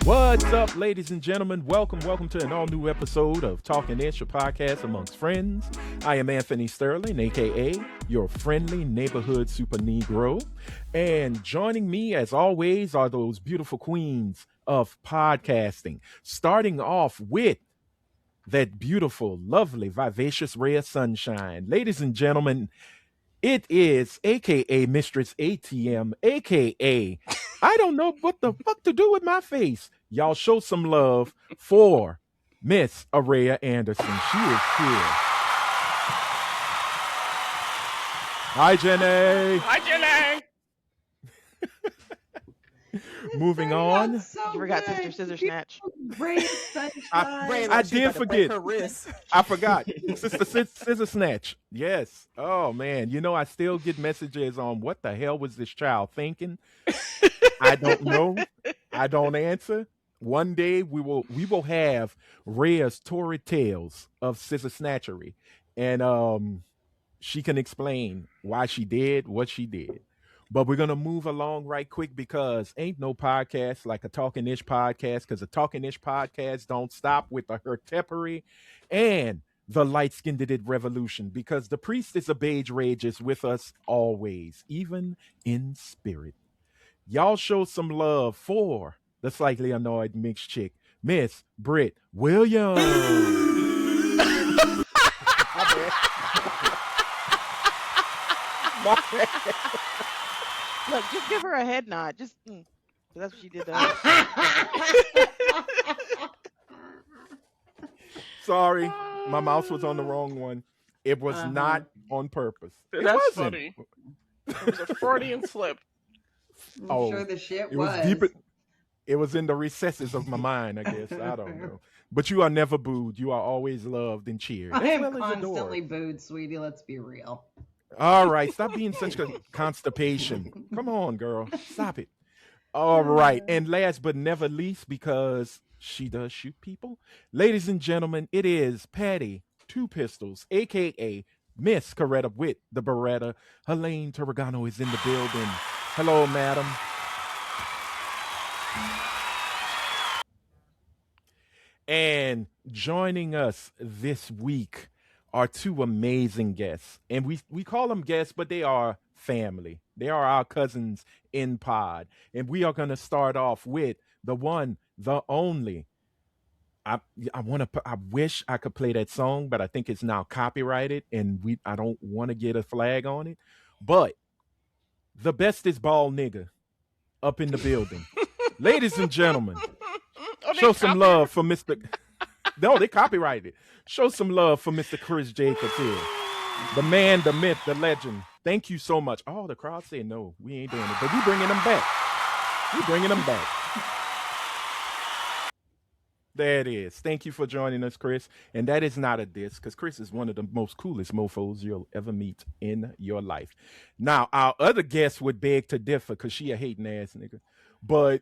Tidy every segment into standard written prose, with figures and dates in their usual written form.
What's up, ladies and gentlemen? Welcome to an all-new episode of Talkin, your podcast amongst friends. I am Anthony Sterling, a.k.a. your friendly neighborhood super Negro. And joining me, as always, are those beautiful queens of podcasting. Starting off with that beautiful, lovely, vivacious ray of sunshine. Ladies and gentlemen, it is a.k.a. Mistress ATM, a.k.a. I don't know what the fuck to do with my face. Y'all show some love for Miss Araya Anderson. She is here. Hi, Jenny. Hi, Jenny. Moving on. So You forgot good. Sister Scissor Snatch. Ray of sunshine. I did forget. I forgot. Sister Scissor Snatch. Yes. Oh, man. You know, I still get messages on what the hell was this child thinking? I don't know. I don't answer. One day we will have Rhea's torrid tales of scissor snatchery, and she can explain why she did what she did. But we're gonna move along right quick because ain't no podcast like a Talkin-ish podcast, because a Talkin-ish podcast don't stop with the hertepery and the light-skinned revolution, because the priestess of beige rage is with us always, even in spirit. Y'all show some love for the slightly annoyed mixed chick, Miss Britt Williams. My bad. Look, just give her a head nod. Just that's what she did. Sorry, my mouse was on the wrong one. It was not on purpose. It That's wasn't. funny. It was a Freudian slip. I'm sure the shit It was deep. It was in the recesses of my mind, I guess. I don't know. But you are never booed. You are always loved and cheered. I as am well as constantly adored. booed, sweetie. Let's be real. All right, stop being such a constipation. Come on, girl. Stop it. All right. And last but never least, because she does shoot people, ladies and gentlemen, it is Patty Two Pistols, a.k.a. Miss Coretta with the Beretta. Helene Torregano is in the building. Hello, madam. And joining us this week are two amazing guests. And we call them guests, but they are family. They are our cousins in pod. And we are going to start off with the one, the only. I wish I could play that song, but I think it's now copyrighted and I don't want to get a flag on it. But the best is bald nigga up in the building. Ladies and gentlemen, show some love for Mr. No, they copyrighted it. Show some love for Mr. Chris Jacobs here. The man, the myth, the legend. Thank you so much. Oh, the crowd say no, we ain't doing it. But we bringing them back. We bringing them back. There it is. Thank you for joining us, Chris. And that is not a diss, because Chris is one of the most coolest mofos you'll ever meet in your life. Now, our other guest would beg to differ, because she a hating ass nigga. But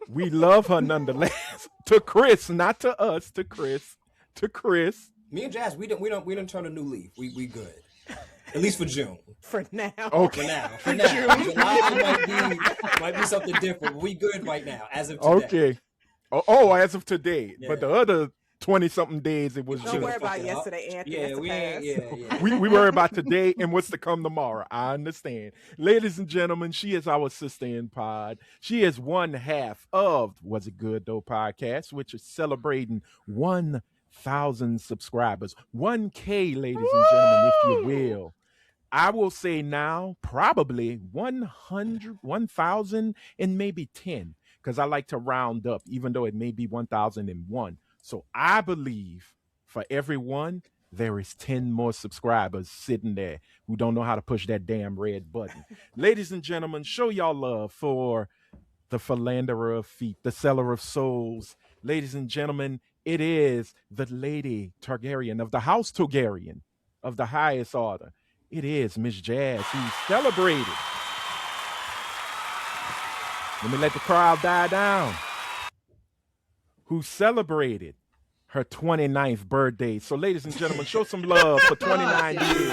we love her nonetheless. To Chris, not to us, to Chris. To Chris. Me and Jazz, we don't turn a new leaf. We good. At least for June. For now. Okay. For now. July might be something different. But we good right now, as of today. Okay. Oh, as of today. Yeah. But the other 20-something days, it was Don't June. worry about yesterday, Anthony. Yeah, That's we the ain't. past. We worry about today and what's to come tomorrow. I understand. Ladies and gentlemen, she is our sister in pod. She is one half of Was It Good Though podcast, which is celebrating 1,000 subscribers. 1K, ladies and gentlemen, if you will. I will say now, probably 100, 1,000 and maybe 10, because I like to round up, even though it may be 1,001. So I believe for every one, there is 10 more subscribers sitting there who don't know how to push that damn red button. Ladies and gentlemen, show y'all love for the philanderer of feet, the seller of souls. Ladies and gentlemen, it is the Lady Targaryen of the House Targaryen of the highest order. It is Miss Jazz, who's celebrated. Let me let the crowd die down. Who celebrated her 29th birthday. So, ladies and gentlemen, show some love for 29 years.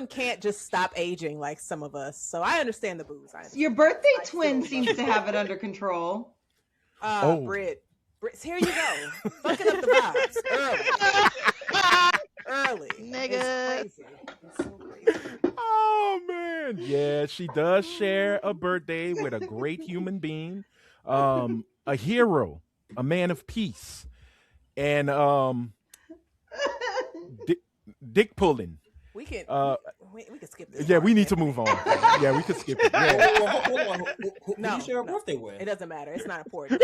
can't just stop aging like some of us. So I understand the booze. Your birthday twin seems to have it under control. Brit, here you go. Fucking up the vibes early. Nigga. It's crazy. It's so crazy. Oh man, yeah, she does share a birthday with a great human being, a hero, a man of peace, and dick pulling. We can skip this. Yeah, part, we need to Anthony. move on. Yeah, we could skip it. Yeah. Hold on. Who do you share a birthday with? It doesn't matter. It's not important.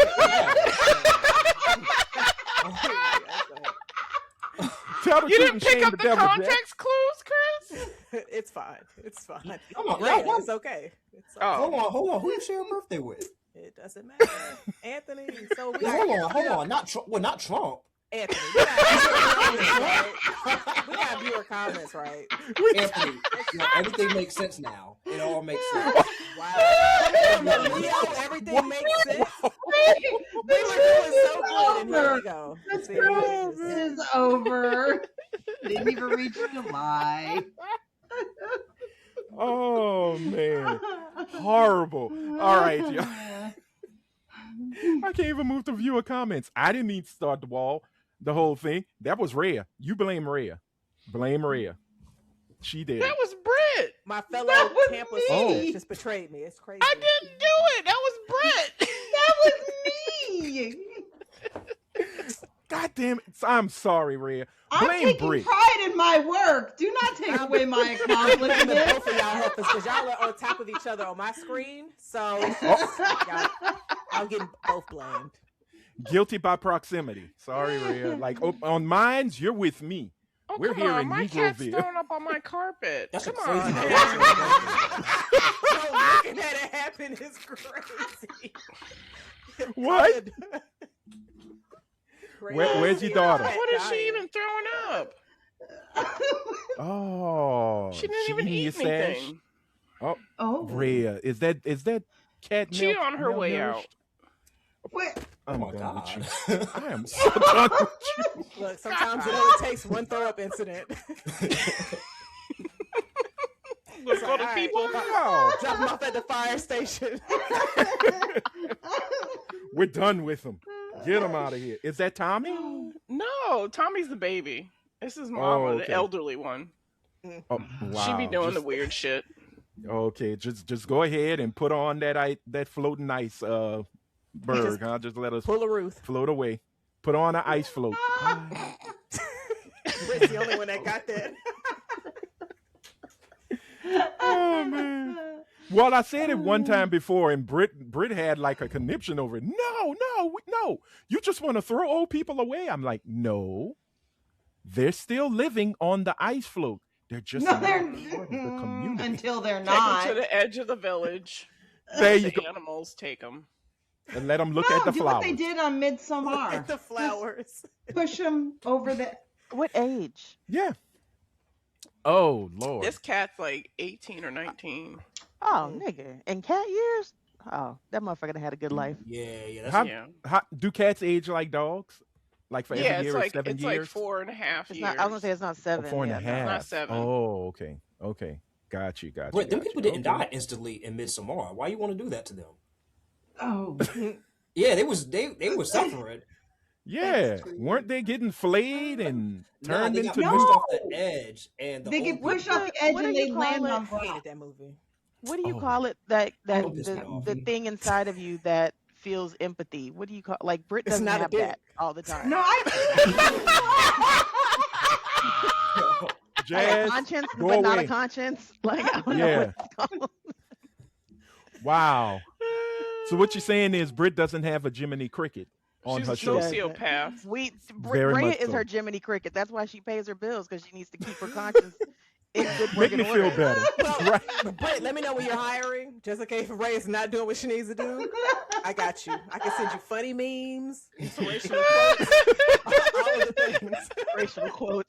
Tell the You truth didn't and pick shame up the the devil, Jack. context clues, Chris? It's fine. It's fine. Come on, Right, y'all- it's okay. It's okay. Oh. Hold on. Who you share a birthday with? It doesn't matter. Anthony. So we Hold on. Not Trump. Well, not Trump. Anthony. We got viewer comments, right? Anthony, everything makes sense now. It all makes sense. Wow. Leo, everything makes sense. We were doing so good, and here we go. The See, cruise is over. Didn't even reach July. Oh man, horrible. All right, y'all. I can't even move to viewer comments. I didn't need to start the whole thing. That was Rhea. You blame Rhea. Blame Rhea. She did. That was Brit. my fellow That was Tampa me. student just betrayed me. It's crazy. I didn't do it. That was Brit. That was me. God damn it. I'm sorry, Rhea. I'm Blame taking Brit. pride in my work. Do not take away my I'm blaming accomplishment. both of y'all helpers because y'all are on top of each other on my screen. So y'all, I'm getting both blamed. Guilty by proximity. Sorry, Rhea. Like on mines, you're with me. Oh, We're come here on. in My cat's Negroville. throwing up on my carpet. That's a Come crazy on. So looking at it happen is crazy. What? Where's your daughter? What is she even throwing up? Oh, She didn't even eating your eat sash? anything. Oh, Rhea, is that cat She milk on her way malnourished? out. wait. I'm Oh my done God. with you. I am so done with you. Look, sometimes it only takes one throw up incident. Let's go to All right. people. Wow. Drop them off at the fire station. We're done with him. Get him out of here. Is that Tommy? No, Tommy's the baby. This is Mama, Oh, okay. the elderly one. Oh, wow. She be doing the Just- weird shit. Okay, just go ahead and put on that floating ice berg. Huh? Just let us Pull a Ruth. float away. Put on an ice float. Britt's the only one that got that. Oh man. Well, I said it one time before, and Brit had like a conniption over it. No. You just want to throw old people away. I'm like, no. They're still living on the ice float. They're just No, not they're part of the community. until they're Take them not. to the edge of the village. There you The go. animals take them. And let them look No, at the do flowers. what they did on Midsummer. The flowers. Push them over the. What age? Yeah. Oh Lord. This cat's like 18 or 19. Oh, nigga. In cat years? Oh, that motherfucker had a good life. Yeah. That's How, Yeah. do cats age like dogs? Like for Yeah, every it's year or like 7 it's years? like 4.5 It's years. not. I was gonna say it's not Oh, 7. 4.5. Yeah, no. Not 7. Oh, okay. Got you. But them people didn't Okay. die instantly in Midsommar. Why you want to do that to them? Oh, Yeah, they were suffering. Yeah, That's true. weren't they getting flayed and Nah, turned they got into? pushed No. off the edge, and the they old get pushed people- off the edge What and do they you land call on it? I hated rock. that movie. What do you Oh. call it? That don't piss me the off. thing inside of you that feels empathy. What do you call? Like Brit It's doesn't not a have dick. that all the time. No, I. Like a Jazz, conscience, go but not away. a conscience. Like I don't know Yeah. what it's called. Wow. So what you're saying is Brit doesn't have a Jiminy Cricket on She's her a show. sociopath. Very Rhea much is so. her Jiminy Cricket. That's why she pays her bills because she needs to keep her conscience in good Make working me feel order. better. Well, Right. Britt, let me know when you're hiring, just in case Ray is not doing what she needs to do. I got you. I can send you funny memes, inspirational quotes, all of the things. Racial quote.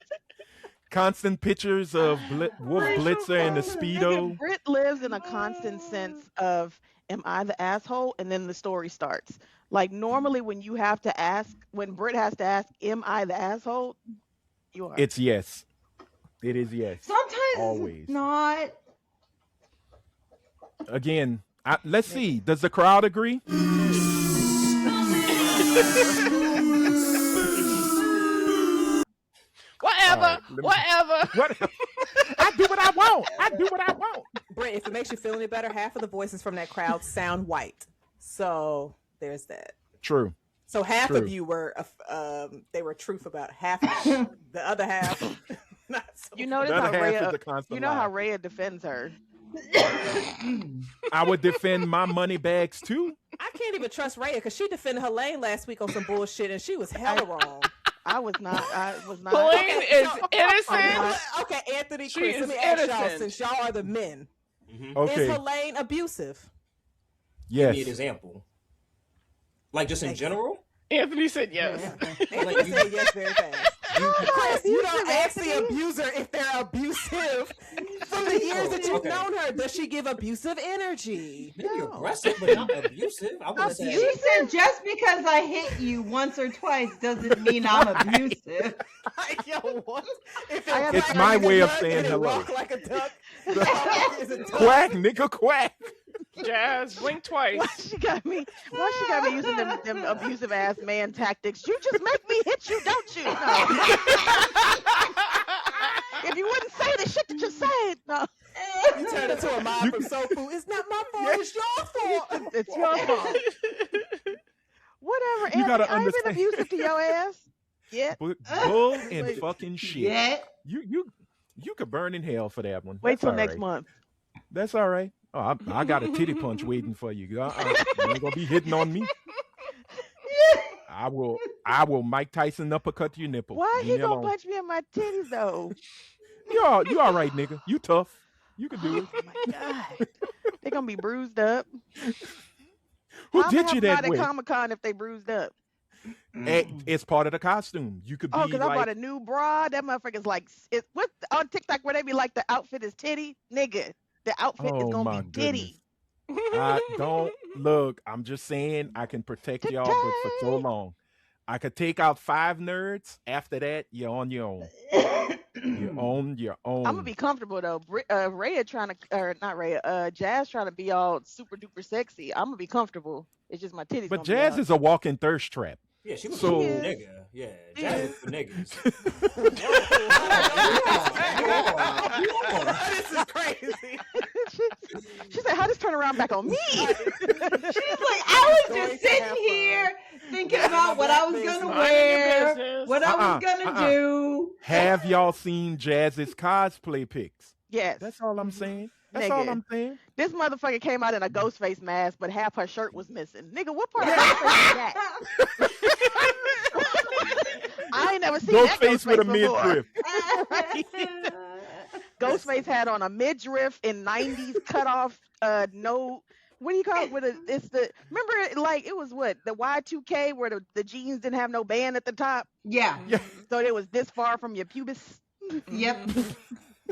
Constant pictures of Wolf Blitzer and the Speedo. Brit lives in a constant sense of, am I the asshole? And then the story starts. Like normally when you have to ask, when Brit has to ask, am I the asshole? You are. It's yes. It is yes. Sometimes Always. it's not. Again, let's see. Does the crowd agree? Whatever. All right, let me- Whatever. What? I do what I want. I do what I want. Brent, if it makes you feel any better, half of the voices from that crowd sound white. So there's that. True. So half True. of you were they were truth about half of you. The other half not so. You notice The how other half is Rhea, the constant you know how lie. Rhea defends her. I would defend my money bags too. I can't even trust Rhea because she defended her lane last week on some bullshit and she was hella wrong. I was not. Blaine is so- innocent. Okay, Anthony, She Chris, is let me ask y'all, innocent. since y'all are the men, Okay. is Helene abusive? Give me an Yes. example. Like just in general? Anthony said yes. Anthony said yes very fast. Chris, you don't ask the abuser if they're abusive. From the years that you've Okay. known her, does she give abusive energy? Maybe aggressive, but not abusive. I would say. She said just because I hit you once or twice doesn't mean I'm abusive. Yo, what? If I It's gotta- my like way a of duck saying and it hello. walk like a duck. Is it duck? Quack, nigga, quack. Jazz, blink twice. Why she got me? Why she got me using them abusive ass man tactics? You just make me hit you, don't you? No. If you wouldn't say the shit that you said, no, You turn into a mob from soul food. It's not my fault. It's your fault. it's your fault. Whatever. You Anthony, gotta I ain't been understand. abusive to your ass. Yeah. Bull and Wait. fucking shit. Yeah. You could burn in hell for that one. Wait That's till all next right. month. That's all right. Oh, I got a titty punch waiting for you. You ain't gonna be hitting on me. I will Mike Tyson uppercut your nipple. Why Leave he me gonna alone. punch me in my titties though? You all right, nigga. You tough. You can do it. Oh my god, they gonna be bruised up. Who I'ma did have you them that out at with? Comic-Con if they bruised up. It's part of the costume. You could be Oh, because I like, bought a new bra. That motherfucker's like, what on TikTok where they be like, the outfit is titty, nigga. The outfit is Oh, gonna my be titty. I don't look. I'm just saying I can protect y'all, but for so long, I could take out 5 nerds. After that, you're on your own. You're on your own. I'm gonna be comfortable though. Rhea trying to, or not Rhea, Jazz trying to be all super duper sexy. I'm gonna be comfortable. It's just my titties. But gonna be Jazz out. is a walking thirst trap. Yeah, she looks So- like a nigga. Yeah, Jazz looks for niggas. This is crazy. she said, "How this turn around back on me?" She's like, I was just sitting here thinking about what I was gonna Mind your wear, business. what I was gonna do. Have y'all seen Jazz's cosplay pics? Yes. That's all I'm saying. That's all Nigga. I'm saying. This motherfucker came out in a ghost face mask, but half her shirt was missing. Nigga, what part of Ghostface is that? I ain't never seen that Ghostface with a before. midriff. Ghostface had on a midriff in 90s cut off no, what do you call it? It's the, remember like it was what, the Y2K where the jeans didn't have no band at the top, Yeah. so it was this far from your pubis. Yep.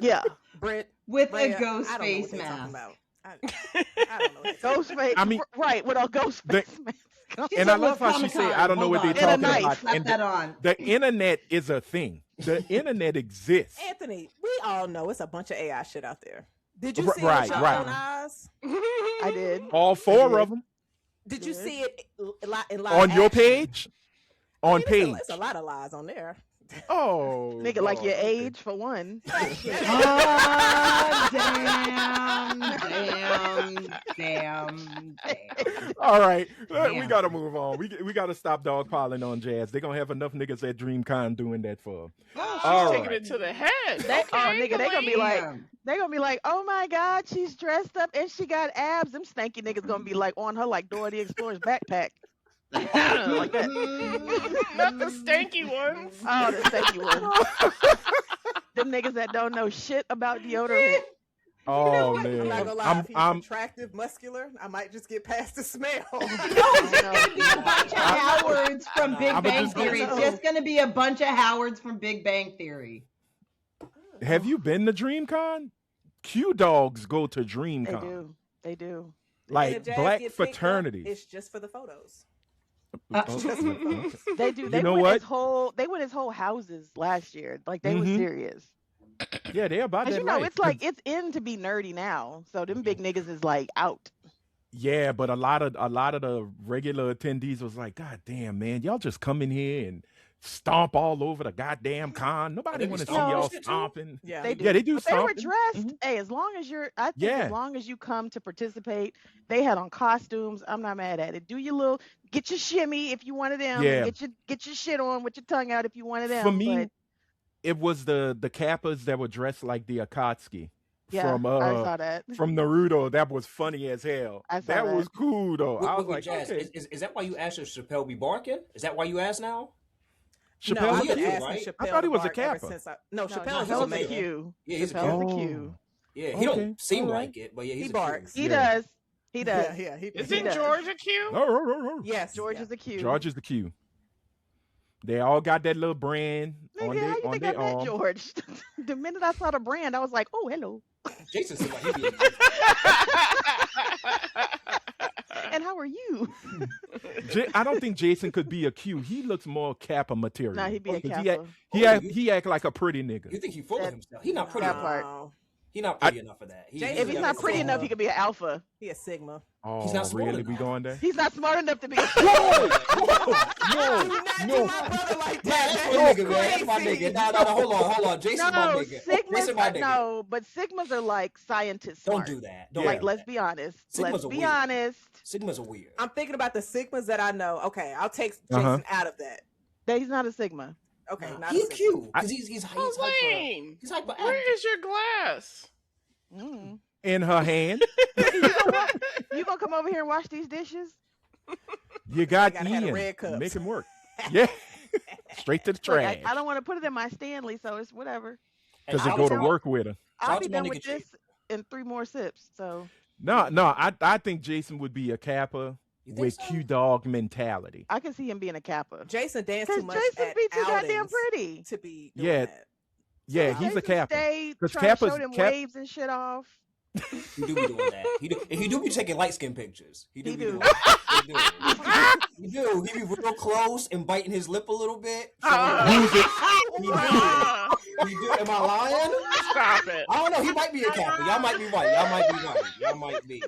Yeah. Brett, With Rhea, a ghost I don't know face what they're talking mask. about. I don't know. Ghostface. I mean- right, with a ghost face mask. She's And I at love how she Comic-Con. said, I don't know what Hold they're on. And a talking knife. about. Slap And that on. the internet is a thing. The internet exists. Anthony, we all know it's a bunch of AI shit out there. Did you see it Right, with your right. own eyes? I did. All 4 of them Did you Yes. see it in live on your action? page. On It's page. a lot of lies on there. Oh, Nigga, like your Lord. age for one. Oh, damn. All right, we Damn. gotta move on. We gotta stop dog piling on Jazz. They're gonna have enough niggas at DreamCon doing that for. All Taking right. it to the head. They, Okay, nigga, they gonna be Blaine. like, they gonna be like, oh my god, she's dressed up and she got abs. Them stanky niggas gonna be like on her like Dora the Explorer's backpack. Like that. Not the stanky ones. Oh, the stanky ones. Them niggas that don't know shit about deodorant. Oh I'm not man, gonna lie. If he's I'm attractive, muscular, I might just get past the smell. No, it's just gonna be a bunch of Howards from Big I'ma Bang just- Theory. It's just gonna be a bunch of Howards from Big Bang Theory. Have you been to DreamCon? Q dogs go to They DreamCon. do. They do. Like If Jazz black get picked up, fraternities. It's just for the photos. They do. They You know went what? his whole. They went his whole houses last year. Like they were Mhm. serious. Yeah, they're about Cause that you know, life. it's like it's in to be nerdy now. So them big niggas is like out. Yeah, but a lot of the regular attendees was like, God damn, man, y'all just come in here and stomp all over the goddamn con. Nobody they be want to see stomping y'all shit, too? stomping. Yeah. They do. Yeah, they do But they were stomping. dressed. Mhm. Hey, as long as I think Yeah. as long as you come to participate, they had on costumes. I'm not mad at it. Do your little, get your shimmy if you one of them, and Yeah. get your shit on with your tongue out if you one of For them. me, But it was the Kappas that were dressed like the Akatsuki yeah, from I saw that. Naruto. That was funny as hell. I saw That was that. cool though. I was Wait, like, Jazz, okay. is that why you asked if Chappelle be barking? Is that why you asked now? No, Chappelle I've he been a Q, asking right? Chappelle I thought he to was a bark ever Kappa. since No, Chappelle's he's a Chappelle's a male. Q. Yeah, he's a Chappelle's Q. a Q. Yeah, he Okay, don't seem alright. like it, but yeah, he's He a barks. Q. He Yeah. does. He does. Yeah, he Isn't does. George a Q? Yes. George yeah. is a Q. George is the Q. They all got that little brand on Nigga, how their you think I their met arm. George? The minute I saw the brand, I was like, oh, hello. Jason seemed like he'd be a Q. And how are you? I don't think Jason could be a Q. He looks more Kappa material. Nah, he'd be a 'Cause Kappa. He act like a pretty You nigga. think he full of That- himself? He not pretty that enough. part. No, He not pretty enough for that. Jason- If he's not pretty enough, he could be an alpha. he a Sigma. Oh, He's not smart really? enough. We going there? He's not smart enough to be a No, Do my brother like Nah, that. that's That my is nigga, man. That's my crazy. nigga. No, hold on. Jason's my No, nigga. Sigmas Jason my nigga. no, but Sigmas are like scientists Don't smart. do that. Don't Like, do let's that. be honest. Sigmas Let's are be weird. honest. Sigmas are weird. I'm thinking about the Sigmas that I know. Okay, I'll take Jason Uh-huh. out of that. That he's not a Sigma. Okay, not He's a Sigma. cute because he's hyper. Elaine, He's hyper. where is your glass? Mm. in her hand. You gonna come over here and wash these dishes? You got gotta have the Ian. red cups. Make him work. Yeah. Straight to the Look, trash. I don't want to put it in my Stanley, so it's whatever. Because Hey, they I go was to wrong. work with her. I'll out be to my done nigga with this in 3 more sips. So No, I think Jason would be a Kappa You think with so? Q dog mentality. I can see him being a Kappa. Jason danced too Because much Jason at be too goddamn outings pretty. to be doing Yeah, that. Yeah, So he's a Jason Kappa. Stay 'Cause trying to show Kappas- them Cap- waves and shit off. He do be doing that. He do be taking light skin pictures. He do. He be do. doing that. He do. He be real close and biting his lip a little bit. He do. Am I lying? Stop it. I don't know. He might be a Kappa. Y'all might be right. Y'all might be.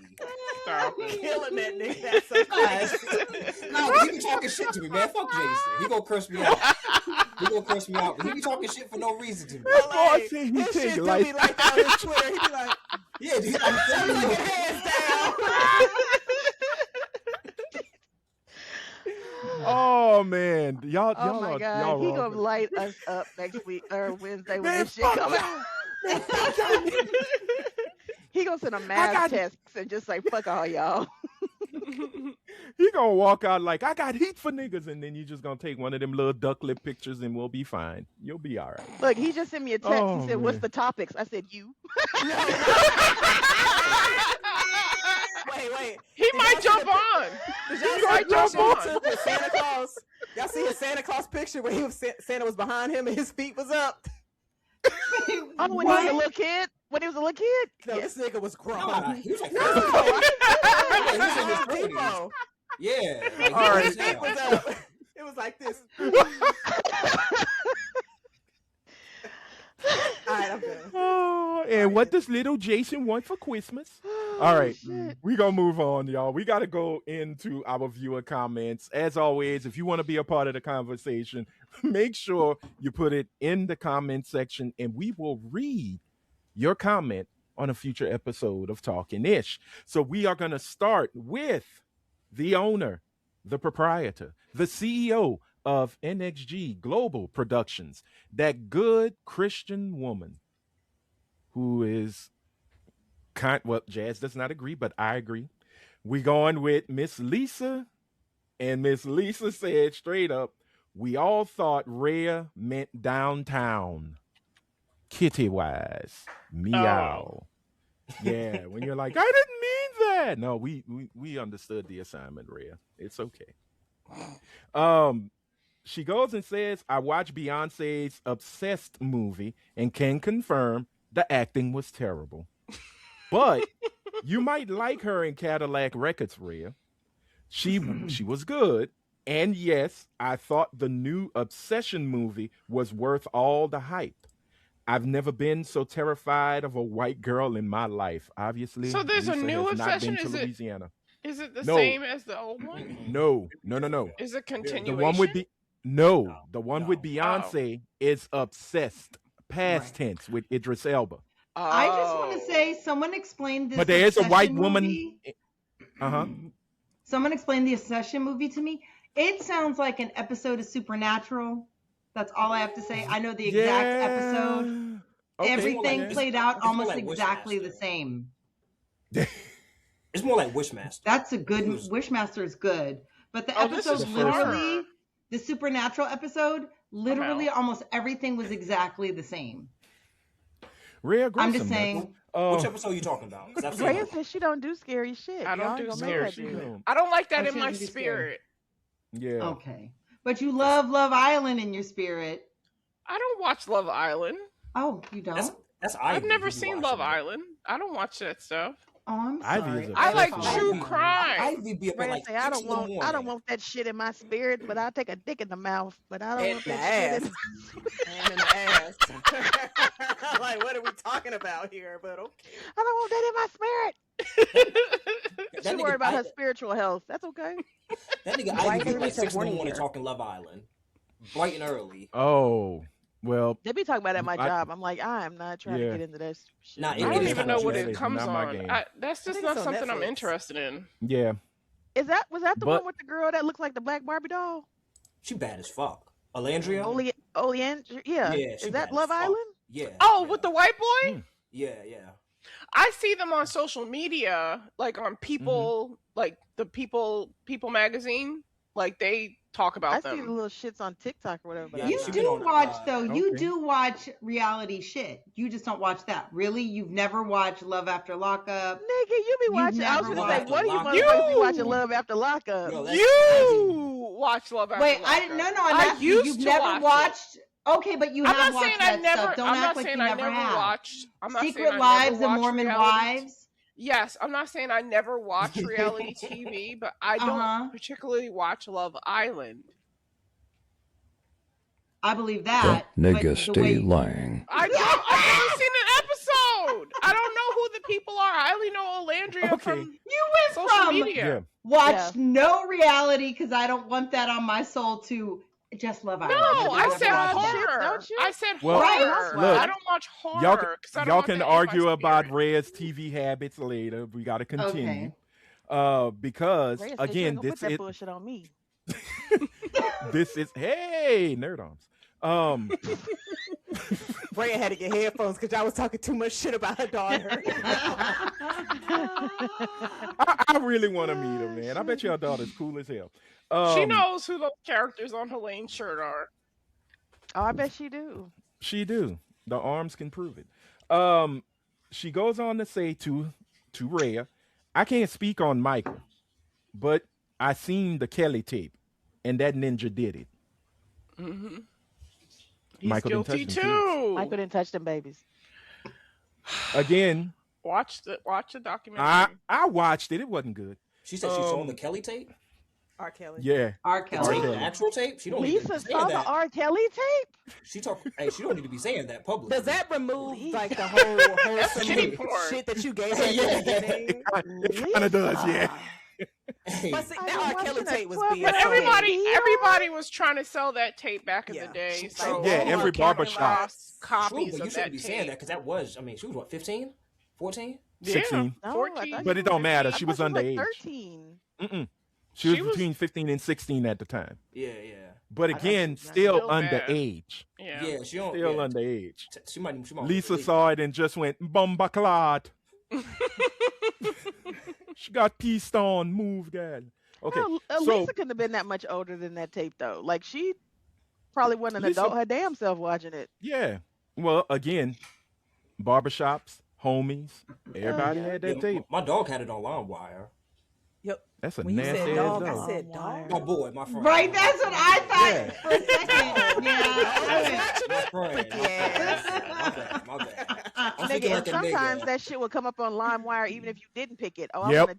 Stop it. Killing that nigga. That's so crazy. No, he be talking shit to me, man. Fuck Jason. He gonna curse me out. He be talking shit for no reason to me. Boy, Like, see, he his take shit do life. be like that on his Twitter. He be like, Yeah, dude, I'm telling put your you. hands down. Oh man, y'all, Oh y'all my are, god, y'all he wrong. gonna light us up next week or Wednesday when Man, this shit fuck come y'all. out. Man, fuck y'all. He gonna send a mass got- text and just say fuck all y'all. He gonna walk out like I got heat for niggas, and then you just gonna take one of them little duck lip pictures, and we'll be fine. You'll be all right. Look, he just sent me a text. Oh, He said, "What's man. the topics?" I said, "You." Wait. He Did might y'all see jump the- on. Did He y'all might see the jump picture he on. took with Santa Claus? Y'all see his Santa Claus picture where he was Santa was behind him and his feet was up? Oh, when he was a little kid. When he was a little kid. No, Yes. this nigga was grown. Nah, he was like, No, yeah, he was in his 30s. people. Yeah, like, All right. His feet was up. It was like this. All right, I'm done. Oh, and what does little Jason want for Christmas? All right, Shit. we gonna move on, y'all. We gotta go into our viewer comments. As always, if you want to be a part of the conversation, make sure you put it in the comment section, and we will read your comment on a future episode of Talkin' Ish. So we are gonna start with the owner, the proprietor, the CEO of NXG Global Productions, that good Christian woman who is well, Jazz does not agree, but I agree. We going with Miss Lisa, and Miss Lisa said straight up, we all thought Rhea meant downtown, kitty wise, meow. Yeah, when you're like, I didn't mean that. No, we understood the assignment, Rhea. It's okay. She goes and says, I watched Beyonce's Obsessed movie and can confirm the acting was terrible. But you might like her in Cadillac Records, Rhea. She was good. And yes, I thought the new Obsession movie was worth all the hype. I've never been so terrified of a white girl in my life. Obviously, So there's a Lisa new has not obsession? been to Is it- Louisiana. Is it the No. same as the old one? No. Is it The continuation? one with the one with No. Beyonce is obsessed. Past tense with Idris Elba. I just want Oh. to say, someone explained this. But there is a white Obsession woman. movie. Uh-huh. Someone explained the Obsession movie to me. It sounds like an episode of Supernatural. That's all I have to say. I know the exact episode. Okay. Everything It's- played out it's more almost like exactly Wishmaster. the same. It's more like Wishmaster. That's a good. Who's- Wishmaster is good, but the Oh, this episode is literally, horror. the Supernatural episode, literally out. almost everything was exactly the same. Rare I'm gruesome, just saying. Which episode are you talking about? 'Cause I've seen Rhea both. says she don't do scary shit. I don't Y'all do gonna make scary her shit. do it. I don't like that I in my shouldn't be scared. spirit. Yeah. Okay, but you love Love Island in your spirit. I don't watch Love Island. Oh, you don't? That's I've Ivy never who seen watches Love it. Island. I don't watch that stuff. Oh, I'm Ivy sorry. is a I like Ivy- true Ivy- crime. Ivy be up at Rhea like say I 6 don't in the want morning. that shit in my spirit, but I'll take a dick in the mouth. But I don't In want the that shit ass. in my And in the ass. Like, what are we talking about here? But okay. I don't want that in my spirit. That She nigga- worried about her I- spiritual health. That's okay. That nigga Why Ivy be is up like it so 6 in the horny morning here? talking Love Island. Bright and early. Oh, well, They be talking about it at my I- job. I'm like, I am not trying Yeah. to get into that shit. Nah, I it don't is even kinda know what that it is comes not my on. game. That's just think not it's on something I'm Netflix. interested in. yeah. Was that the But- one with the girl that looks like the black Barbie doll? She bad as fuck. Alandria? Olean? Yeah. Yeah, Is she that bad Love as fuck. Island? Yeah. Oh, yeah. with the white boy? Hmm. Yeah. I see them on social media, like on People, like the People magazine. Like they talk about I see the them. little shits on TikTok or whatever. But Yeah, I You she don't been do on, watch though. You okay. do watch reality shit. You just don't watch that. Really? You've never watched Love After Lockup? Nigga, you be You've watching. I was never gonna say, watched what are you Love motherfuckers After be watching Lockup. Love After Lockup? Yo, that's You watch Love After Wait, I Lockup. didn't. No, I'm I asking. used You've to never watch it. watched. Okay, but you I'm have not saying watched I that never. stuff. Don't I'm act not like saying you I never never have. watched. I'm not saying Secret I Lives never of watched Mormon reality. Wives. Yes, I'm not saying I never watch reality TV, but I don't Uh-huh. particularly watch Love Island. I believe that. but Nigga, the stay way- lying. I've never seen an episode. I don't know who the people are. I only know Alandria Okay. from You went social from media. Yeah. watch no reality because I don't want that on my soul to just Love Island. No, I Never said watched that. horror. don't you? I said Well, horror. look, I don't watch horror. Y'all, 'cause I don't y'all want can that in my argue about spirit. Ray's TV habits later. We got to continue. Okay. Because Rhea said, "You ain't again, gonna put this that is bullshit on me." hey nerd arms. Rhea had to get headphones because y'all was talking too much shit about her daughter. I really want to meet her, man. I bet your daughter's cool as hell. She knows who those characters on Helene's shirt are. Oh, I bet she do. She do. The arms can prove it. She goes on to say to Rhea, I can't speak on Michael, but I seen the Kelly tape, and that ninja did it. Mm-hmm. He's Michael didn't guilty touch them too. I couldn't touch them babies. Again, Watch the documentary. I watched it. It wasn't good. She said she saw the Kelly tape. R. Kelly. Yeah. R. The Kelly. tape, Kelly. the actual tape. She don't need to Lisa be saying saw the that. R. Kelly tape. She don't need to be saying that publicly. Does that remove like the whole kitty wholesome porn. shit that you gave her at Yeah. the beginning? It kind of does, yeah. Hey, But see, I that was R. Kelly watching a tape was 12 being But Yeah. everybody was trying to sell that tape back in Yeah. the day. Like, So Yeah, Walmart every carrying barbershop. lots. true, copies but you of shouldn't that be tape. saying that because that was. I mean, she was what, 15, 14? Yeah, 16. No, I 14. thought But she it don't matter. I She thought was like underage. 13. Mm-mm. She was She was- between 15 and 16 at the time. Yeah. But thought again, she was still still bad. underage. Yeah. Yeah, she don't. Still yeah. underage. She might. Lisa saw it and just went, Bombaclad. She got pieced on. Move, girl. Okay. No, so, Lisa couldn't have been that much older than that tape, though. Like, she probably wasn't an Lisa- adult her damn self watching it. yeah. Well, again, barbershops, homies, everybody yeah. had that tape. My dog had it on LimeWire. Yep. That's a When you nasty said ass dog, dog. I said dog. My boy, my friend. Right, that's what I thought Yeah. for a second. Yeah. My friend. Yes. My bad. My bad. I'm Thinking and like a sometimes nigga. that shit will come up on LimeWire even if you didn't pick it. Oh, Yep.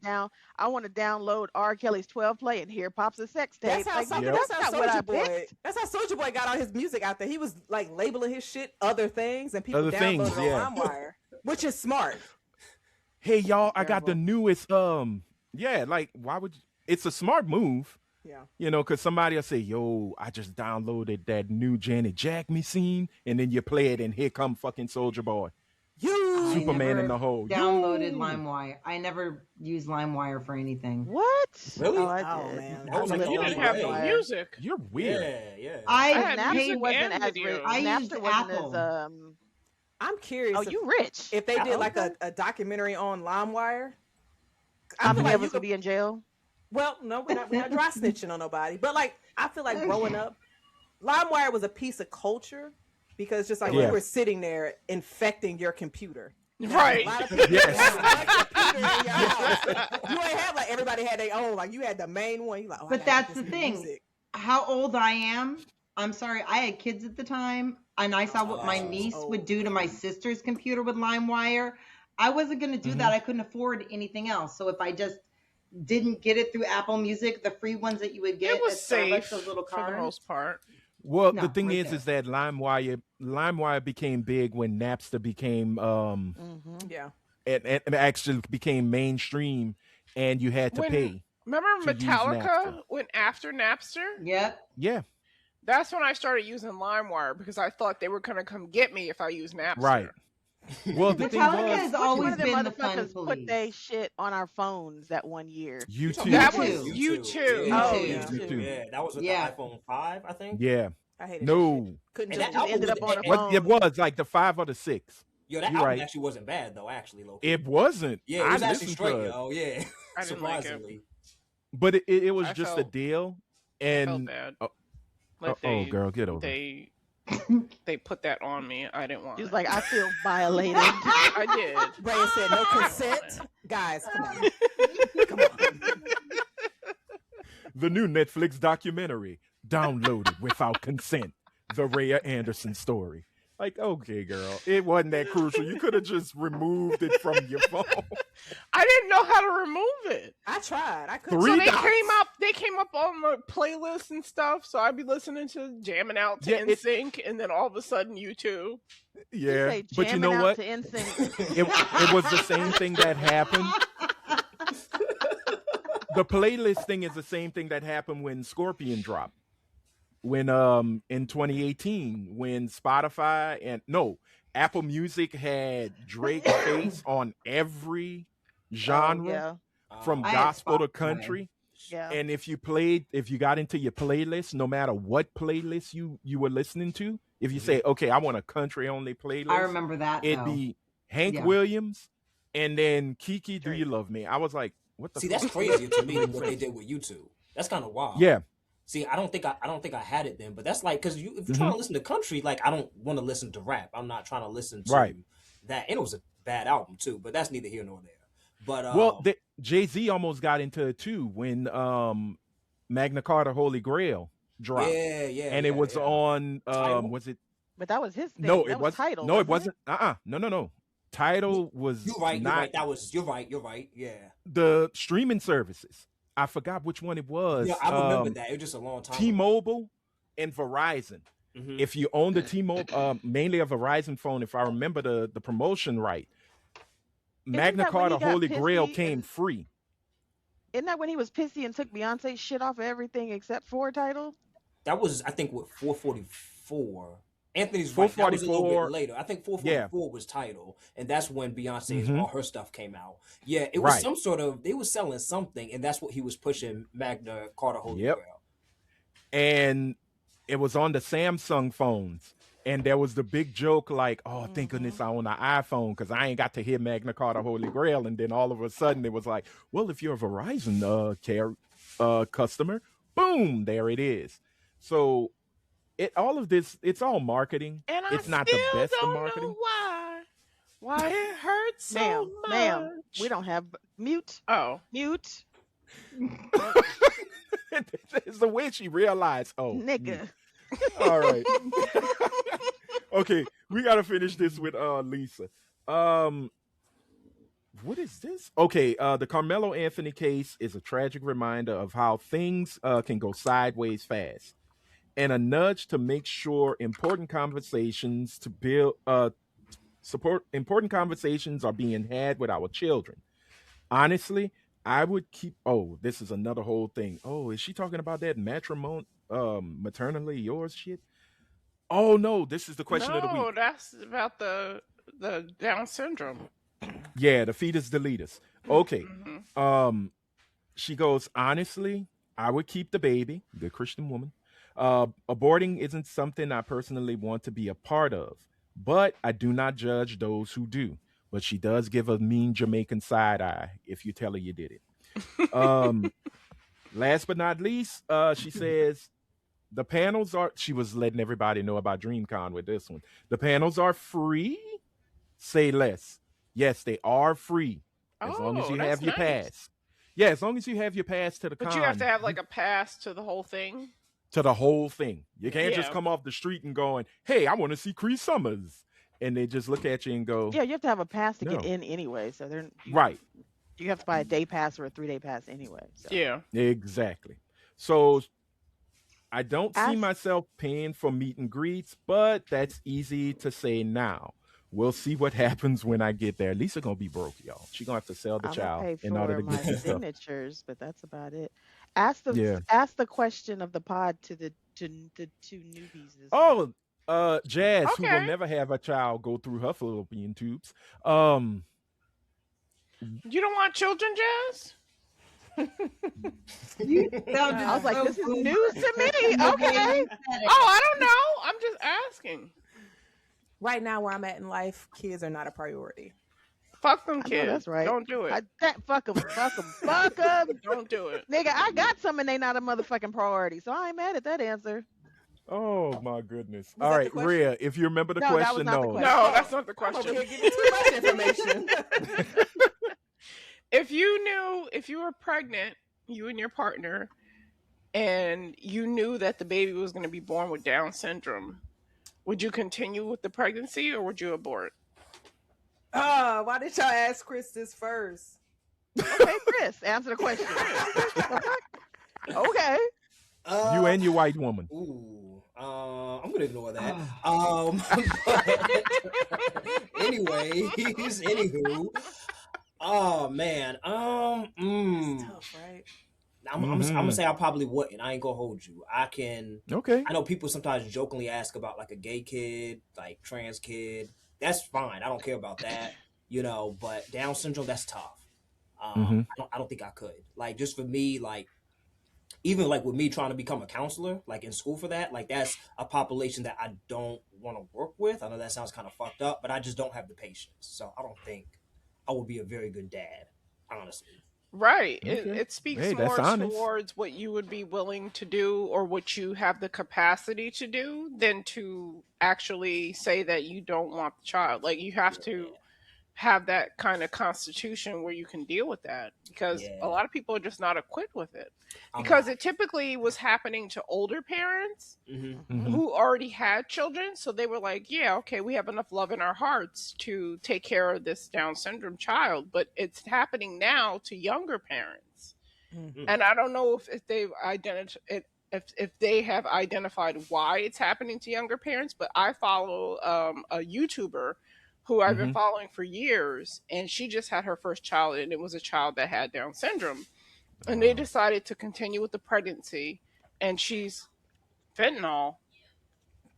I want to download R. Kelly's 12 play, and here pops a sex tape. That's how Like, Yep. that's not what I Soldier Boy. picked. That's how Soldier Boy got all his music out there. He was like labeling his shit other things, and people Other downloaded things, it yeah. on LimeWire, which is smart. Hey y'all, I got the Terrible. newest. Yeah, like why would you? It's a smart move. Yeah. You know, because somebody will say, "Yo, I just downloaded that new Janet Jackson scene," and then you play it, and here come fucking Soldier Boy, You. Superman never in the hole. Downloaded Yoo. LimeWire. I never used LimeWire for anything. What? Really? Oh, I Oh, did. man. That was like the You only didn't have way. no LimeWire. music. You're weird. Yeah. I had Napster music wasn't and as video. rich. I used Napster wasn't Apple. as I'm curious. Oh, if, you rich? if they did Oh, like okay. a documentary on LimeWire. How I feel many like of you us would could. be in jail? Well, no, we're not dry snitching on nobody. But like, I feel like growing up, LimeWire was a piece of culture because just like Yeah. you were sitting there infecting your computer. Right. A lot of people Yes. have one computer in your house. You ain't have like everybody had their own. Like you had the main one. You like, oh, I But gotta that's get the this thing. music. How old I am? I'm sorry, I had kids at the time, and I saw what my niece would do to my sister's computer with LimeWire. I wasn't going to do that. I couldn't afford anything else. So if I just didn't get it through Apple Music, the free ones that you would get It was at Starbucks, safe those little for the cards. most part. Well, No, the thing right is that LimeWire became big when Napster became Mm-hmm. Yeah. and actually became mainstream, and you had to When- pay. Remember To use Metallica Napster. went after Napster? Yep. Yeah, That's when I started using LimeWire because I thought they were gonna come get me if I used Napster. right. Well, the thing Metallica was, has One always of them been the fun motherfuckers put police. they shit on our phones that one year. YouTube. That YouTube. was you too. Yeah. Oh, YouTube. you YouTube. too. Yeah, that was with Yeah. the iPhone 5, I think. Yeah, I hated that shit. no, Couldn't And just that Just ended up album on a was- phone. it was like the 5 or the 6. Yo, that You're album right. actually wasn't bad though. Actually, low. It wasn't. Yeah, it I was actually listened straight, to it, yo. Yeah, I didn't like it. surprisingly. but it was I just a felt- deal. I felt And bad. oh, Like oh, girl, get over it. they put that on me. I didn't want He was it. like, I feel violated. I did. Ray said no consent. Guys, come on. Come on. The new Netflix documentary, downloaded without consent. The Rhea Anderson story. Like, okay, girl, it wasn't that crucial. You could have just removed it from your phone. I didn't know how to remove it. I tried. I couldn't. Three So they dots. came up on the playlist and stuff. So I'd be listening to jamming out to Yeah, it- NSYNC, and then all of a sudden YouTube. Yeah, Say but you jamming know out what? To NSYNC. It was the same thing that happened. The playlist thing is the same thing that happened when Scorpion dropped. When in 2018, when Spotify and Apple Music had Drake's face on every genre from I had gospel to Spotify. country. Yeah. And if you got into your playlist, no matter what playlist you were listening to, if you say, okay, I want a country only playlist, I remember that. it'd though. be Hank Yeah. Williams and then Kiki, Do Drake. You Love Me? I was like, what the See, fuck? that's crazy to me what they did with YouTube. That's kind of wild. Yeah. See, I don't think I had it then, but that's like because if you're Mm-hmm. trying to listen to country, like I don't want to listen to rap. I'm not trying to listen to Right. that. And it was a bad album too, but that's neither here nor there. But Well, Jay-Z almost got into it too when Magna Carta Holy Grail dropped. yeah, And it was on Tidal? was it But that was his thing. no, that it was was title. no, it wasn't. No. Title was You're right. not You're right. Yeah. the streaming services. I forgot which one it was. Yeah, I remember that. It was just a long time. ago. T-Mobile and Verizon. Mhm. If you own the T-Mobile, mainly a Verizon phone, if I remember the promotion right, Magna that when he Carta got Holy Grail pissy came and- free. Isn't that when he was pissy and took Beyonce's shit off of everything except for title? That was, I think, what 444. Anthony's right. That was a little 444. bit later. I think 444 was title, and that's when Beyonce's Mhm. all her stuff came out. Yeah, it was Right. some sort of they were selling something, and that's what he was pushing Magna Carta Holy Yep. Grail. And it was on the Samsung phones. And there was the big joke like, oh, thank goodness I own an iPhone because I ain't got to hear Magna Carta Holy Grail. And then all of a sudden it was like, well, if you're a Verizon customer, boom, there it is. So all of this, it's all marketing. And I It's not the still best of don't marketing. know why it hurts so Ma'am, much. ma'am, we don't have mute. Oh, Mute, It's the way she realized, oh, nigga. all right. Okay, we got to finish this with Lisa. Um, what is this? Okay, the Carmelo Anthony case is a tragic reminder of how things can go sideways fast, and a nudge to make sure important conversations to build support important conversations are being had with our children. Honestly, I would keep. Oh, this is another whole thing. Oh, is she talking about that maternally yours shit? Oh no, this is the question of the No, week. that's about the Down syndrome. Yeah, the fetus deleters. Okay. Hmm. She goes, honestly, I would keep the baby, good Christian woman. Aborting isn't something I personally want to be a part of, but I do not judge those who do. But she does give a mean Jamaican side eye if you tell her you did it. Last but not least, she says the panels are. She was letting everybody know about DreamCon with this one. The panels are free. Say less. Yes, they are free as long as Oh, you that's have your nice. pass. Yeah, as long as you have your pass to the But con, you have to have like a pass to the whole thing. to the whole thing. You can't just Yeah. come off the street and going, "Hey, I want to see Cree Summers," and they just look at you and go, Yeah, you have to have a pass to get No. in anyway. So they're "Right, you have to buy a day pass or a 3-day pass anyway. So Yeah. exactly." So I don't see Ask- myself paying for meet and greets, but that's easy to say now. We'll see what happens when I get there. Lisa gonna be broke, y'all. She gonna have to sell the I'm gonna child pay in order for to my get this stuff. signatures, but that's about it. Ask the Yeah. ask the question of the pod to the two newbies. This week. Oh, Jazz, who will Okay. never have a child go through her fallopian tubes. You don't want children, Jazz? You sounded I was like, so this is boomer news to me. in the way Okay. you said it. Oh, I don't know. I'm just asking. Right now, where I'm at in life, kids are not a priority. Fuck them I know kids. that's right. Don't do it. Fuck them, fuck them, fuck them. Don't do it. Nigga, I got some and they not a motherfucking priority, so I ain't mad at that answer. Oh my goodness! Was All that right, the question? Rhea, if you remember the No, that was question, not the no. question. No, that's not the I'm over question. here giving too much information. If you were pregnant, you and your partner, and you knew that the baby was going to be born with Down syndrome, would you continue with the pregnancy or would you abort? Oh, why did y'all ask Chris this first? Okay, Chris, answer the question. Okay. You and your white woman. Ooh, I'm gonna ignore that. Anyways, anywho, oh man, It's tough, right? I'm gonna say I probably wouldn't. I ain't gonna hold you. Okay. I know people sometimes jokingly ask about like a gay kid, like trans kid. That's fine. I don't care about that, But Down syndrome, that's tough. I don't think I could. Like just for me, like even like with me trying to become a counselor, like in school for that, like that's a population that I don't want to work with. I know that sounds kind of fucked up, but I just don't have the patience. So I don't think I would be a very good dad, honestly. Right. Okay. It speaks Hey, that's more honest. towards what you would be willing to do or what you have the capacity to do than to actually say that you don't want the child. Like you have to have that kind of constitution where you can deal with that because Yeah. a lot of people are just not equipped with it I'm because not. it typically was happening to older parents Mhm. who already had children, so they were like, yeah, okay, we have enough love in our hearts to take care of this Down syndrome child, but it's happening now to younger parents. And I don't know if they've identified if they have identified why it's happening to younger parents, but I follow a YouTuber who I've been following for years, and she just had her first child, and it was a child that had Down syndrome. And they decided to continue with the pregnancy, and she's fentanyl.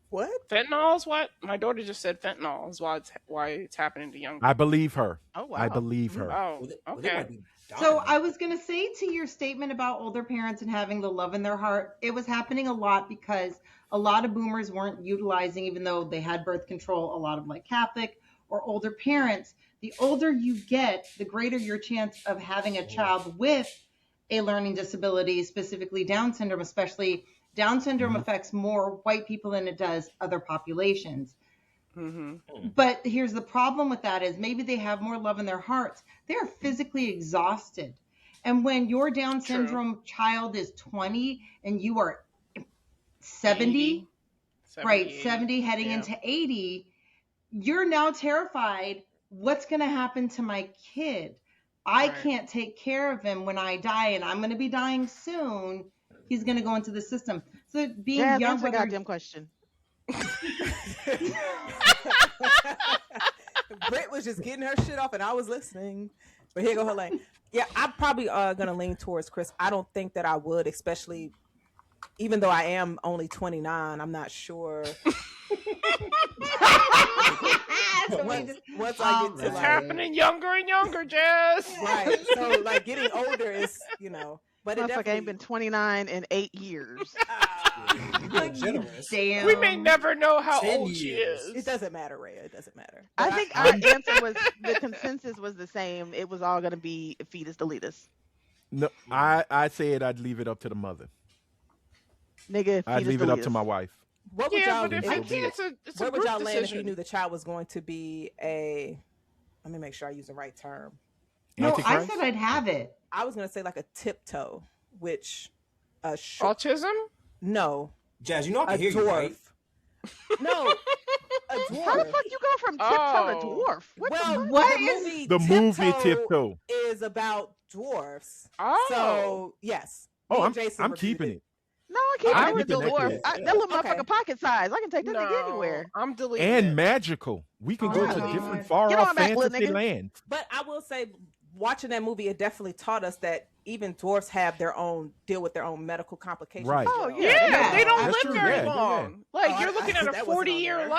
What? Fentanyl is what? My daughter just said fentanyl is why it's happening to young I believe her. Oh wow. I believe her. Oh, Well, they okay. might be So dying. I was going to say to your statement about older parents and having the love in their heart, it was happening a lot because a lot of boomers weren't utilizing, even though they had birth control, a lot of like Catholic or older parents. The older you get, the greater your chance of having a child with a learning disability, specifically Down syndrome, especially Down syndrome affects more white people than it does other populations. But here's the problem with that is maybe they have more love in their hearts. They're physically exhausted. And when your Down True. syndrome child is 20 and you are 70, 80, right, 80, 70 heading yeah. into 80, you're now terrified what's going to happen to my kid? I Right. can't take care of him when I die, and I'm going to be dying soon. He's going to go into the system. So being Jazz, young, answer the whether goddamn question. Britt was just getting her shit off, and I was listening. But here go her lane. Yeah, I'm probably gonna lean towards Chris. I don't think that I would, especially even though I am only 29. I'm not sure. So once I get to It's like, happening younger and younger, Jazz. right, so like getting older is, but it Motherfucker definitely ain't been 29 in 8 years. You're being generous. damn. We may never know how 10 old she years. is. It doesn't matter, Rhea. It doesn't matter. I But think our answer was, the consensus was the same. It was all going to be fetus deletus. No, I said I'd leave it up to the mother. Nigga, I'd fetus leave it up to deletus. my wife. what would Yeah, y'all? but if so you be can't, it. it's a Where would group y'all land if you decision. knew the child was going to be a? Let me make sure I use the right term. No, I Antichrist? said I'd have it. I was gonna say like a tiptoe, which a short, Autism? no, Jazz, you know I a can hear you, right? dwarf. No, a How the dwarf. fuck you go from tiptoe to Oh. dwarf? What the Well, fuck? What the is- movie The movie Tiptoe. is about dwarfs. Oh. So yes. Oh, Me and I'm Jason reviewed keeping it. No, I can't I take would the delete dwarf. it. That little motherfucker Okay. pocket size. I can take that No, nigga anywhere. I'm deleting And it. magical. We can Oh go my to God. different far Get off on back, little fantasy nigga. lands. But I will say, watching that movie, it definitely taught us that even dwarfs have their own deal with their own medical complications. Right. as Oh, well. yeah. Yeah, they don't That's live true, very yeah, yeah, long. Like Oh, you're I- looking at a that wasn't on 40-year there.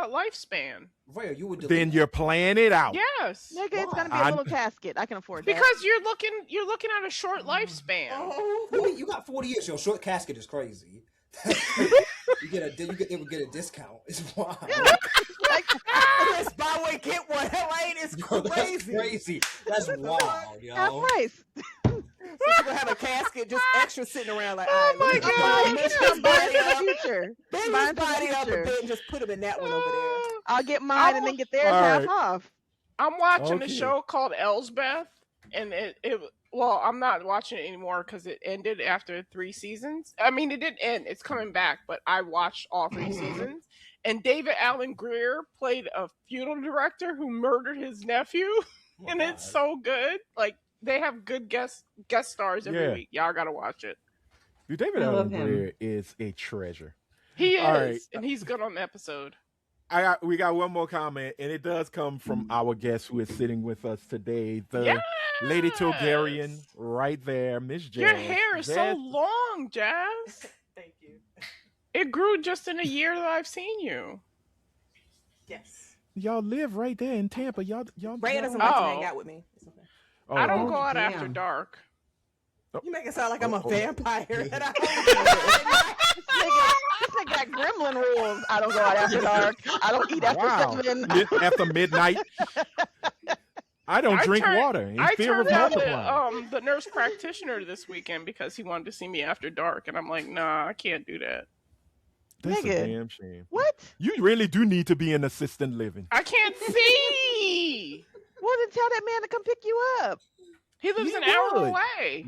lifespan. Rhea, you would delete Then you're playing it out. Yes, Nigga, it's Why? gonna be a little casket. I can afford that. because you're looking at a short lifespan. Oh. You got 40 years. Your short casket is crazy. They would get a discount. It's wild. Like, This buy one get one. That lane is Yo, that's crazy. crazy. That's wild, half yo. price. So you're gonna have a casket just extra sitting around like, Oh all right, my let me God. buy You this know, I'm buying body for the up, future. bend Buying this for the body up a future. bit and just put him in that one over there. I'll get mine and then get theirs All half right. off. I'm watching a Okay. show called Elsbeth, and well, I'm not watching it anymore because it ended after 3 seasons. I mean, it didn't end; it's coming back, but I watched all 3 seasons. And David Allen Greer played a funeral director who murdered his nephew, Oh my and it's God. so good. Like they have good guest stars every Yeah. week. Y'all gotta watch it. Dude, David I Allen love him. Greer is a treasure. He is, All right. and he's good on the episode. We got one more comment, and it does come from our guest who is sitting with us today, the Yes! Lady Tulgarian, right there, Miss Jazz. Your hair is so Jazz- long, Jazz. Thank you. It grew just in a year that I've seen you. Yes. Y'all live right there in Tampa. Y'all. Rhea doesn't y'all- like to Oh. hang out with me. It's okay. Oh, I don't okay. go out damn. after dark. You make it sound like I'm a Oh. vampire. And I This nigga got gremlin rules. I don't go out after dark. I don't eat after Wow. 7. After midnight. I don't drink water in I fear of turned down multiplying. the nurse practitioner this weekend because he wanted to see me after dark, and I'm like, nah, I can't do that. That's Nigga. a damn shame. What? You really do need to be in assisted living. I can't see. Well, then tell that man to come pick you up. He lives You an hour would. away.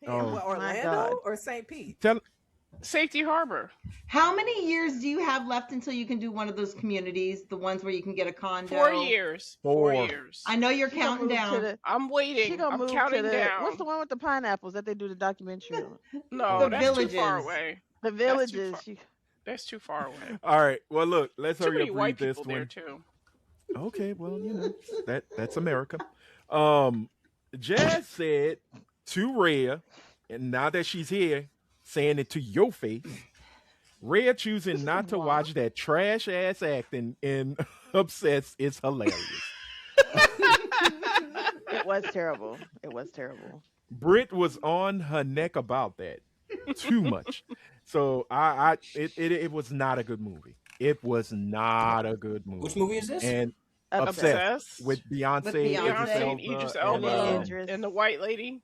Oh. What, My God. Orlando or St. Pete? Tell Safety Harbor. How many years do you have left until you can do one of those communities, the ones where you can get a condo? 4 years. 4. 4 years. I know you're She gonna counting move down. to the- I'm She waiting. gonna I'm move counting to the. down. What's the one with the pineapples that they do the documentary on? No, The that's too far villages. away. The too villages. far. That's too far away. All right. Well, look. Let's Too hurry many up white read this people there one. too. Okay. Well, that's America. Jazz said to Rhea, and now that she's here, saying it to your face, Rhea choosing not to watch that trash ass acting in Obsessed is hilarious. It was terrible. It was terrible. Britt was on her neck about that too much. So it was not a good movie. It was not a good movie. Which movie is this? And Obsessed. Obsessed with Beyonce, With Idris Beyonce, Beyonce, Idris Elba, Elba, and, Idris. and the white lady,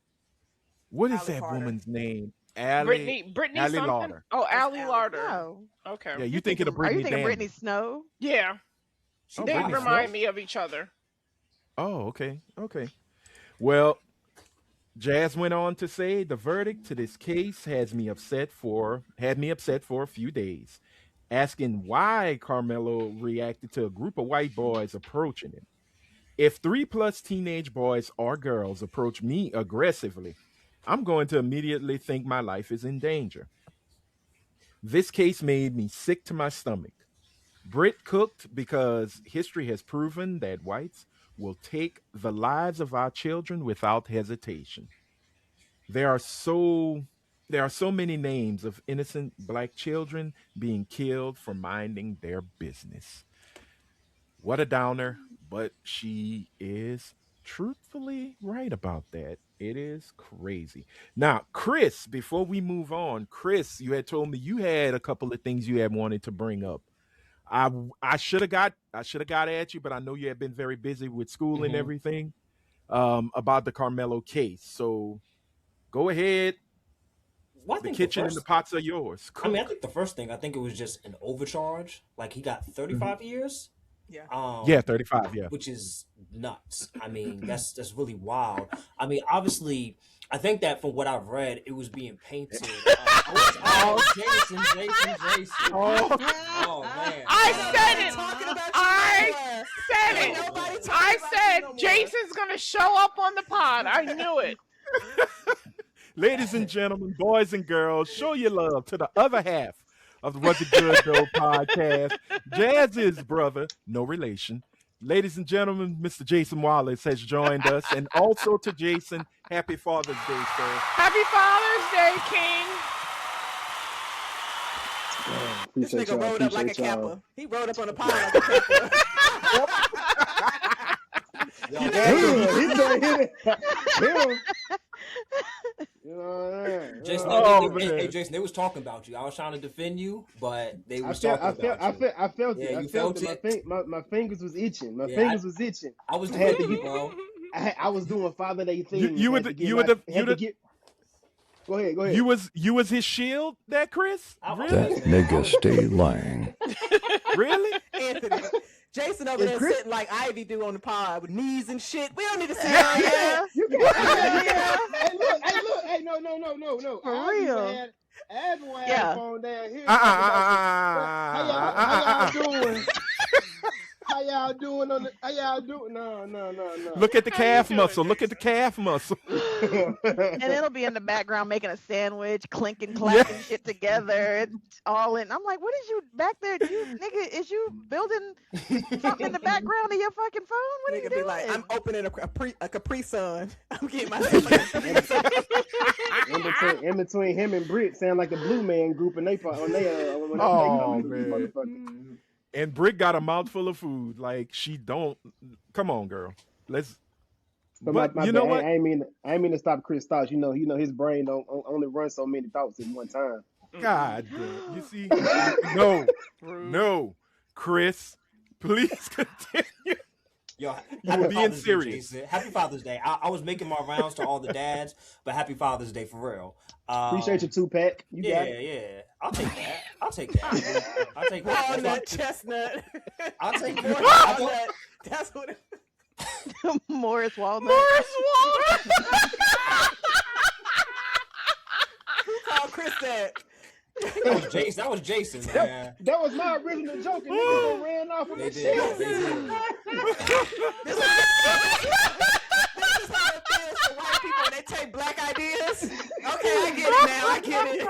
what is Allie that Carter. woman's name? Brittany Allie something. Lauder. Oh, Allie Allie. Lauder. No. Okay. Yeah, you thinking of Are Brittany? you thinking Daniels. Brittany Snow? Yeah. Oh, They Brittany remind Snow? me of each other. Oh, okay. Well, Jazz went on to say the verdict to this case had me upset for a few days, asking why Carmelo reacted to a group of white boys approaching him. If 3+ teenage boys or girls approach me aggressively, I'm going to immediately think my life is in danger. This case made me sick to my stomach. Brit cooked because history has proven that whites will take the lives of our children without hesitation. There are so there are so many names of innocent black children being killed for minding their business. What a downer, but she is truthfully right about that. It is crazy. Now, Chris, before we move on, Chris, you had told me you had a couple of things you had wanted to bring up. I I should have got at you, but I know you have been very busy with school and Hmm. everything. About the Carmelo case. So go ahead. Well, I The think the kitchen and the first. pots are yours. I mean, I Cook. think the first thing. I think it was just an overcharge. Like he got Mhm. 35 years. Yeah. Yeah, Um, 35. Yeah. which is nuts. I mean, that's really wild. I mean, obviously, I think that from what I've read, it was being painted. Jason. Oh, Oh man. I said Nobody it. talking about you I no more. said Ain't it. nobody talking I about said you no more. Jason's gonna show up on the pod. I knew it. ladies and gentlemen, boys and girls, show your love to the other half of the Was It Good Though podcast. Jazz's brother, no relation. Ladies and gentlemen, Mr. Jason Wallace has joined us, and also to Jason, happy Father's Day, sir. Happy Father's Day, King. This Appreciate nigga y'all. rolled up like a Appreciate y'all. kappa. He rolled up on the pile like a kappa. Yo, Him, Jason, he said him. Him. You know what I mean? Jason, Oh, hey, man. Jason, they was talking about you. I was trying to defend you, but they I was felt, talking I felt, about I you. felt, I felt Yeah, it. I you felt felt it. it. My fingers was itching. My Yeah, fingers was itching. I was I had to defending you, get. bro. I was doing Father Day You things. you were Had the to get you were my. the you Had to the get. Go ahead. Go ahead. you was his shield, that Chris? I was Really? with That you, man. I nigga was stay with you. lying. Really? Anthony. Jason over Is there Chris? sitting like Ivy do on the pod with knees and shit. We don't need to see Hell all that. yeah. You can. Yeah. Hey, look. Hey, no. For Abby real. had a Yeah. phone down here Uh uh talking uh about some. uh How uh y'all doing? How y'all doing on the? How y'all doing? No. Look at the How you calf doing, muscle. Look at the Jason? calf muscle. And it'll be in the background making a sandwich, clinking, Yeah. clacking shit together. It's all in. I'm like, what is you back there? You nigga, is you building something in the background of your fucking phone? What are you Nigga be doing? like, I'm opening a Capri Sun. I'm getting myself a Capri Sun. in between him and Britt, sound like a Blue Man group, and they when they Oh come to this man. motherfucker. And Brick got a mouthful of food. Like she don't. Come on, girl. Let's. But But my you bad. know what? I ain't mean to stop Chris thoughts. You know his brain don't only run so many thoughts at one time. God damn. You see? No, Rude. no, Chris. Please continue. Yo, You happy were being Father's Day, serious. Jason. Happy Father's Day. I was making my rounds to all the dads, but happy Father's Day for real. Appreciate your 2-pack. You got it. Yeah. I'll take that. I'll take that. I'll take that. Walnut, That's chestnut. I'll take Morris that. walnut. That's what it Morris Walnut. Morris Walnut. Who called Chris that? That was Jason, man. That was my original joke, and niggas ran off of They that did. shit. They did. This is how it feels for white people when they take black ideas. Okay, I get it now. I get it.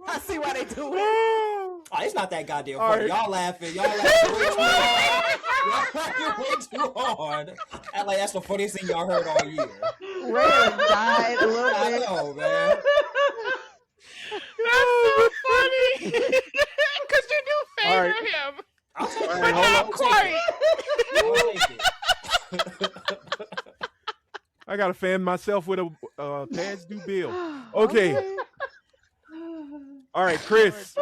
I see why they do it. Oh, it's not that goddamn All funny. right. Y'all laughing way too hard. Y'all laughing way too hard. Act like that's the funniest thing y'all heard all year. Ray died a little I bit. know, man. That's so funny. Because you do All favor right. him, I'll take All it. right, but hold not on. quite. I'll take it. I gotta fan myself with a pads do bill. Okay. All right, Chris.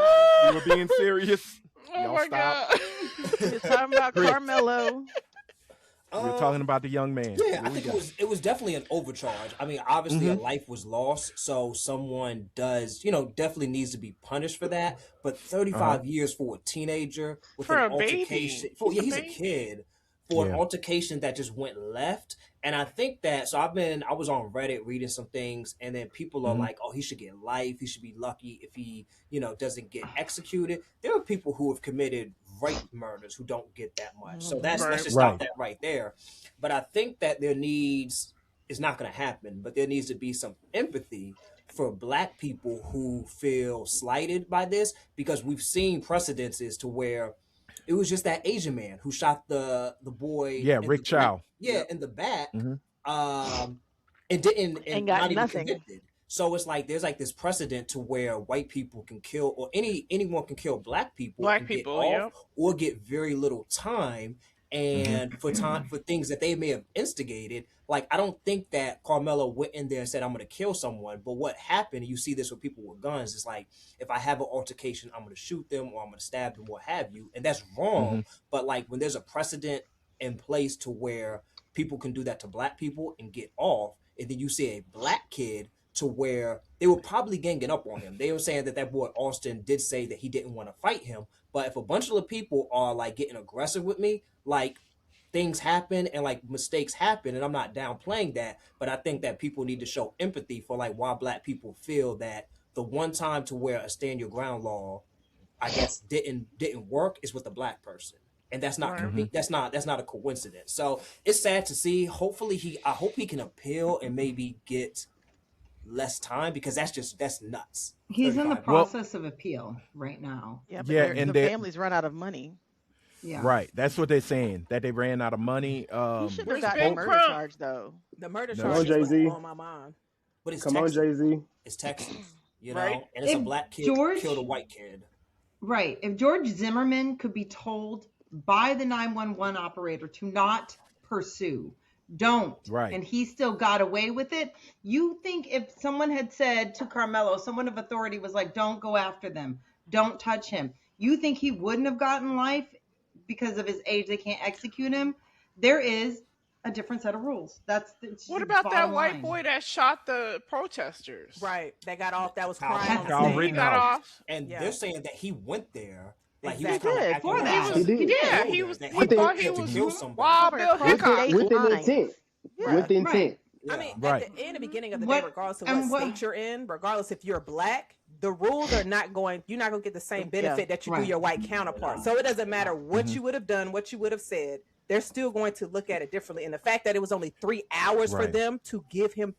You were being serious. Oh Y'all my stop. god. We're talking about Chris. Carmelo. We were talking about the young man. Yeah, What I we think got? it was definitely an overcharge. I mean, obviously a life was lost, so someone does, definitely needs to be punished for that. But 35 years for a teenager with For an a baby. altercation, He's a he's a baby. kid, for Yeah. an altercation that just went left. And I think that I was on Reddit reading some things, and then people are Mhm. like, "Oh, he should get life. He should be lucky if he, doesn't get executed." There are people who have committed rape murders who don't get that much. So let's Right. just stop Right. that right there. But I think that there needs it's not going to happen, but there needs to be some empathy for Black people who feel slighted by this, because we've seen precedences to where it was just that Asian man who shot the boy Yeah, in Rick the back. Chow. Yeah, in the back, Mhm. and didn't And and got not even nothing. convicted. So it's like there's like this precedent to where white people can kill, or anyone can kill Black people Black and people, get yeah. off, or get very little time, and for things that they may have instigated. Like, I don't think that Carmelo went in there and said, I'm gonna kill someone. But what happened, you see this with people with guns, is like, if I have an altercation, I'm gonna shoot them or I'm gonna stab them, what have you. And that's wrong. But like, when there's a precedent in place to where people can do that to Black people and get off, and then you see a Black kid to where they were probably ganging up on him. They were saying that boy Austin did say that he didn't want to fight him. But if a bunch of people are like getting aggressive with me, like, things happen and like mistakes happen, and I'm not downplaying that, but I think that people need to show empathy for like why Black people feel that the one time to where a stand your ground law, I guess, didn't work is with a Black person. And that's not Right. that's not a coincidence. So it's sad to see. Hopefully I hope he can appeal and maybe get less time, because that's nuts. He's in the 35 process of appeal right now. Yeah, but Yeah, the and that families run out of money. Yeah. right. That's what they're saying, that they ran out of money. He should have Where's gotten a Big murder Crump? charge though. The murder No. Come on, charge is Jay-Z. on my mind. But it's Come on, Texas. Jay-Z. It's Texas, you know, Right. and it's a If Black kid George- killed a white kid. Right. If George Zimmerman could be told by the 911 operator to not pursue, don't, Right. and he still got away with it, you think if someone had said to Carmelo, someone of authority was like, don't go after them, don't touch him, you think he wouldn't have gotten life because of his age? They can't execute him. There is a different set of rules. It's What just about that bottom white line. boy that shot the protesters? Right. That got off. That was How- crying on how the He written stage. got out. off. And Yeah. they're saying that he went there, like Exactly. he was kind of He did. acting For like that. He did. Yeah, he was. He I think- thought he to was kill somebody. Wild Covered Bill across Hickok. state With an lines. intent. Yeah. With intent. Right. I mean, Right. in the beginning of the day, What- regardless of and what what- state you're in, regardless if you're Black, the rules are not going. You're not going to get the same benefit that you do Right. your white counterpart. So it doesn't matter what you would have done, what you would have said. They're still going to look at it differently. And the fact that it was only 3 hours for Right. them to give him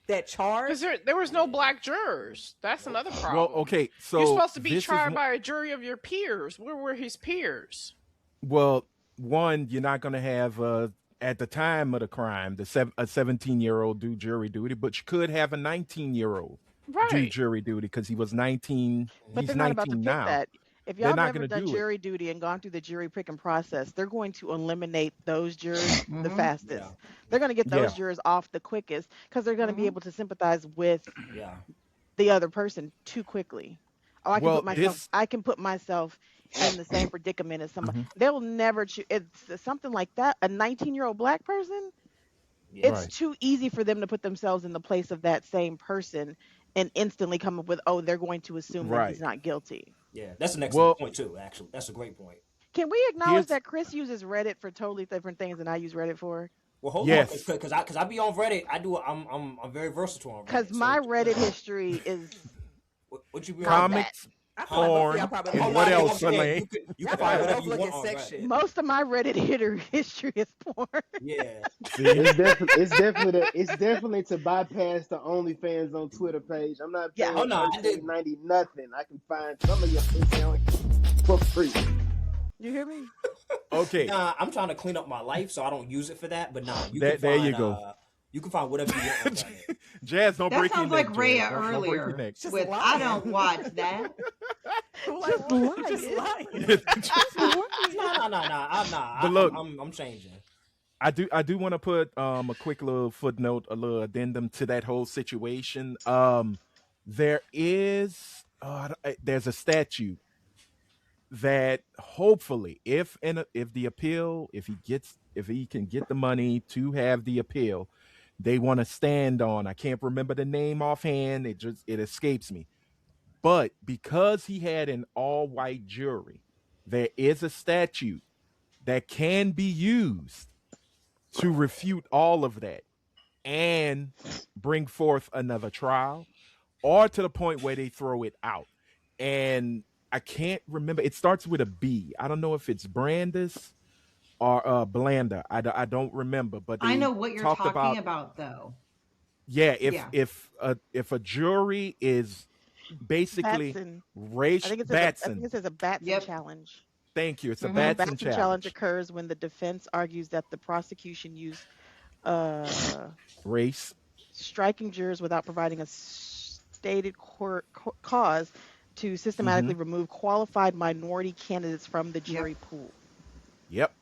that charge. Because there was no Black jurors. That's another problem. Well, okay, so You're supposed to be this is tried one- by a jury of your peers. Where were his peers? Well, one, you're not going to have at the time of the crime, a 17-year-old do jury duty, but you could have a 19-year-old do Right. jury duty because he was 19. But He's they're not about to 19 pick now. that. If They're y'all not have ever gonna done do it. jury duty and gone through the jury picking process, they're going to eliminate those jurors the Mhm. fastest. Yeah. They're going to get those Yeah. jurors off the quickest because they're going to be able to sympathize with Yeah. the other person too quickly. Oh, I can Well, put myself. this- I can put myself in the same predicament as somebody. Mm-hmm. They'll never choose. It's something like that. A 19-year-old Black person. Yeah. It's Right. too easy for them to put themselves in the place of that same person and instantly come up with, oh, they're going to assume that he's Right. not guilty. Yeah, that's an Well- excellent point too. Actually, that's a great point. Can we acknowledge Here's- that Chris uses Reddit for totally different things than I use Reddit for? Well, hold Yes. on, because I be on Reddit. I'm very versatile on Reddit. Because so- my Reddit history is what you be on? Comics, I feel like most of porn, y'all probably and look what at- else, I'm saying, Elaine? You can Y'all find probably whatever both you look want at on sex Reddit. shit. most of my Reddit history is porn. Yeah, See? It's definitely to bypass the OnlyFans on Twitter page. I'm not Yeah. paying Oh, no, I didn't. $13.90 nothing. I can find some of your pussy on for free. You hear me? Okay, nah, I'm trying to clean up my life, so I don't use it for that. But nah, you There- can there find, you go. You can find whatever you want on Reddit. Jazz, don't That break sounds your neck. like Rhea Jazz. Don't break your earlier neck. Just with lying. I don't watch that. Like, lying. just lying. Nah. But look- I'm changing. I do want to put a quick little footnote, a little addendum to that whole situation. There is there's a statute that hopefully, if he can get the money to have the appeal, they want to stand on. I can't remember the name offhand. It escapes me. But because he had an all-white jury, there is a statute that can be used to refute all of that and bring forth another trial, or to the point where they throw it out. And I can't remember. It starts with a B. I don't know if it's Brandis or Blanda. I don't remember, but I they know what you're talked talking about. about, though. Yeah, Yeah. if a jury is basically Batson. race I Batson. think it says a Batson Yep. challenge. Thank you. It's a Mhm. A Batson Batson challenge challenge. occurs when the defense argues that the prosecution used uh, Race. striking jurors without providing a stated cause to systematically remove qualified minority candidates from the Yep. jury pool. Yep.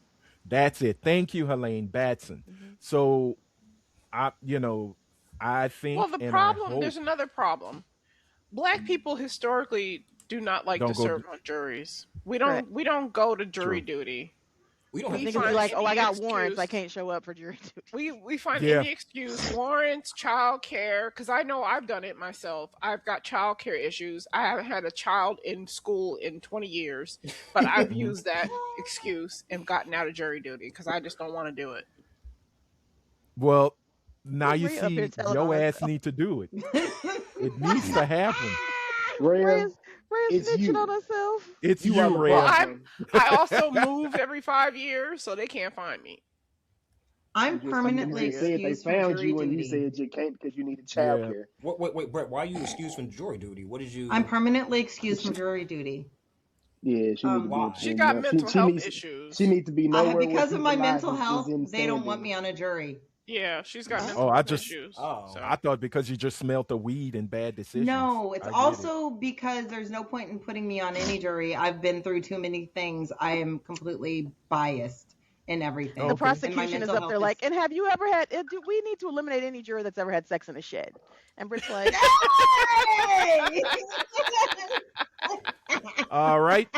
That's it. Thank you, Helene Batson. Mhm. So I Well, think the and I problem, hope there's another problem. Black people historically do not like to don't go serve on juries. We Correct. don't go to jury true. duty. We don't We have Niggas be find like, kids. "Oh, I any got warrants. I excuse. can't show up for jury duty." We find Yeah. any excuse, warrants, child care, because I know I've done it myself. I've got child care issues. I haven't had a child in school in 20 years, but I've used that excuse and gotten out of jury duty because I just don't want to do it. Well, now you Rhea up here see telling on your ass herself. need to do it. It needs to happen. Rhea, Rhea's it's snitching you. on herself. It's You you, are the Rhea. Well, problem. I also move every 5 years, so they can't find me. I'm You just permanently said they excused from found jury you and you duty. said you can't because you needed Yeah. childcare. Wait, Brett, why are you excused from jury duty? What did you? I'm permanently excused from jury duty. Yeah, she needs to be Why? She in got there. mental She health needs issues. she needs to be nowhere where Because of my people's mental lives health, is in they don't want standing. me on a jury. Yeah, she's got Oh, mental I health just- issues. Oh. So. I thought because you just smelled the weed and bad decisions. No, it's I get also because there's no point in putting me on any jury. I've been through too many things. I am completely biased in everything. Oh, The okay. prosecution is mental up there health like, and have you ever had? We need to eliminate any juror that's ever had sex in a shed. And Britt's like, Hey! All right.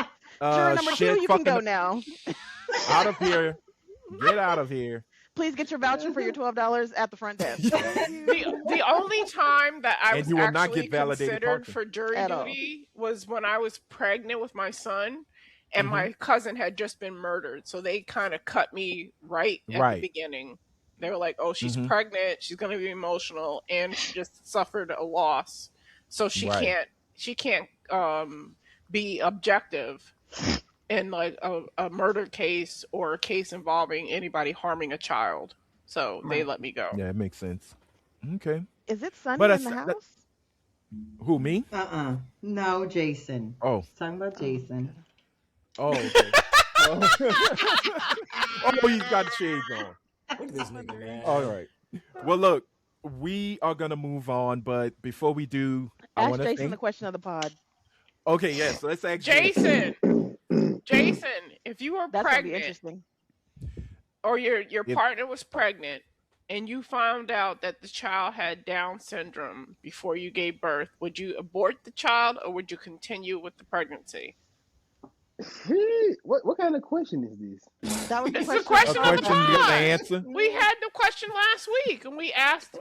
juror number 2, shed you can go fucking now. out of here. Get out of here. Please get your voucher for your $12 at the front desk. The only time that I And was you will not actually get validated considered parking. for jury At all. duty was when I was pregnant with my son, and Mhm. my cousin had just been murdered. So they kind of cut me right at Right. the beginning. They were like, "Oh, she's Mhm. pregnant. She's going to be emotional, and she just suffered a loss, so Right. she can't be objective in like a murder case or a case involving anybody harming a child." So they Right. let me go. Yeah, it makes sense. Okay. Is it sunny But in the that's- house? Who, me? No, Jason. Oh. He's talking about Jason. Oh, okay. Oh, he's got the shades on. Look at this nigga, man. All right. Well, look, we are gonna move on, but before we do, I Ask want to Jason thank. the question of the pod. Okay, yes. Let's ask Jason, if you were That's gonna be pregnant interesting. or your If- partner was pregnant and you found out that the child had Down syndrome before you gave birth, would you abort the child or would you continue with the pregnancy? What kind of question is this? That was the It's a question. A question on the question you pod. gotta answer. We had the question last week and we asked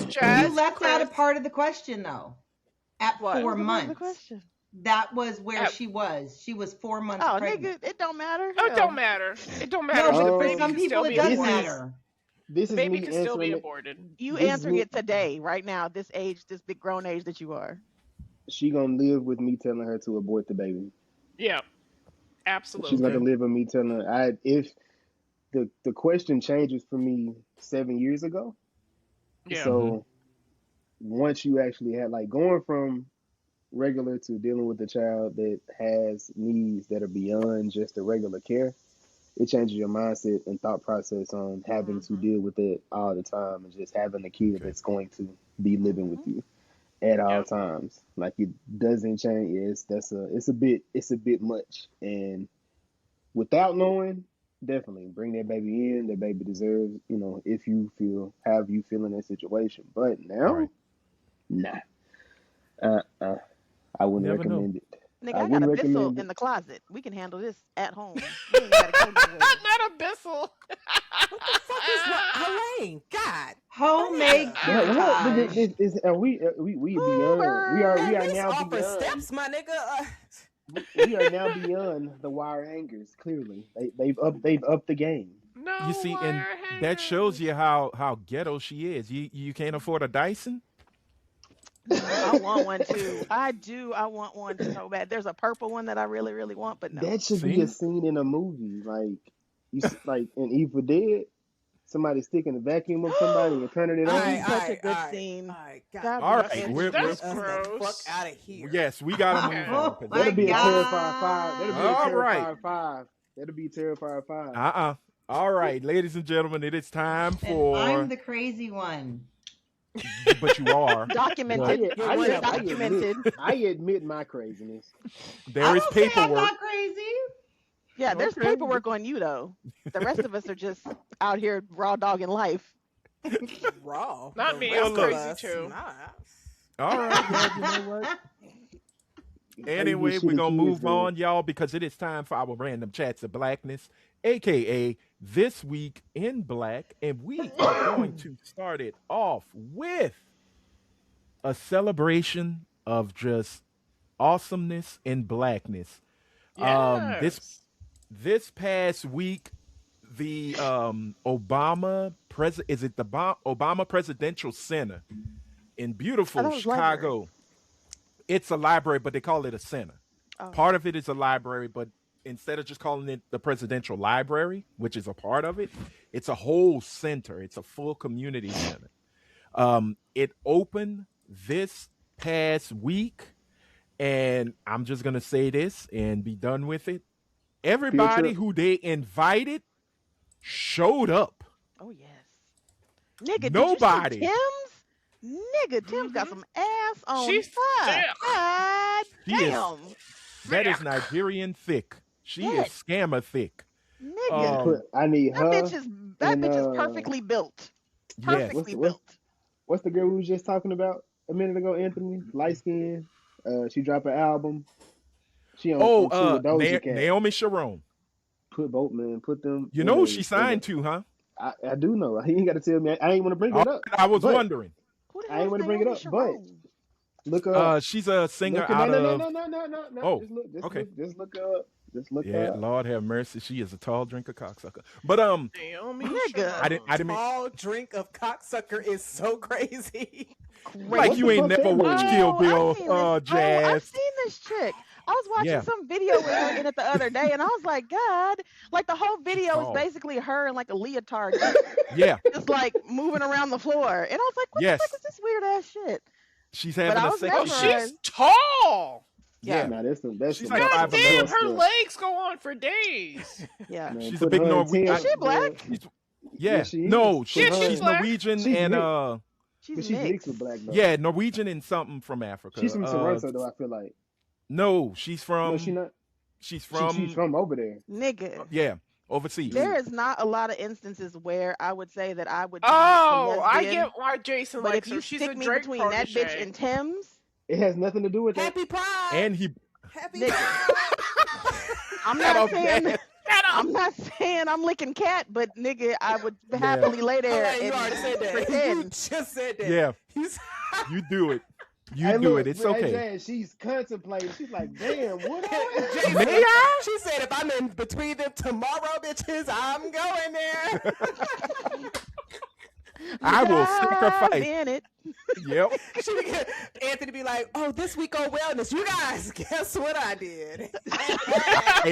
Jazz. You left Chris, out a part of the question, though. At What? 4 What was the months. question? That was where At- she was. She was 4 months Oh, pregnant. nigga, it don't matter. Oh, it Hell. don't matter. It don't matter. No, The but baby for some can people still it be does This is- aborted. matter. This The is baby me can still be answering it. aborted. You This is answering me- it today, right now, this age, this big grown age that you are. She gonna live with me telling her to abort the baby. Yeah, She's absolutely. gonna live with me telling her. If the question changes for me 7 years ago. Yeah. So once you actually had like going from regular to dealing with a child that has needs that are beyond just the regular care, it changes your mindset and thought process on having to deal with it all the time and just having a kid Okay. that's going to be living with you at all Yep. times. Like it doesn't change. It's a bit much. And without knowing, definitely bring that baby in. That baby deserves, if you feel however you feel in that situation. But now, Right. nah. I wouldn't Never know. recommend it. Nigga, I I got a wouldn't Bissell recommend in it. the closet. We can handle this at home. We ain't gotta go nowhere. Not a Bissell. What the fuck is Helene? God. Homemade What? curettage. Are we beyond? We are At least now offer beyond. steps, my nigga. We are now beyond the wire hangers. Clearly, they've upped the game. No. You see, and wire that shows hangers. you how ghetto she is. You can't afford a Dyson. I want one too. I do. I want one so bad. There's a purple one that I really, really want, but no. That should be a See? scene in a movie, like like in Evil Dead. Somebody sticking a vacuum up somebody and turning it All on. right. Such a good scene. All right, God, That'd All be right, fantastic. we're That's the gross. fuck out of here. yes, we gotta move on. 'cause My That'll be a God. Terrifier 5. That'll be a All right. Terrifier 5. That'll be Terrifier 5. All right, ladies and gentlemen, it is time And for. I'm the crazy one. But you are. Documented. I, It was I, documented. I admit my craziness. There I is don't say I'm paperwork. not crazy. Yeah, there's Okay. paperwork on you though. The rest of us are just out here raw dogging life. Raw. Not The me, rest I'm of crazy us, too. nah. All right, well, you know what? Anyway, Crazy we're shit gonna kids move do. on, y'all, because it is time for our random chats of blackness, aka This Week in Black, and we are going to start it off with a celebration of just awesomeness and blackness. Yes. This past week, the Obama Obama Presidential Center in I beautiful thought it was Chicago. It's a library, but they call it a center. Oh. Part of it is a library, but instead of just calling it the presidential library, which is a part of it, it's a whole center. It's a full community center. It opened this past week, and I'm just gonna say this and be done with it. Everybody trip. who they invited showed up. Oh yes. Nigga, Nobody. Did you see Tim's? Nigga, Tim's got some ass on She's her. thick. God She is- damn. That is Nigerian thick. She is scammer thick. Nigga. I need that her. bitch is and, perfectly built. Yes. Perfectly built. What's the girl we was just talking about a minute ago, Anthony? Light skin. She dropped an album. She on she with Doja Cat. Naomi Sharon. Put both, man. Put them. You know who she signed to, huh? I do know. He ain't got to tell me. I ain't want to bring it up. I was but wondering. Who the I hell ain't is want to bring it Naomi up, but Sharon? look her up. She's a singer Look, out no. of. Oh, okay. Just look her up. Just look her Yeah, up. Lord have mercy. She is a tall drink of cocksucker. But Naomi Nigga. I didn't mean Tall drink of cocksucker is so crazy. like What you the ain't fuck never that watched mean? Kill I've Bill, seen this. Jazz. I've seen this chick. I was watching Yeah. some video with her in it the other day, and I was like, God, like the whole video is tall. basically her in like a leotard, Yeah, just like moving around the floor. And I was like, what Yes. the fuck is this weird ass shit? she's But having I a was sexy. Oh, mesmerized. she's tall. Yeah, Nah, that's She's some like that's five some Damn, stuff. her legs go on for days. Yeah. Man, She's a put big her in Norwegian. Tim, Is she black? man. yeah. she is. No, Put she's, her she's she's in- black. Norwegian She's and mixed. She's But she's mixed. mixed with black though. yeah, Norwegian and something from Africa. She's from Toronto though. I feel like. No, she's from. No, she not. She's She's from over there. Nigga. Yeah, overseas. There is not a lot of instances where I would say that I would be a Oh, I lesbian, get why Jason but likes if you her. She's stick a me Drake between protege. that bitch and Tim's, It has nothing to do with that. Happy Pride. And he. Happy Nigga. Pride. I'm Shut not up, saying man. I'm not saying I'm licking cat, but nigga, I would happily lay there Hold on, you and already said that. You pretend. just said that. Yeah, You s- you do it. You Hey, do look, it. It's hey, okay. Jan, she's contemplating. She's like, damn, what? Jason, May I? She said, if I'm in between them tomorrow, bitches, I'm going there. I will I'm sacrifice. in it. Yep. She be, Anthony be like, oh, this week on wellness, you guys, guess what I did? Hey,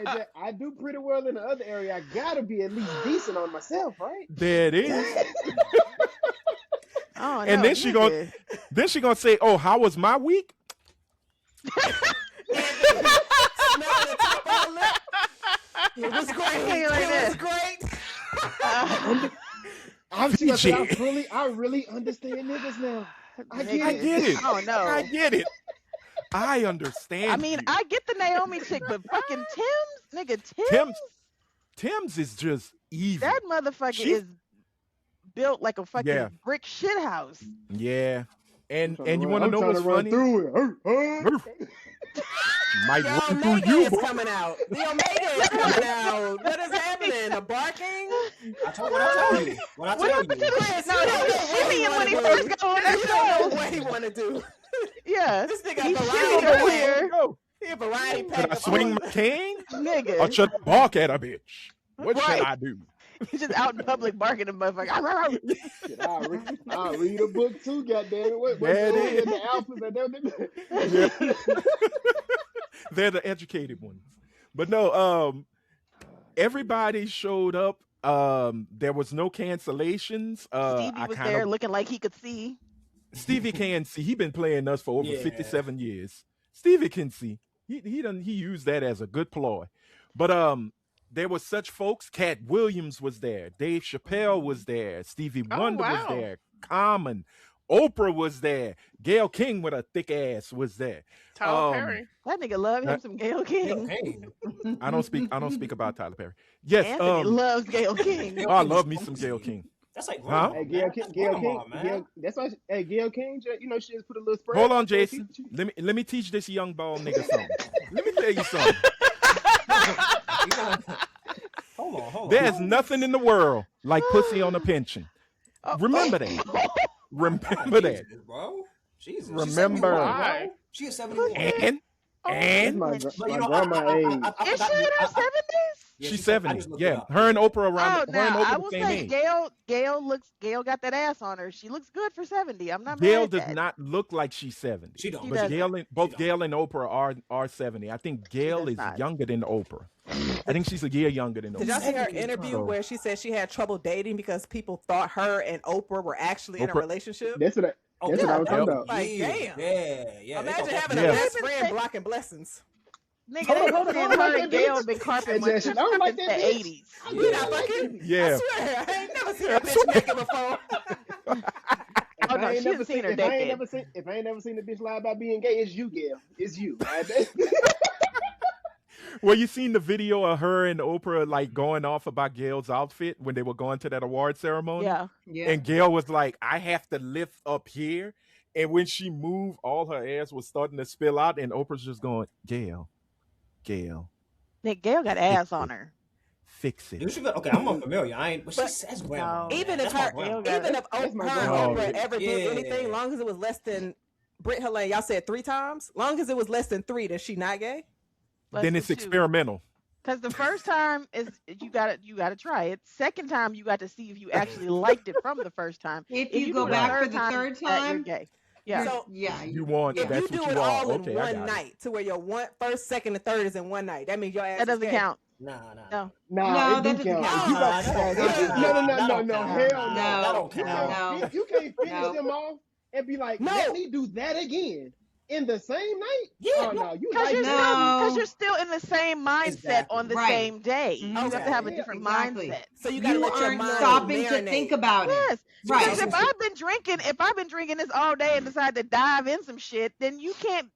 Jan, I do pretty well in the other area. I gotta be at least decent on myself, right? There it is. Oh, And no, then she nigga. Then she gonna say, "Oh, how was my week?" Smell the top of her lip. It was great. Hey, right It there. was great. I really understand niggas now. I get I it. get it. Oh no. I get it. I understand. I mean, you. I get the Naomi chick, but fucking Tim's, nigga, Tim's, Tim's is just evil. that motherfucker She- is built like a fucking Yeah. brick shit house. Yeah. And I'm trying you to want to run- know I'm what's trying to funny? run through it. Might The run through Omega you, is boy. coming out. The Omega is coming out. What is happening? A barking? What I tell you. What I tell you. Chris, No, he was shimmying when he first got on You the don't know show. what he want to do. Yeah, This nigga he got shimmied variety earlier, Go. He a variety pack. Should I of swing food. my cane? nigga. Or should I bark at a bitch? What Right. should I do? He's just out in public barking at motherfucker. Shit, I'll read a book too, goddamn it. What That the is. the alphas and Yeah. They're the educated ones. But no, everybody showed up. There was no cancellations. Stevie I was kind there of looking like he could see. Stevie can see. He been playing us for over Yeah. 57 years. Stevie can see. He used that as a good ploy. But there was such folks. Cat Williams was there. Dave Chappelle was there. Stevie Oh, Wonder was wow. there. Common. Oprah was there. Gayle King with a thick ass was there. Tyler Perry. That nigga love him some Gayle King. Hey, I don't speak about Tyler Perry. Yes. Anthony loves Gayle King. I love me some Gayle King. that's like Huh? Hey, Gayle King, man. that's why. Hey, Gayle King, you know, she just put a little spray. Hold on, Jason. Let me teach this young bald nigga something. Let me tell you something. Hold on. There's nothing in the world like pussy on a pension. Remember that. Remember that. Jesus, bro. Jesus. Remember. Why? She is 71. And That's my But, you know, grandma age. Is she in her 70s? she's I 70. just looked it Yeah, up. her and Oprah Oh, around. Her and now I Oprah will the same say age. Gail got that ass on her. She looks good for 70. I'm not Gail mad does at that. not look like she's 70. She don't. She But doesn't. both She don't. Gail and Oprah are 70. I think Gail does is not. younger than Oprah. I think she's a year younger than Did y'all Oprah. see her interview So- where she said she had trouble dating because people thought her and Oprah were actually in a Oprah- relationship? That's what I was talking about. Like, yeah, damn. Yeah. Imagine They having Yeah. a best They've been friend saying- blocking blessings. Nigga, Hold on, they hold been on, saying hold on, her like and that Gail bitch. been carpet Hey, munching Jason, I don't like since that the bitch. 80s. We not Yeah. fucking. Yeah. I swear, I ain't never seen that bitch naked before. If Oh, I no, ain't she never done seen her if I ain't naked. never seen a bitch lie about being gay, it's you, Gail. It's you. Well, you seen the video of her and Oprah like going off about Gail's outfit when they were going to that award ceremony? Yeah. Yeah. And Gail was like, I have to lift up here. And when she moved, all her ass was starting to spill out. And Oprah's just going, Gail, Nick, Gail got ass on her. fix it. Okay, I'm unfamiliar. I ain't, but she But- says grandma. No. Even man. if That's my her, grandma. even if That's my her and grandma. Oprah ever did Yeah. anything, long as it was less than Britt Helene, y'all said 3 times. Long as it was less than 3, then she not gay. Then it's experimental. Because the first time is you gotta try it. Second time you got to see if you actually liked it from the first time. If you go do it back the for the third you're time, gay. Yeah. So yeah, You want if that's you do what it you all are. in Okay, I one got it. night, to where your first, second, and third is in one night, that means your ass That doesn't is gay. count. Nah. No. Nah, No, it that do doesn't count. count. If you Nah, got- that don't if you- count. No, That don't hell count. no. That don't You count. can't, you can't finish No. them off and be like, No. let me do that again in the same night. Yeah, Oh no, you Because like you're, that. No. you're still in the same mindset Exactly. on the Right. same day. Mhm. You have to have a Yeah, different exactly. mindset. So you gotta You let your aren't mind stopping to marinate. think about it. Yes. Right. Because if I've been drinking this all day and decide to dive in some shit, then you can't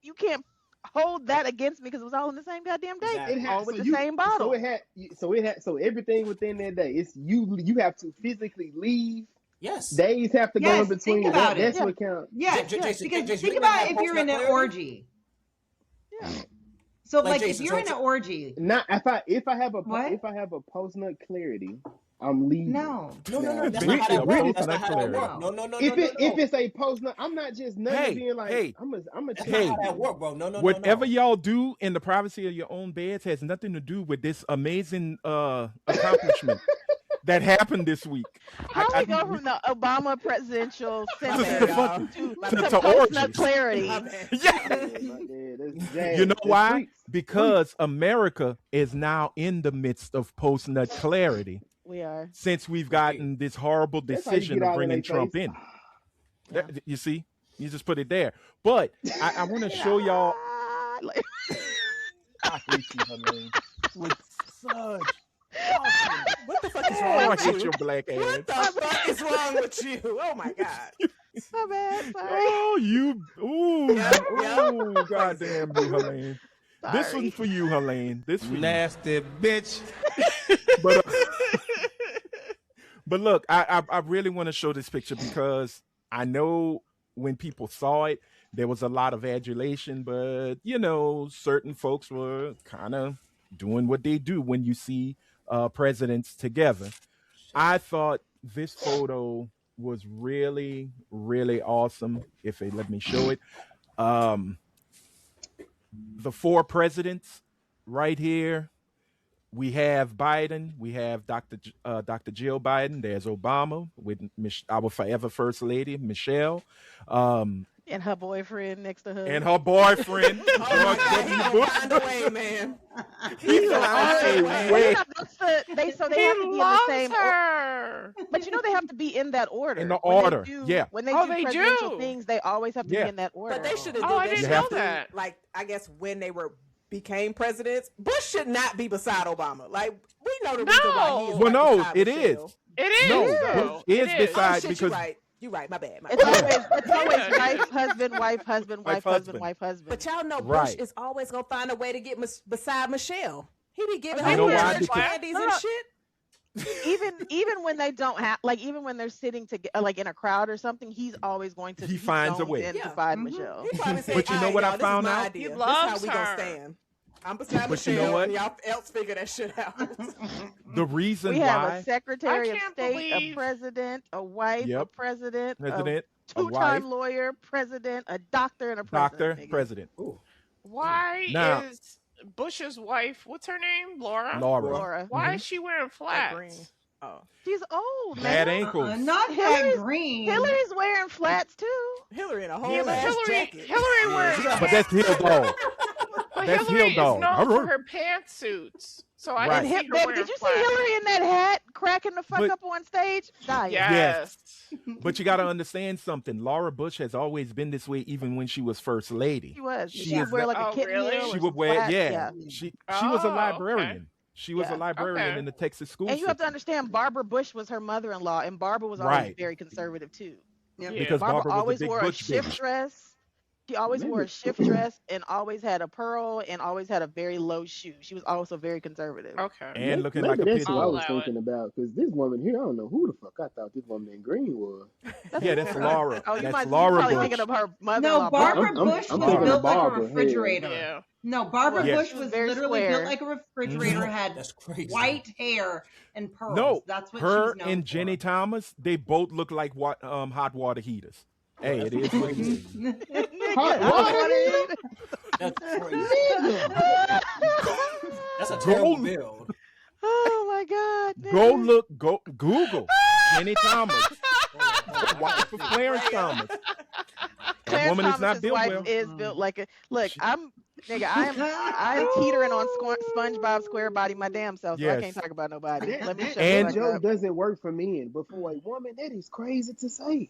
hold that against me because it was all in the same goddamn day. Exactly. It had- All with so the same bottle. So everything within that day, it's you have to physically leave. Yes. Days have to go Yes, in between. think about That's it. what counts. Yes, Jason, because Jason, think you about have if you're in an post-nut orgy. Yeah. So, Like like, Jason, if you're so- in an orgy, Not if I have a What? post nut clarity, I'm leaving. no. No. That's We- not how that we- works. That's not how that clarity. works. No. If it's a post nut, I'm not just nothing Hey, being like hey. I'm a That's Hey. not how that works, bro. No. Whatever y'all do in the privacy of your own beds has nothing to do with this amazing accomplishment that happened this week. How I- we go from the Obama presidential My center bad, y'all. to to post-nut orgies. clarity? My bad. Yeah. You know why? Because America is now in the midst of post-nut clarity We are. since we've gotten this horrible That's how you decision get of all in bringing their Trump face. in. Yeah. You see? You just put it there. But I want to show y'all. Ah, like- I hate you, Helene. With such. What the fuck is Oh, wrong I with hate you? your black ass. What the fuck is wrong with you? Oh my god. My bad. Sorry. Oh, you. Ooh. Yeah. Ooh, goddamn you, Helene. This Sorry. one's for you, Helene. This for you. Nasty bitch. But, but look, I really want to show this picture because I know when people saw it, there was a lot of adulation, but certain folks were kind of doing what they do when you see presidents together. I thought this photo was really, really awesome. If they let me show it, the 4 presidents right here we have Biden. We have Dr. Jill Biden. There's Obama with our forever First Lady, Michelle. Um, And her boyfriend next to her. and her boyfriend, Oh my George God, he W. gonna Bush. find a way, man. He's gonna on find a a Well, way. you know, so they He have to be in the loves same her. but you know they have to be in that order. In the When they order, do- yeah. When they Oh, do they presidential do. things, they always have to Yeah. be in that order. But they should have Oh, did I that didn't shit know through, that. like, I guess when they became presidents. Bush should not be beside Obama. Like, we know the reason why he is No. Well, right no, beside it Michelle. is. It is. No, though. Bush is It Oh beside shit, because you right. My bad. It's always Yeah, it wife, is. husband, wife, husband, Wife, wife, husband, husband. wife, husband. But y'all know Bush Right. is always gonna find a way to get beside Michelle. He be giving You her know church why? Because- candies and No. shit. even when they don't have, like, even when they're sitting together, like in a crowd or something, he's always going to. He finds a zones way. in Yeah. beside Mhm. Michelle. He probably said, But you know "All right, what I y'all, this is found my out? idea. He This is how loves we gonna her. stand. I'm beside But you Michelle, know what? and y'all else figure that shit out." the reason We have why a Secretary I of can't State, a believe- president, a wife, a Yep. president, president, a a wife, two-time lawyer, president, a doctor, and a doctor, president. nigga. president. Ooh. Why Now- is Bush's wife? What's her name? Laura. Laura. Laura. Why is she wearing That green. flats? Oh, She's old, Bad man. ankles. Not that Hillary's- green. Hillary's wearing flats too. Hillary in a whole Yeah, but ass jacket. Hillary wears. But that's Hill dog. But that's Hillary heel dog. is known for her pantsuits, so I Right. can see her Baby, wearing did you see flats. Hillary in that hat cracking the fuck But- up on stage? Dying. Yes. But you got to understand something. Laura Bush has always been this way, even when she was first lady. She was. She She would is wear the- like a Oh, kitten really? heel or She some would wear, flats. yeah. She was a Oh, librarian. okay. She was a Yeah. librarian Okay. in the Texas school And you have to system. understand, Barbara Bush was her mother-in-law, and Barbara was always Right. very conservative too. Yep. Yeah. Because Barbara Barbara was always a big wore a Bush shift bitch. dress. She always wore a shift dress and always had a pearl and always had a very low shoe. She was also very conservative. Okay. And looking maybe like a that's pit what I I'll bull. was allow thinking about, because this woman here, I don't know who the fuck I thought this woman in green was. Yeah, that's Laura. Oh, you That's might Laura be probably Bush. thinking of her mother-in-law. No, Barbara I'm- Bush I'm was thinking built of like a Barbara, refrigerator. Yeah. No, Barbara Yes. Bush She was was very literally square. built like a refrigerator, had That's crazy. white hair and pearls. No, That's what her she's known and for. Jenny Thomas, they both look like hot water heaters. Hey, it is what it is. Hot water? That's crazy. That's a terrible build. Oh my God. Go nigga. look, go Google Jenny Thomas, wife of Clarence Thomas. That Clarence woman is not Thomas's built wife well. is built like a look. I'm teetering on SpongeBob SquareBody my damn self. So I Yes. can't talk about nobody. That, Let me that, shut And- the that fuck joke up. doesn't work for men, but for a woman, that is crazy to say.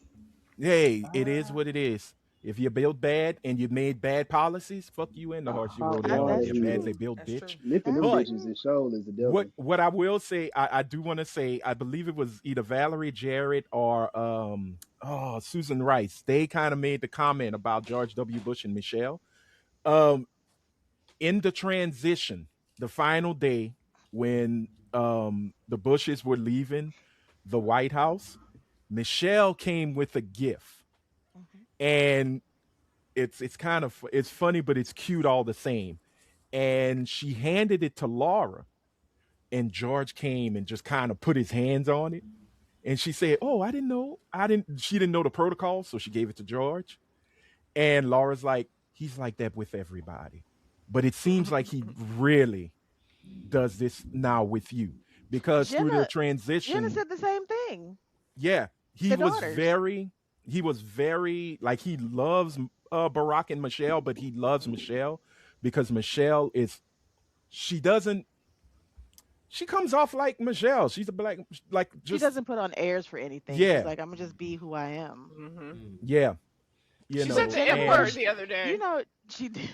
Hey, it is what it is. If you build bad and you made bad policies, fuck you in the horse you rode in. That's on. You true. badly built That's bitch. true. Lifting them But- bitches is show is the devil. What I will say, I do want to say, I believe it was either Valerie Jarrett or Susan Rice. They kind of made the comment about George W. Bush and Michelle. In the transition, the final day when the Bushes were leaving the White House, Michelle came with a gift, and it's kind of it's funny, but it's cute all the same. And she handed it to Laura, and George came and just kind of put his hands on it. And she said, "Oh, I didn't know. She didn't know the protocol, so she gave it to George." And Laura's like, "He's like that with everybody, but it seems like he really does this now with you because through the Jenna transition, said the same thing. yeah, he The was daughters. very like he loves Barack and Michelle, but he loves Michelle because Michelle she comes off like Michelle. She's a black, like She just doesn't put on airs for anything. Yeah. She's like, I'm gonna just be who I am. Mm-hmm. yeah. She said the and- M word the other day. You know, she did.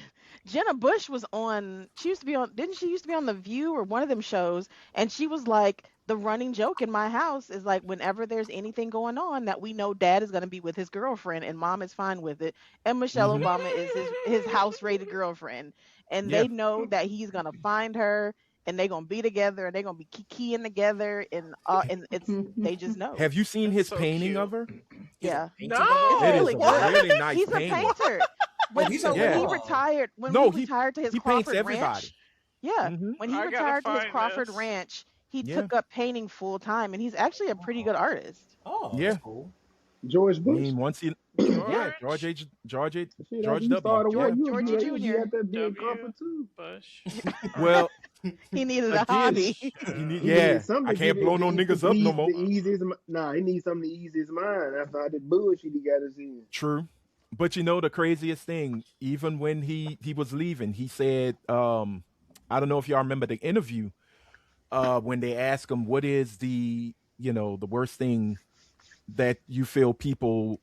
Jenna Bush was on. She used to be on. Didn't she used to be on The View or one of them shows? And she was like, the running joke in my house is like, whenever there's anything going on, that we know Dad is going to be with his girlfriend, and Mom is fine with it, and Michelle Mhm. Obama is his house rated girlfriend, and Yeah. they know that he's going to find her, and they're going to be together, and they're going to be kikiing together, and it's they just know. Have you seen his So painting cute. of her? Yeah. No. It's It is really a good. really nice He's painting. a painter. Oh, he's So a when he dog. retired, No, he retired to his he paints Crawford everybody. Ranch. Yeah, Mhm. when he I gotta retired to his find Crawford this. Ranch, he Yeah. took up painting full time, and he's actually a pretty good artist. Oh, Yeah. that's cool. George I Bush. mean, once he, yeah, George Shit, George after you W. started Yeah. war, you Georgie was Jr. you had that big W. comfort too. Bush. Well, He needed a Again, hobby. he need, He needed yeah, something I to get can't blow no niggas the, up no the more. easiest. Nah, he needs something to ease his mind after all the bullshit he got us in. True. But you know the craziest thing, even when he was leaving, he said, I don't know if y'all remember the interview, when they asked him what is the worst thing that you feel people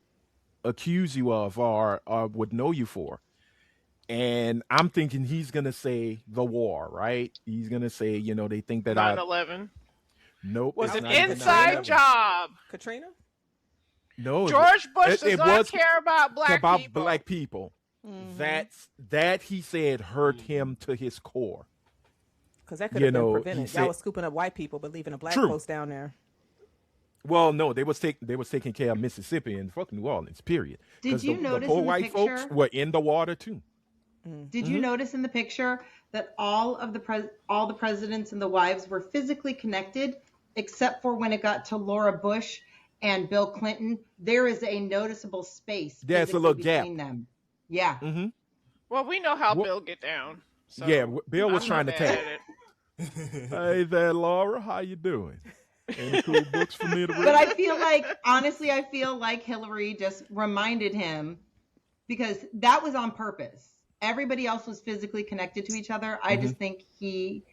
accuse you of or would know you for. And I'm thinking he's gonna say the war, right? He's gonna say, they think that I 9/11 nope, was it's an not even inside 9/11. job. Katrina? No, George Bush it, does it not was care about black about people. black people. Hmm. That he said hurt him to his core. Because that could have been He prevented. Y'all said was scooping up white people, but leaving the black true. folks down there. Well, no, they was taking care of Mississippi and fucking New Orleans, period. Did Because the, you the notice poor in the white folks picture? were in the water too. Did Hmm. you notice in the picture that all the presidents and the wives were physically connected, except for when it got to Laura Bush and Bill Clinton? There is a noticeable space There's a physically little gap. between them. Yeah. Hmm. Well, we know how What? Bill get down, Yeah, so Bill was I'm trying not to mad tap. at it. Hey there, Laura, how you doing? Any cool books for me to But read? I feel like, honestly, I feel like Hillary just reminded him because that was on purpose. Everybody else was physically connected to each other. I Hmm. just think he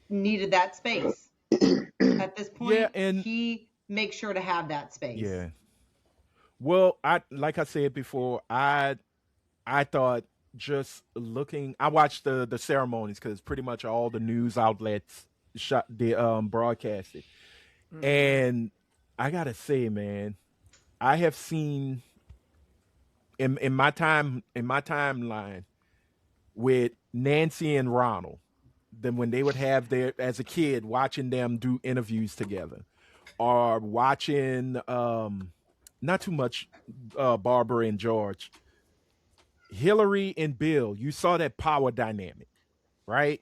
needed that space. At this Yeah, point, and he makes sure to have that space. yeah. Well, I like I said before, I thought just looking. I watched the ceremonies because pretty much all the news outlets shot the broadcasted, Hmm. and I gotta say, man, I have seen in my timeline with Nancy and Ronald, then when they would have their as a kid watching them do interviews together, or watching not too much Barbara and George, Hillary and Bill. You saw that power dynamic, right?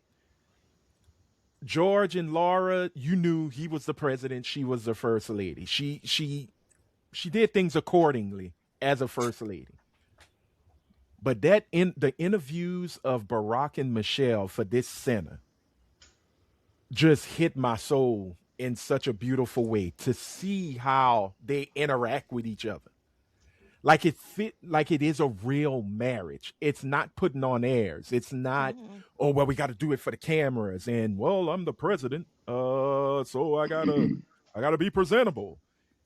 George and Laura, you knew he was the president, she was the first lady. She did things accordingly as a first lady. But that in the interviews of Barack and Michelle for this center just hit my soul in such a beautiful way to see how they interact with each other. Like it fit like it is a real marriage. It's not putting on airs. It's not, Hmm. oh well, we got to do it for the cameras and well, I'm the president. So I got to be presentable.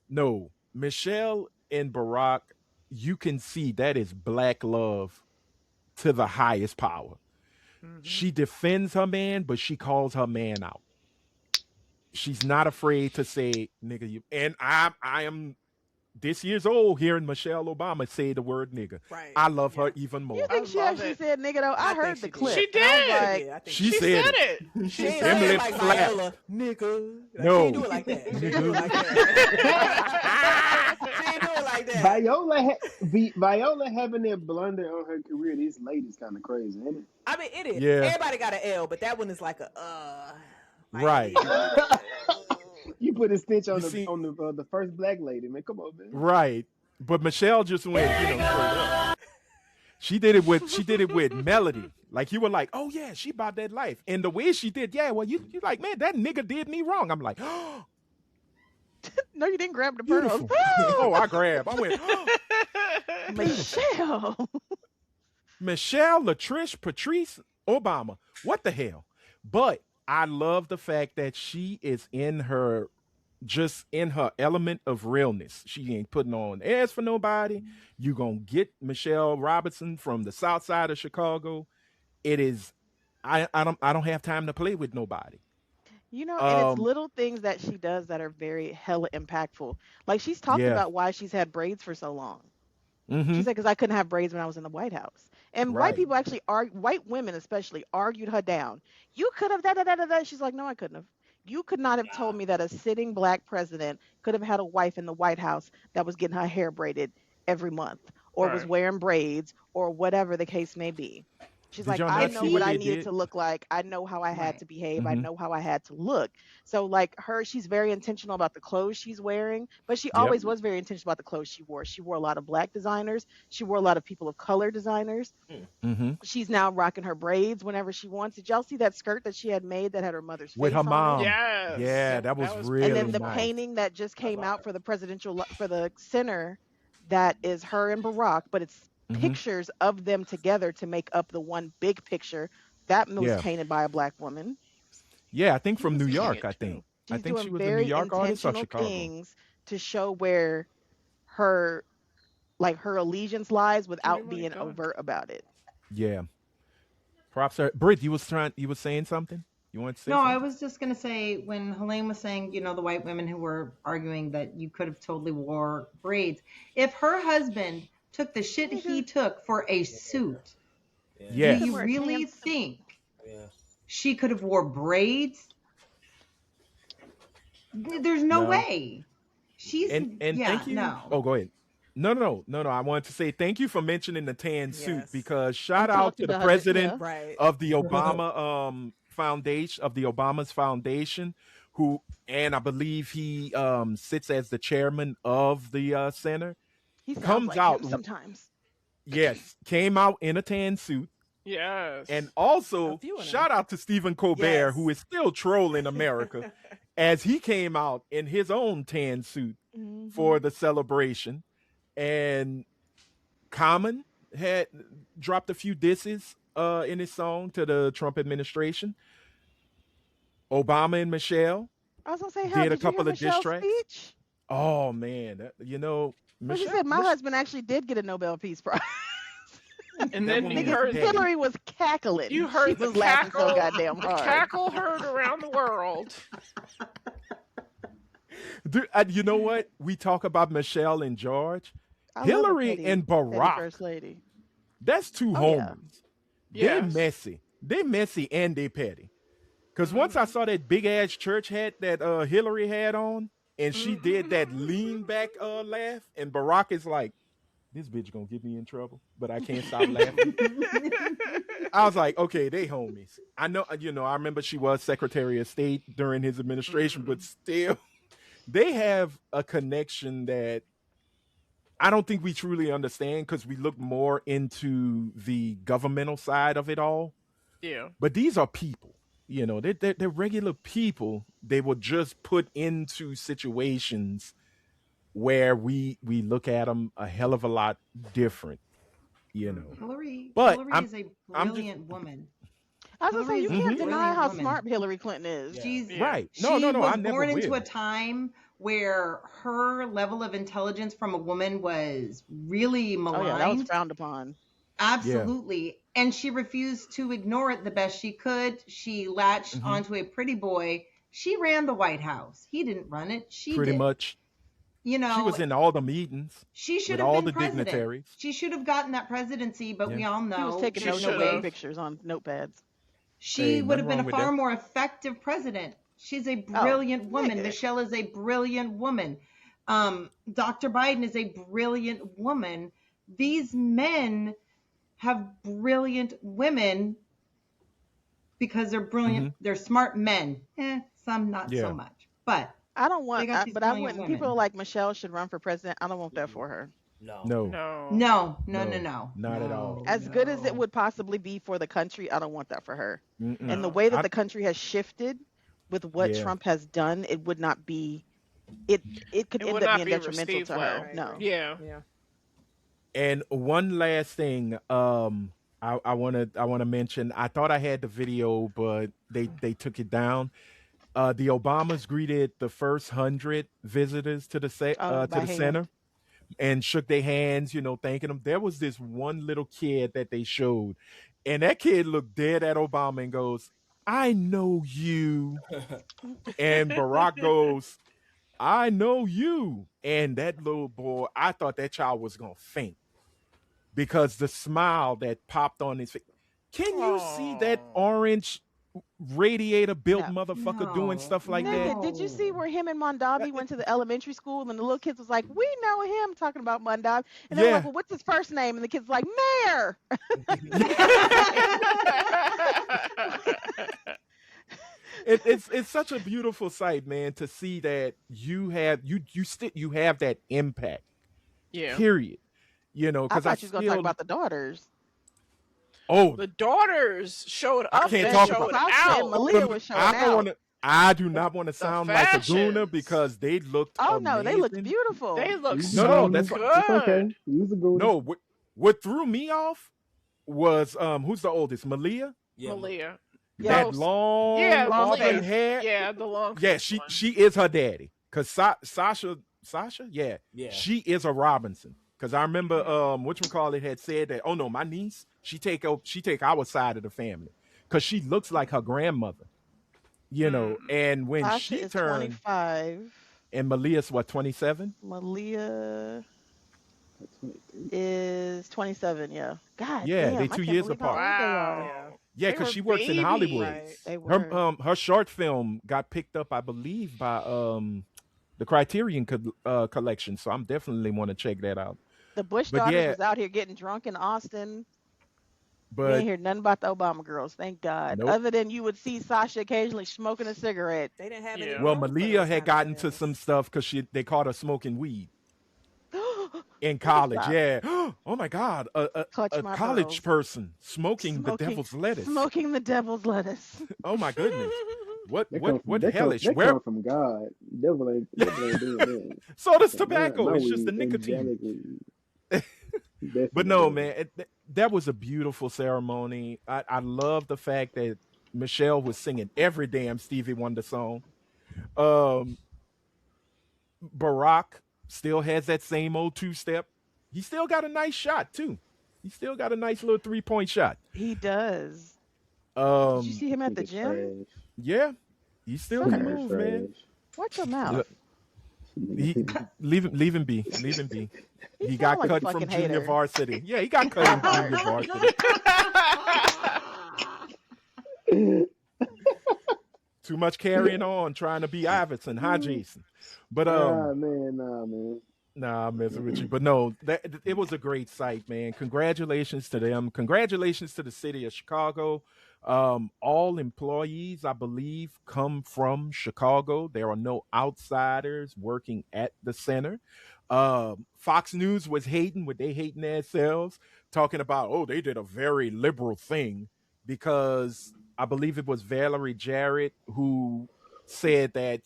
No, Michelle and Barack, you can see that is black love to the highest power. Hmm. She defends her man, but she calls her man out. She's not afraid to say, nigga, you and I am this year's old hearing Michelle Obama say the word nigga. Right. I love her Yeah. even You more. I think she love actually it. said nigga though? I I think heard she the did. clip. She And I was did. like, Yeah, I think She She said said it. it. she She ain't Them said saying it. lips like flap. Viola, nigga. Like, she ain't No. do it like that. She ain't do it like that. She ain't do it like that. Viola having that blunder on her career this late is kind of crazy, isn't it? I mean, it is. Yeah. Everybody got an L, but that one is like a like, Right. You put a stitch You on see, the first black lady, man. Come on, man. right. But Michelle just went, straight up. She did it with Melody. Like you were like, oh yeah, she bought that life. And the way she did, yeah, well, you like, man, that nigga did me wrong. I'm like, oh, no, you didn't grab the pearls. beautiful. Oh, I grabbed. I went, oh, Michelle. Michelle, Latrice, Patrice, Obama. What the hell? But I love the fact that she is in her element of realness. She ain't putting on airs for nobody. You gonna get Michelle Robinson from the south side of Chicago. It is I don't have time to play with nobody. And it's Um little things that she does that are very hella impactful. Like she's talked yeah. about why she's had braids for so long. She Mm-hmm. said, because I couldn't have braids when I was in the White House. And white Right. people actually white women especially argued her down. You could have da da da da da. She's like, no, I couldn't have. You could not have told me that a sitting black president could have had a wife in the White House that was getting her hair braided every month or was Right. wearing braids or whatever the case may be. She's Did like, y'all I not And know see what what I he, they needed did? to look like. I know how I had Right. to behave. I Mm-hmm. know how I had to look. So, like her, she's very intentional about the clothes she's wearing, but she Yep. always was very intentional about the clothes she wore. She wore a lot of black designers. She wore a lot of people of color designers. Mm. Mm-hmm. She's now rocking her braids whenever she wants. Did y'all see that skirt that she had made that had her mother's With her face on it? mom. yes, Yeah, Yep. that was that was And then really the beautiful. nice. painting that just I came love out her. for the for the center, that is her and Barack, but it's Mm-hmm. pictures of them together to make up the one big picture. That was Yeah. painted by a black woman. Yeah, I think He from was New eating York, it I think. too. I She's think she doing was a New very York artist or intentional Chicago. things to show where her her allegiance lies Give me without what he being done. overt about it. Yeah. Props are Britt, you was saying something? You want to say No, I something? was just gonna say when Helene was saying, the white women who were arguing that you could have totally wore braids. If her husband took the shit he Nigga, took for a suit, Yeah. do he couldn't you Yes. wear really pants. think Yeah. she could have wore braids? Nope. There's no No. way. She's And yeah, thank you. no. Oh, go ahead. No. I wanted to say thank you for mentioning the tan suit Yes. because I'm shout out to talking the to husband. president Yeah. Right. of the Obama foundation of the Obama's foundation, who and I believe he sits as the chairman of the center. He sounds Comes like him out, sometimes. yes, came out in a tan suit. And Yes. A also, few of them. shout out to Stephen Colbert, who Yes. is still trolling America, as he came out in his own tan suit Hmm. for the celebration. And Common had dropped a few disses in his song to the Trump administration. Obama and Michelle I was gonna say, how did a did you hear couple of diss Michelle's tracks. speech? Oh man, Well, she Michelle, said my husband actually did get a Nobel Peace Prize. And that then woman you was Nigga, heard petty. Hillary was cackling. you She heard was laughing so goddamn the hard. cackle heard around the world. Dude, you know what? We talk about Michelle and George, I love a Hillary petty, and petty Barack. first lady. That's two Oh yeah. homies. They Yes. messy. They messy and they petty. Cause once I Hmm. saw that big ass church hat that Hillary had on, and she did that Hmm. lean back laugh, and Barack is like, "This bitch gonna get me in trouble," but I can't stop laughing. I was like, "Okay, they homies." I know, I remember she was Secretary of State during his administration, but still, they have a connection that I don't think we truly understand because we look more into the governmental side of it all. Yeah. But these are people, they're regular people. They were just put into situations where we look at them a hell of a lot different, you know. But Hillary is a I'm just brilliant woman. I was gonna say Hillary you is a can't Mhm. deny brilliant how woman. smart Hillary Clinton is. Yeah. She's Yeah. Right. she No, I was never born into a will. time where her level of intelligence from a woman was really Oh yeah, that was maligned. frowned upon. Yeah. Absolutely. And she refused to ignore it the best she could. She latched Hmm. onto a pretty boy. She ran the White House. He didn't run it. She Pretty did. much. You She know, was in all the meetings she should with have all been the president. dignitaries. She should have gotten that presidency, but Yeah. we all She was know taking She there's notes no and should taking way. have. pictures on notepads. She Hey, would nothing have been wrong a with far that. more effective president. She's a Oh, brilliant woman. nigga. Michelle is a brilliant woman. Dr. Biden is a brilliant woman. These men have brilliant women because they're brilliant. Hmm. They're smart men. Some not so Yeah. much, but I don't they want, got these but I brilliant wouldn't. People women. like Michelle should run for president. I don't want that Mm-mm. for her. No. No, No. No, no, no, no, no, not at all. no, As good as it no. would possibly be for the country, I don't want that for her. And the Mm-mm. No. way that I the country has shifted with what Yeah. Trump has done, it would not be. It could It end would up not being be detrimental received to her. well. I No. agree. Yeah. Yeah. And one last thing, I wanna mention. I thought I had the video, but they took it down. The Obamas greeted the first 100 visitors to the to By the hand. center and shook their hands, thanking them. There was this one little kid that they showed, and that kid looked dead at Obama and goes, "I know you," and Barack goes, "I know you," and that little boy, I thought that child was gonna faint because the smile that popped on his face. Can you see that Oh. orange? radiator built No. motherfucker doing stuff like that. Nigga, did you see where him and Mondavi went to the elementary school and the little kids was like, we know him, talking about Mondavi. And they were like, Yeah. well, what's his first name? And the kids like, Mayor. It's such a beautiful sight, man, to see that you have you have that impact. Yeah. Period. I because thought you was going to talk about the daughters. The daughters showed up can't and talk showed about and out. Malia was showing I don't out. want to. I do not want to sound like a gooner fashions. because they looked. Oh no, they looked amazing. beautiful. They look No, so that's good. It's okay. Use a good. No, what threw me off was who's the oldest? Malia. Yeah, Malia. Yeah. That long Yeah, long auburn face. hair. Yeah, the long. Yeah, face one. she is her daddy. Cause Sasha, yeah, Yeah. she is a Robinson. Cause I remember whatchamacallit had said that. Oh no, my niece, she take our side of the family. Cause she looks like her grandmother. And when Tasha she is turned, 25. and Malia's what, 27? Malia is 27. Yeah. God Yeah, damn, they I 2 can't years believe how apart. old they are. Wow. Yeah, They because were she works in Hollywood. babies. They were. Her short film got picked up, I believe, by the Criterion collection. So I'm definitely want to check that out. The Bush But daughters yeah, was out here getting drunk in Austin. We but ain't hear nothing about the Obama girls, thank God. nope. Other than you would see Sasha occasionally smoking a cigarette. They didn't have Yeah. any. Well, room for Malia those had kind of gotten to things. some stuff because they caught her smoking weed in college. Stop. Yeah. Oh my God, Clutch a my college pearls. person smoking the devil's lettuce. Smoking the devil's lettuce. Oh my goodness. What That come from, that hellish? come, that Where? come from God. Devil ain't doing that. So does My tobacco. It's just the weed, nicotine. angelic weed. But no, Definitely. man, that was a beautiful ceremony. I love the fact that Michelle was singing every damn Stevie Wonder song. Um, Barack still has that same old two-step. He still got a nice shot too. He still got a nice little 3-point shot. He does. Did you see him at the Nigga gym? trash. Yeah, he still Okay. can Nigga move, trash. man. Watch your mouth. He leave him be. Leave him be. He He sound got like a cut from fucking junior hater. varsity. Yeah, he got cut in junior varsity. Too much carrying on, trying to be Iverson. Hi, Jason. But Nah, man. nah, I'm messing with you. But no, it was a great sight, man. Congratulations to them. Congratulations to the city of Chicago. All employees, I believe, come from Chicago. There are no outsiders working at the center. Fox News was hating what they hating themselves, talking about, oh, they did a very liberal thing because I believe it was Valerie Jarrett who said that,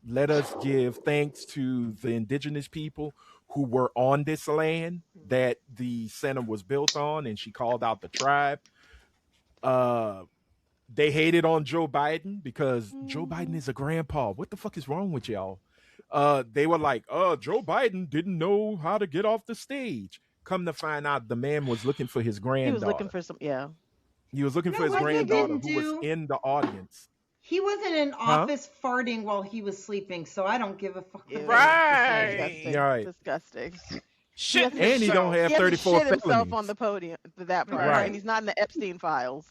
let us give thanks to the indigenous people who were on this land that the center was built on, and she called out the tribe. They hated on Joe Biden because Joe Biden is a grandpa. What the fuck is wrong with y'all? They were like, Joe Biden didn't know how to get off the stage. Come to find out, the man was looking for his He granddaughter. was looking for some, yeah. He was looking You for know his what he granddaughter didn't who was do? in the audience. He wasn't in office farting while he was sleeping, so I don't give a fuck. Ew, Right. Disgusting. Right. Disgusting. Shit. And he don't have He hasn't 34 shit himself felonies. on the podium for that part, Right. and he's not in the Epstein files.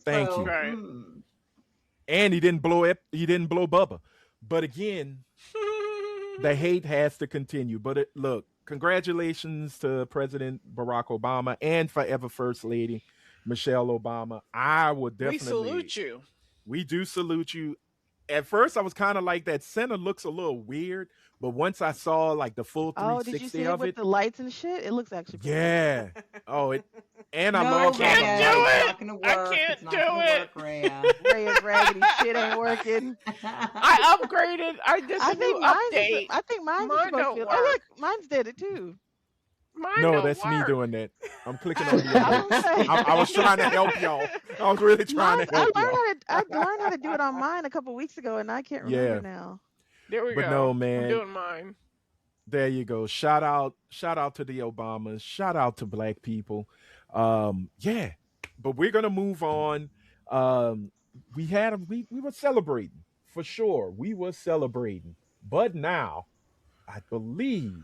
Thank So, you. Right. And he didn't blow Bubba. But again, the hate has to continue. But look, congratulations to President Barack Obama and forever First Lady Michelle Obama. I would We definitely salute you. We do salute you. At first, I was kind of like, that center looks a little weird, but once I saw like the full Oh, did you 360 see it of with it, the lights and shit? It looks actually pretty yeah. Oh, and I no, love can't Rhea, do it's it. not gonna I work. can't It's not do gonna it. work, Rhea. good. Ray's raggedy shit ain't working. I upgraded. I did I the new think mine's. update. I think mine's Mine supposed to don't feel. work. Oh look, mine's did it too. Mine No, don't that's me work. doing that. I'm clicking on the I was gonna say. I was trying to help y'all. I was really trying Mine, to help y'all. I learned how to do it on mine a couple weeks ago, and I can't remember Yeah. now. There we But go. no, I'm man. doing mine. There you go. Shout out to the Obamas. Shout out to black people. Yeah. But we're gonna move on. We were celebrating for sure. We were celebrating. But now, I believe,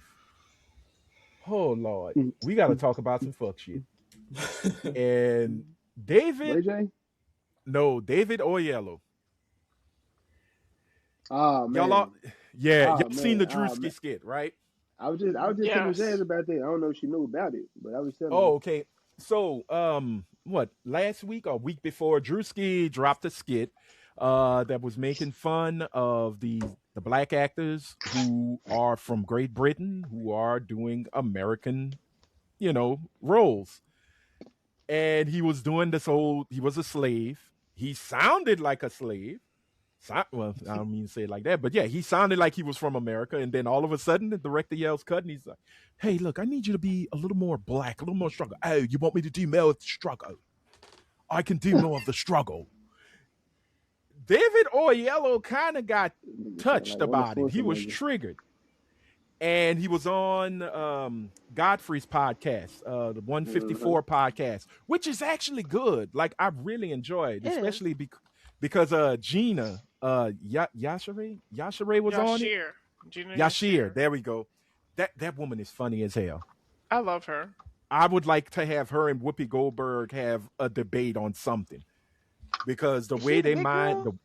oh Lord, we gotta talk about some fuck shit. And David, Ray J? No, David Oyelowo. Oh Y'all all, man. yeah, Oh y'all seen man. the Oh man. Drewski skit, right? I was just telling Jazz Yes. about that. I don't know if she knew about it, but I was telling her. Oh, okay. So, what, last week or week before, Drewski dropped a skit that was making fun of the black actors who are from Great Britain who are doing American, roles. And he was doing this whole he was a slave. He sounded like a slave. Well, I don't mean to say it like that, but yeah, he sounded like he was from America. And then all of a sudden, the director yells, "Cut!" And he's like, "Hey, look, I need you to be a little more black, a little more struggle. Oh, you want me to do more of the struggle? I can do more of the struggle." David Oyelowo kind of got Nigga sound touched like Arnold about it. He was Schwarzenegger. triggered. And he was on Godfrey's podcast, the Mhm. 154 podcast, which is actually good. Like, I really enjoy it, It is. especially because Gina Yashere was on it. Yashir. Gina Yashir, Yashir. there we go. That woman is funny as hell. I love her. I would like to have her and Whoopi Goldberg have a debate on something because the Is way she the they big mind girl?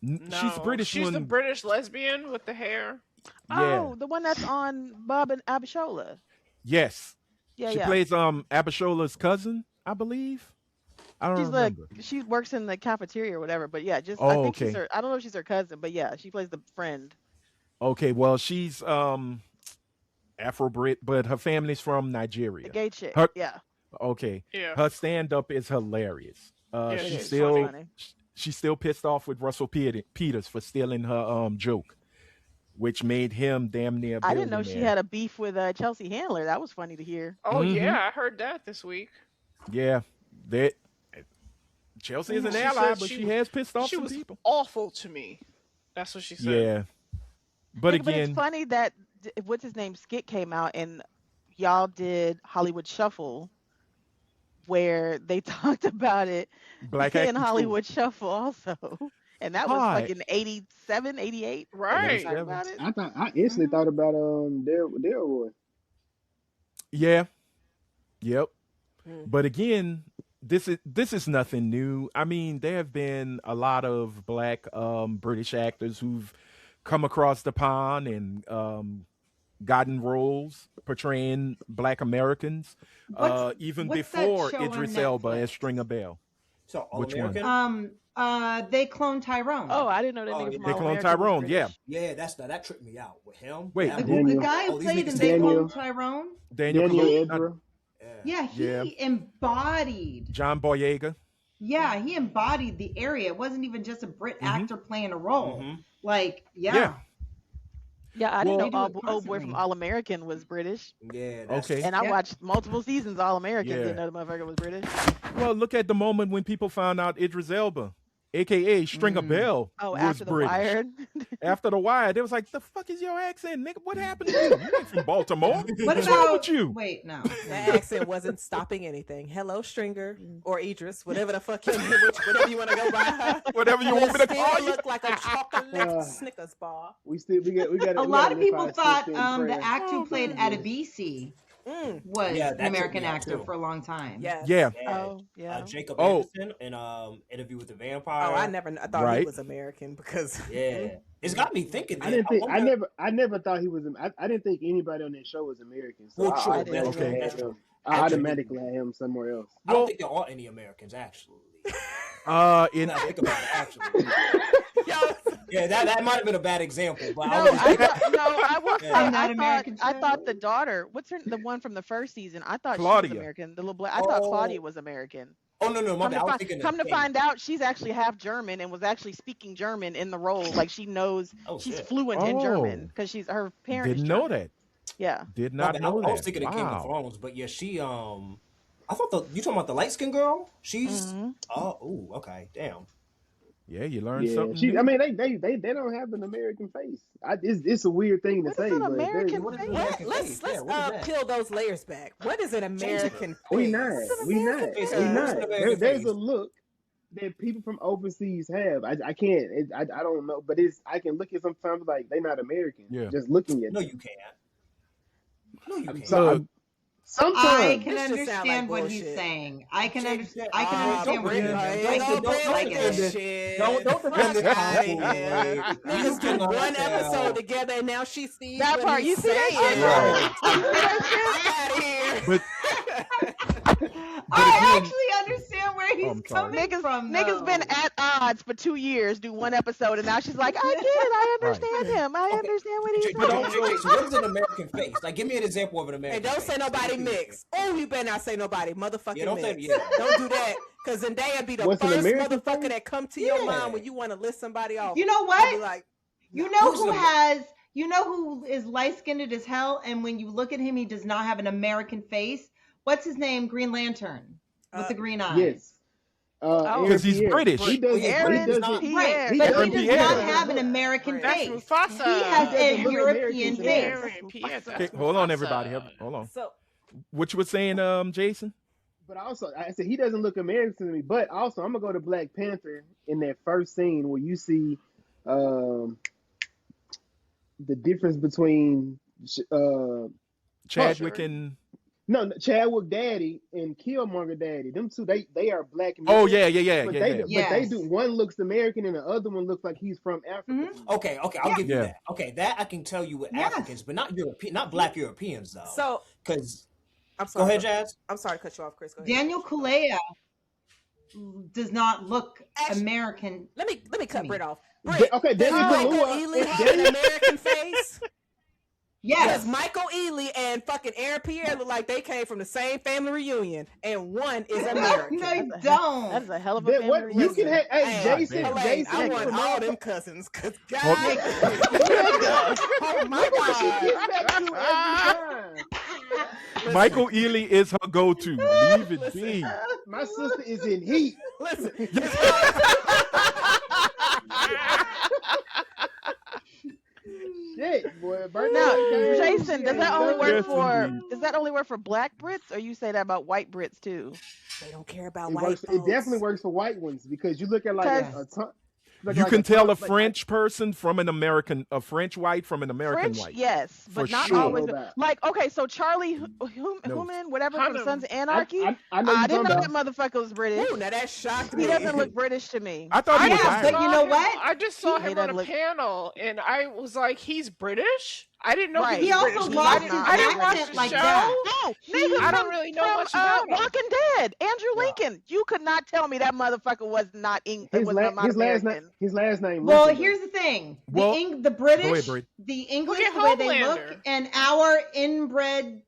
she's No, British she's the one. British lesbian with the hair. Yeah. Oh, the one that's on Bob and Abishola. Yes. Yeah, She yeah. plays Abishola's cousin, I believe. I don't She's like remember. she works in the cafeteria or whatever. But yeah, just I Oh, think she's okay. her. I don't know if she's her cousin, but yeah, she plays the friend. Okay, well, she's Afro Brit, but her family's from The Nigeria. gay chick. Her Yeah, okay. Yeah. Her stand up is hilarious. Yeah, it She's is. she's She's funny. still funny. she's still pissed off with Russell Peters for stealing her joke, which made him damn near a I didn't know she billionaire. had a beef with Chelsea Handler. That was funny to hear. Oh Mm-hmm. yeah, I heard that this week. Yeah, that Chelsea is an She ally, said but she she has pissed off she some was people. awful to me. That's what she said. Yeah, but Yeah, but it's again, funny that what's his name skit came out and y'all did Hollywood Shuffle where they talked about it black in acting too. Hollywood Shuffle also. And that was like Hi, in 87, 88 that they Right. talked 87. about it. I instantly Hmm. thought about Delroy. Yeah, yep. Mm. But again, this is nothing new. I mean, there have been a lot of black British actors who've come across the pond and gotten roles portraying black Americans, What's even what's that before show on Idris Elba as Netflix? Stringer Bell. So All Which one? American. They cloned Tyrone. Oh, I didn't know that Oh nigga yeah. from They All cloned American was Tyrone, yeah. British. Yeah, that tripped me out with him. Wait, That The, movie. the Daniel guy who Oh, these played niggas and they said, Daniel cloned Tyrone. Daniel Daniel Kaluuya, not Edra. Yeah, yeah, he embodied. John Boyega. Yeah, he embodied the area. It wasn't even just a Brit Hmm. actor playing a role. hmm Like, Yeah. yeah, Yeah, I didn't Well, they know do it old boy from constantly. All American was British. Yeah, that's okay. And I Yeah. watched multiple seasons of All American. Yeah. Didn't know the motherfucker was British. Well, look at the moment when people found out Idris Elba, aka Stringer Mm. Bell, Oh, was after The British. Wire. After The Wire, they was like, "The fuck is your accent, nigga? What happened to you? You ain't from Baltimore. What What's wrong with about? you?" Wait, no. That accent wasn't stopping anything. Hello, Stringer or Idris, whatever the fuck whatever you want to go by. Whatever you But want it me to call still you. looked like a chocolate Uh, Snickers bar. we got A lot of people thought the prayer. actor who played Yeah. Adebisi Mm. was Yeah, an that tripped American me out actor too. for a long time. Yes. Yeah. Yeah. Oh, yeah. Jacob Oh. Anderson in Interview with the Vampire. Oh, I thought he Right. was American because Yeah, it's got me thinking. I That. didn't think. wonder- I never thought he was. I didn't think anybody on that show was American. So Well, I true. automatically that's true, had that's him. true. I Actually- automatically had him somewhere else. I don't Well- think there are any Americans actually. In When I think about it, actually. Yo, Yeah, that might have been a bad example, but No, I was I will say, I'm not I American thought, I too. thought the daughter, what's her, the one from the first season, I thought she Claudia. was American. The little black, I thought Oh. Claudia was American. Oh no, my Come bad. to, I was find, thinking. come to Kate. find out, she's actually half German and was actually speaking German in the role. Like she knows, Oh, she's shit. fluent in German Oh. because her parent didn't is know German. that. Yeah. Did My not bad. know I was that. thinking of Game of Wow. Thrones, but yeah, she I thought you talking about the light skinned girl? She's Mhm. oh, okay, damn. Yeah, you learned Yeah, something. I new. mean, they don't have an American face. It's a weird thing to What say, is an but American What is face? an what? American Let's face? Yeah, what is that? peel those layers back. What is an American we face? not. We not. face. We What's not. an American There's face? a look that people from overseas have. I can't. I don't know, but I can look at sometimes like they're not American. Yeah. Just looking at No, them. you can't. No, you can't. So, Look, Sometimes. can This just sound like understand what he's bullshit. saying. I can understand don't what bring he's it, saying. man. I Don't get defend it. shit. Don't defend this content. Niggas do one episode together and now she sees That what part, he's you see that saying. shit? Right. But I again- actually understand where he's I'm sorry. coming from. Niggas been at odds for 2 years, do one episode, and now she's like, I get it, I understand him, I understand what he's But saying. so what is an American face? Like, give me an example of an American Hey, don't face. say nobody mix. Oh, you better not say nobody motherfucking Yeah, don't say- mix. yeah. Don't do that. Because Zendaya be the What's an first American motherfucker face? that come to your Yeah. mind when you want to list somebody off. You know I'll what? be like, You know Who's who the- has, you know who is light-skinned as hell, and when you look at him, he does not have an American face. What's his name? Green Lantern with the green eyes. Yes. Because he's Pierre. British. He doesn't. Aaron He doesn't. Pierre. Right, but Aaron he does Pierre. not have an American That's face. Mufasa. He has He a doesn't look European American to me. face. Aaron Pierre, Okay, that's hold on, Mufasa. everybody. Hold on. so What you were saying, Jason? But also, I said he doesn't look American to me. But also, I'm gonna go to Black Panther in that first scene where you see the difference between Chadwick and Chadwick Daddy and Killmonger Daddy. Them two, they are black men. yeah. But yeah. they Yes. do. One looks American and the other one looks like he's from Africa. Mhm. Okay, I'll give you Yeah. that. Okay, that I can tell you with Yes. Africans, but not European, not Black Europeans though. So Because I'm go sorry. ahead, Jazz. I'm sorry to cut you off, Chris. Go ahead. Daniel Kaluuya does not look Actually- American. Let me cut Me. Britt off. Da- Britt, okay, does Daniel Michael Kaluuya- Ealy have an American face? Yes. Because Michael Ealy and fucking Aaron Pierre look like they came from the same family reunion, and one is American. No, you That don't. is a hell of a That- family what you can reunion. have? Hey, Hey, Jason, damn. Elaine, Jason, I want Kamal- all them cousins. Cause God, Hold- oh my Look what she God. gets back to every time. Michael Ealy is her go-to. Leave it Listen. be. My sister is in heat. Listen, Shit, boy. Birthday Now, came, Jason, she does ain't that only done work Yes, for indeed. black Brits, or you say that about white Brits too? they don't care about It white works. folks. It definitely works for white ones because you look at like a ton. You can tell a French person from an American, a French white from an American French, white. yes, but For not sure. always. No doubt. Like, okay, so Charlie No. Human, whatever from Hunnam. Sons of Anarchy. I know I you're didn't talking know about. that motherfucker was British. Ooh, now that shocked me. He doesn't look British to me. I thought he was Yeah, but Irish. you know him- what? I just saw He him on doesn't a look- panel, and I was like, he's British? I didn't know Right. he He was also British. lost I his didn't, I didn't watch accent the like show. that. No, nigga, I don't from- really know from, much about him. Walking Dead, Andrew Lincoln. You could not tell me that motherfucker was not His, was la- not his last American. name. His last name. Well, Lincoln, here's the thing: Well, the British, go ahead, Brie. the English, Look at the way they look, Homelander. and our inbred,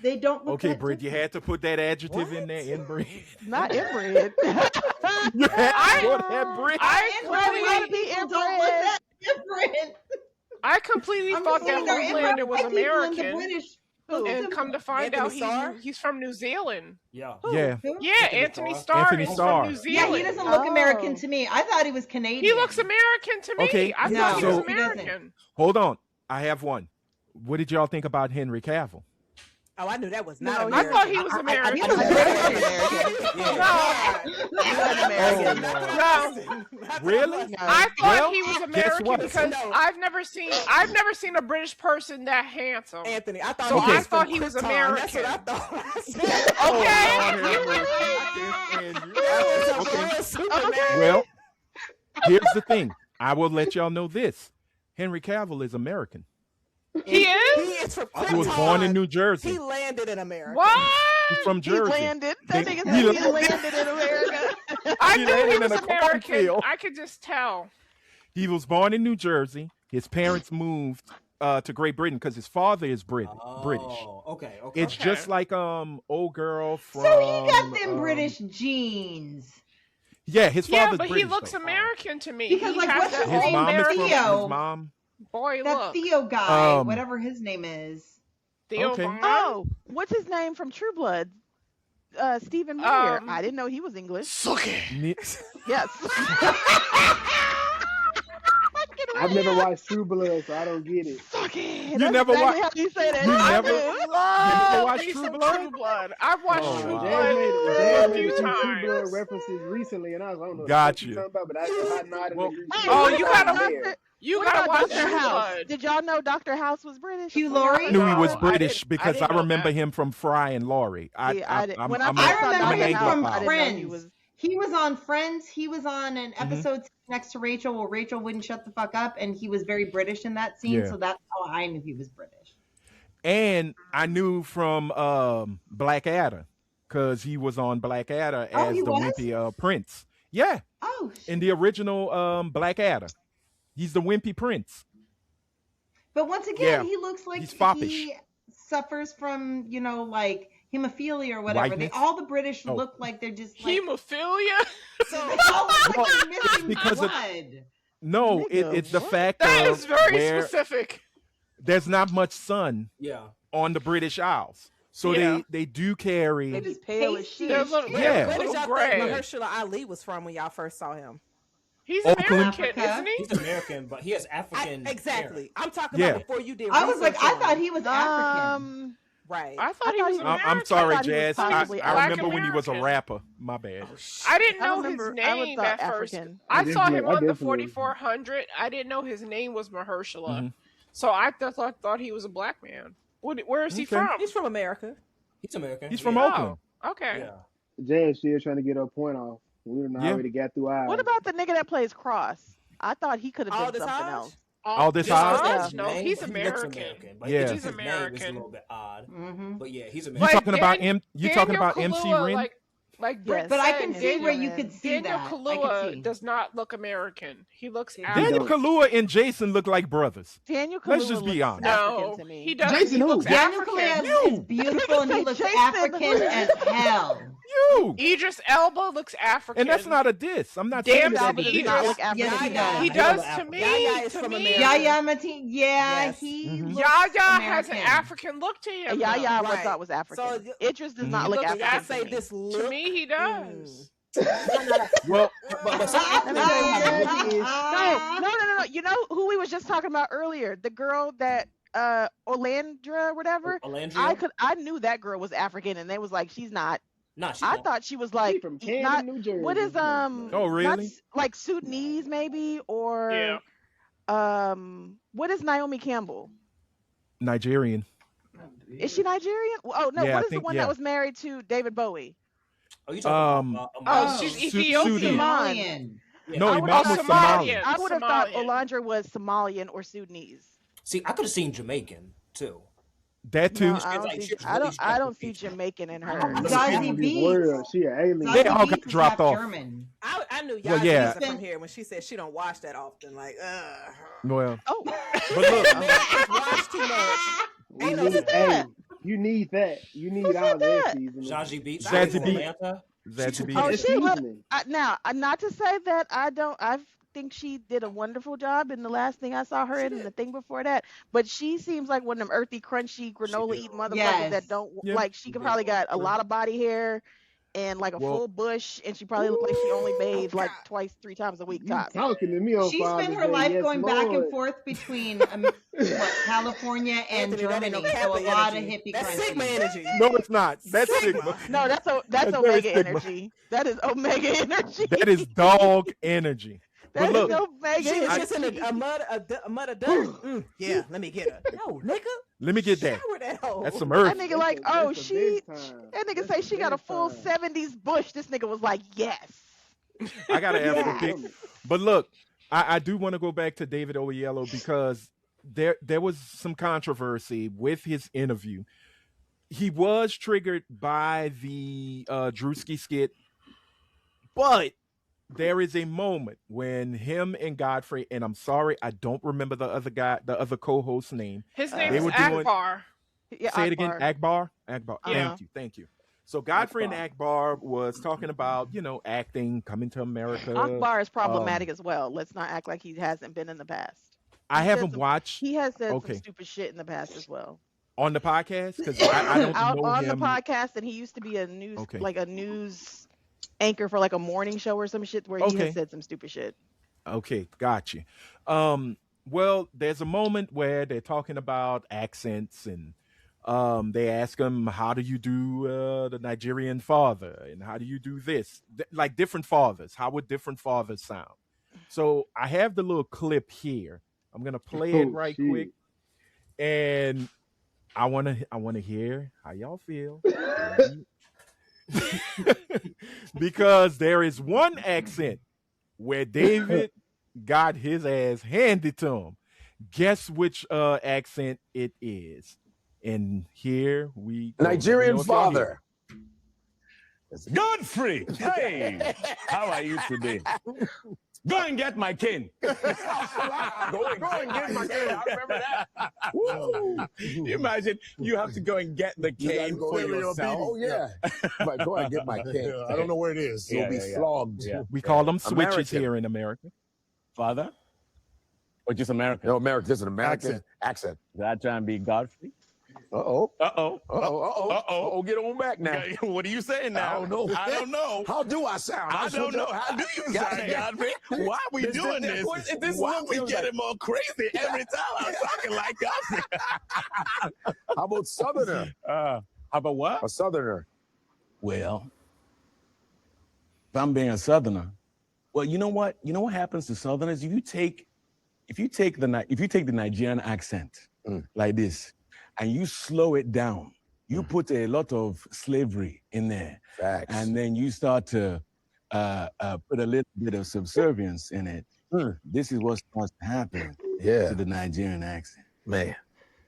they don't look. Okay, that Britt, you different. had to put that adjective in there, inbred. Not inbred. You had to put that, Britt. I Inbred white completely, people don't look that different. I completely I'm thought just that saying they're inbred Homelander was white people and the American, British Who? look and similar. come to find Anthony out Starr? he's from New Zealand. Yeah. Yeah. Who? Yeah, Anthony Anthony Starr. Starr Anthony is Starr. from New Yeah, Zealand. he doesn't look Oh. American to me. I thought he was Canadian. He looks American to me. Okay, I no, thought he was so- he doesn't. American. Hold on. I have one. What did y'all think about Henry Cavill? Oh, I knew that was No, not I American. thought he was American. He was American. Really? I thought Well, he was guess American what? because No. I've never seen a British person that handsome. Anthony, I thought So he I was thought from he was Krypton. That's what I American. thought. I said, Oh, okay. okay. Superman. Well, here's the thing. I will let y'all know this. Henry Cavill is American. He He is? is from He was born in Krypton. New Jersey. He landed in America. What? He's from He Jersey. landed. That They- nigga he said he landed in America. I He knew he landed was in a American. cornfield. I could just tell. He was born in New Jersey. His parents moved to Great Britain because his father is British. Oh, okay. Okay. It's Okay. just like old girl from. So he got them British genes. Yeah, his Yeah, father's but British. he looks though. American to me. Because, he like, has what's that his His name? whole mom is from. Theo. His mom. boy That look. Theo guy, Um, whatever his name is. Theo Okay. Vaughn? Oh, what's his name from True Blood? Stephen Meyer. I didn't know he was English. Suck it. Ne- Yes. I've never watched True Blood, so I don't get it. Suck it. You That's never exactly wa- how you say that. You I never- do. Love watched me True some Blood? True Blood. I've watched Oh, True wow. Jazz Blood made a a few few True times. Blood references recently, and I was like, I don't know. Got what you. you're talking about, but I nodded Well- and agreed. Oh, you gotta- there. You What gotta about watch Dr. True House? Blood. Did y'all know Dr. House was British? Hugh When y'all Laurie? I first knew he saw was him? British because I didn't know remember that. him from Fry and Laurie. See, when I I'm first I saw remember I'm an Dr. him Anglophile. from House, I didn't know he Friends. was. He was on Friends. He was on an Mm-hmm. episode next to Rachel where Rachel wouldn't shut the fuck up, and he was very British in that scene. Yeah. So that's how I knew he was British. And I knew from Blackadder because he was on Blackadder Oh, as he the was? wimpy prince. Yeah, Oh, in the original Blackadder, he's the wimpy prince. but once again, Yeah, he looks like he's foppish. he suffers from, like hemophilia or whatever. Whiteness? All the British Oh. look like they're just like Hemophilia? they all look Well, like they're missing because of- blood. No, Nigga, it's the what? fact That of is very where specific. there's not much sun Yeah. on the British Isles, so Yeah. they do carry. They just pale as Pasty shit. They're a little, Yeah. they're a Where did little y'all gray. think Mahershala Ali was from when y'all first saw him? He's Oakland. American, Africa. isn't he? He's American, but he has African. Exactly. I'm talking Yeah. about before you did. I was like, research I on thought him. he was African. Right. I thought he thought was he- American. I'm sorry, I thought he was Jazz. I possibly remember Black when he was a American. rapper. My bad. I didn't I know remember- his I would name thought at first. African. I saw him on the definitely- 4400. I didn't know his name was Mahershala. Mhm. So I thought he was a black man. Where is he Okay. from? He's from America. He's American. He's from yeah. Oakland. Okay. Yeah. Jazz still trying to get her point off. We don't know Yeah. already got through ours. What about the nigga that plays Cross? I thought he could have All done this something Hodge? else. All this Yeah. Hodge? No, Name, he's he looks American. but Yeah. just He's his name is a American. little bit odd. Mm-hmm. But yeah, he's You American. talking about Dan- You talking about Daniel MC Kaluuya, Ren? like Britt Yes. But I said, can see Daniel- where you could see Daniel that. I Kaluuya could see. does not look American. He looks Daniel African. Kaluuya and Jason look like brothers. Daniel Let's Kaluuya just be looks honest. African No, to me. he does. Jason He who? looks Daniel African. Kaluuya is beautiful and he looks Jason African who? as hell. You. Idris Elba looks African. And that's not a diss. I'm not Damn saying Idris that. Elba does Idris. not look Yes, African. he does. He I does love to African. me. Yaya is to from me. America. Yaya Mateen, yeah, Yes. he Mhm. looks Yaya has an American. African look to him. Yaya I would Right. thought was African. So, Idris does Mhm. not He look looks African. I to say me. this To look. me, he does. Well, But some Let me tell you Ah. No. You know who we was just talking about earlier? The girl that Olandra, whatever. Alandria? I knew that girl was African, and they was like, she's not. Nah, she's I not. thought she was She like from Camden, not. New Jersey. What is Oh, really? not like Sudanese maybe or Yeah. what is Naomi Campbell? Nigerian. Is she Nigerian? Oh no, Yeah, I what is the think- one yeah. that was married to David Bowie? Oh, you talking about? Oh, she's Ethiopian. Somalian. Yeah. No, I Imam would- was oh, Somalian. I would have thought Somalian. Olandra was Somalian or Sudanese. See, I could have seen Jamaican too. That too. No, I don't like see. she's I really don't see Jamaican. Jamaican in her. Zazie In this Beetz. world, she an alien. They Zazie all got Beetz is dropped half off. German. I knew Well, Yaya yeah. from here when she said she don't watch that often. Like, Well, Oh, but look, just watch too much. We Ain't no need, sense. hey, you need that. You need all that seasoning. Zazie Beetz. Zazie from Beetz. Atlanta. that to be. Oh, It's she look- seasoning. now not to say that I think she did a wonderful job in the last thing I saw her in and the thing before that, but she seems like one of them earthy, crunchy, granola eating motherfuckers Yes. that don't Yeah. like. She could probably got a True. lot of body hair and like a Well- full bush, and she probably looked like she only bathed like twice, 3 times a week You tops. talking to me on She Father's spent her Day, life yes, going back and Lord. forth between California and Anthony, that ain't Germany, no so a Kappa lot of energy. hippie That's crunchies. Sigma energy. No, it's not. That's Sigma. No, that's That's very Omega Sigma. energy. That is Omega energy. That is dog energy. That But is look, Omega She was energy. just in a mud of dirt. Yeah, let me get her. No, nigga. let me get that. Shower that hoe. That's some earth. That nigga like, That's oh, the she. big time. That nigga That's say the she got a big full time. 70s bush. This nigga was like, yes. I gotta ask Yeah. a big. But look, I do want to go back to David Oyelowo because there was some controversy with his interview. He was triggered by the Drewski skit, but there is a moment when him and Godfrey, and I'm sorry, I don't remember the other co-host's name. His They name is were doing- Akbar. Yeah, Say it again, Akbar. Akbar. Yeah. Thank you. So Godfrey and Akbar was talking about, acting, coming to America. Akbar is problematic as well. Let's not act like he hasn't been in the past. I He haven't said some- watched He has said Okay. some stupid shit in the past as well. on the podcast because I don't Out know on him. the podcast, and he used to be a news Okay. like a news anchor for like a morning show or some shit where he Okay. has said some stupid shit. Okay, got you. Well, there's a moment where they're talking about accents and they ask him, how do you do the Nigerian father? And how do you do this? Like different fathers. How would different fathers sound? So I have the little clip here I'm gonna play it Oh right quick, shit. and I wanna hear how y'all feel when you because there is one accent where David got his ass handed to him. Guess which accent it is. And here we go. Let me Nigerian know if y'all hear. father. Godfrey, hey, how are you today? Go and get my cane. Go and get my cane. I remember that. Woo. Imagine you have to go and get the cane for yourself. Oh yeah. But go and get my cane. I don't know where it is. You'll be flogged. Yeah. We call them switches American. here in America. Father? Or just American? No, American. This is an American accent. Did I try and be Godfrey? Uh-oh. Uh-oh. Uh-oh. Get on back now. What are you saying now? I don't know. I don't know. How do I sound? I don't know. How do you sound, Godfrey? Why are we doing this? Why are we getting more crazy every time I'm talking like Godfrey? How about Southerner? How about what? A Southerner. Well, if I'm being a Southerner, well, you know what? You know what happens to Southerners? If you take the Nigerian accent like this, and you slow it down, you put a lot of slavery in there. Facts. And then you start to put a little bit of subservience in it. This is what starts to happen to the Nigerian accent. Man.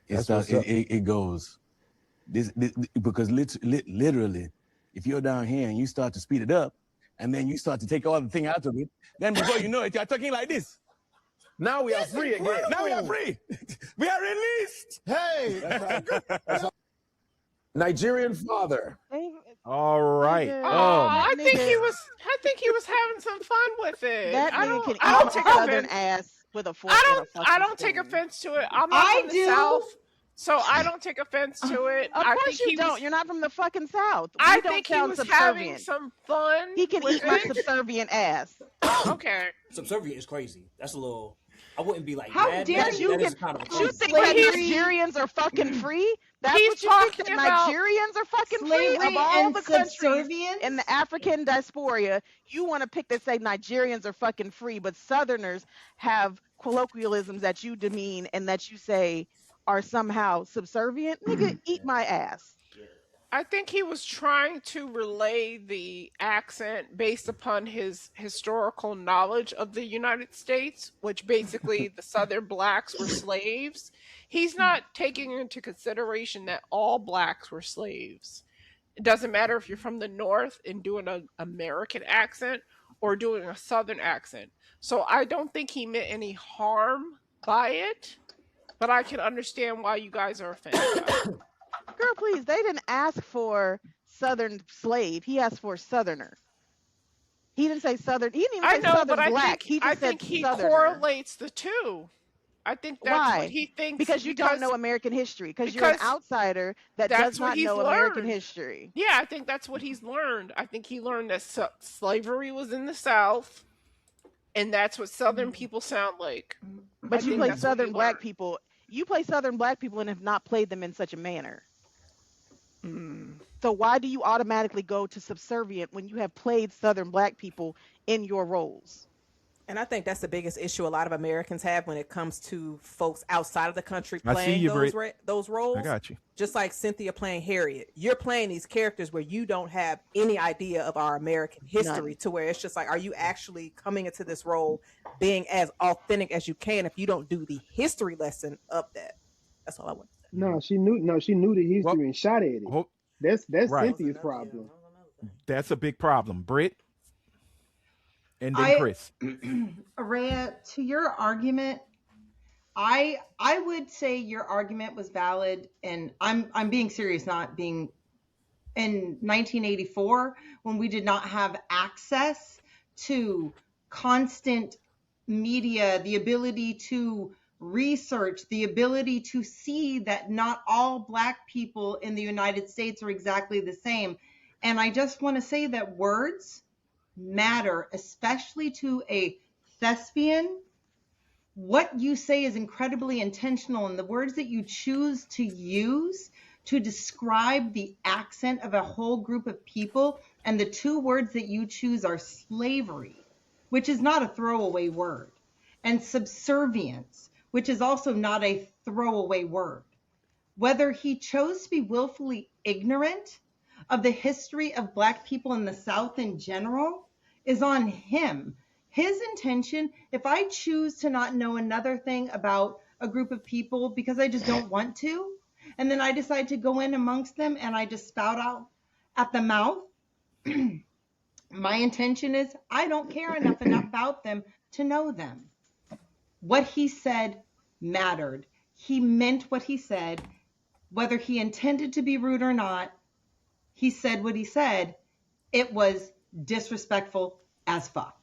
It goes, because literally, if you're down here and you start to speed it up, and then you start to take all the thing out of it, then before you know it, you're talking like this. Now we are free again. Now we are free. We are released. Hey. Nigerian father. All right. I think he was having some fun with it. That I nigga can don't eat take my southern offense. ass with a fork. I don't take offense to it. I'm not from the South, so I don't take offense to it. Of I course think you don't. You're not from the fucking South. I We don't think he sound was subservient. having some fun. He can with eat my it. subservient ass. Okay. Subservient is crazy. That's a little. I wouldn't be like. How mad, dare but you that is get- kind of You crazy. think that Slavery. Nigerians are fucking free? That's He's what you think talking that about Nigerians are fucking free? Slavery Of all and the countries subservience? in the African diaspora, you want to pick that say Nigerians are fucking free, but Southerners have colloquialisms that you demean and that you say are somehow subservient. Nigga, eat my ass. I think he was trying to relay the accent based upon his historical knowledge of the United States, which basically the Southern blacks were slaves. He's not taking into consideration that all blacks were slaves. It doesn't matter if you're from the North and doing an American accent or doing a Southern accent. So I don't think he meant any harm by it, but I can understand why you guys are offended by it. Girl, please, they didn't ask for Southern slave. He asked for Southerner. He didn't say Southern. He didn't even I say know, Southern but I black. think He just I said think he Southerner. correlates the two. I think that's Why? what he thinks Because you don't know American history. Because you're an because outsider that that's does what not he's know American learned. history. Yeah, I think that's what he's learned. I think he learned that slavery was in the South, and that's what Southern people sound like. But I you think play that's what he Southern black learned. people. You play Southern black people and have not played them in such a manner. So why do you automatically go to subservient when you have played Southern black people in your roles? And I think that's the biggest issue a lot of Americans have when it comes to folks outside of the country I see playing you, those Britt. those roles. I got you. Just like Cynthia playing Harriet. You're playing these characters where you don't have any idea of our American history, to where it's just like, are you actually coming into this role being as authentic as you can if you don't do the history lesson of that? That's all I want to say. No, she knew. No, she knew the history Well, and shot at it. Well, That's right. Cynthia's problem. That's a big problem. Britt, and then I- Chris. Araya, to your argument, I would say your argument was valid, and I'm being serious, not being. In 1984, when we did not have access to constant media, the ability to research, the ability to see that not all Black people in the United States are exactly the same. And I just want to say that words matter, especially to a thespian. What you say is incredibly intentional, and the words that you choose to use to describe the accent of a whole group of people, and the two words that you choose are slavery, which is not a throwaway word, and subservience, which is also not a throwaway word. Whether he chose to be willfully ignorant of the history of Black people in the South in general is on him. His intention, if I choose to not know another thing about a group of people because I just don't want to, and then I decide to go in amongst them and I just spout out at the mouth, my intention is I don't care enough about them to know them. What he said mattered. He meant what he said. Whether he intended to be rude or not, he said what he said. It was disrespectful as fuck.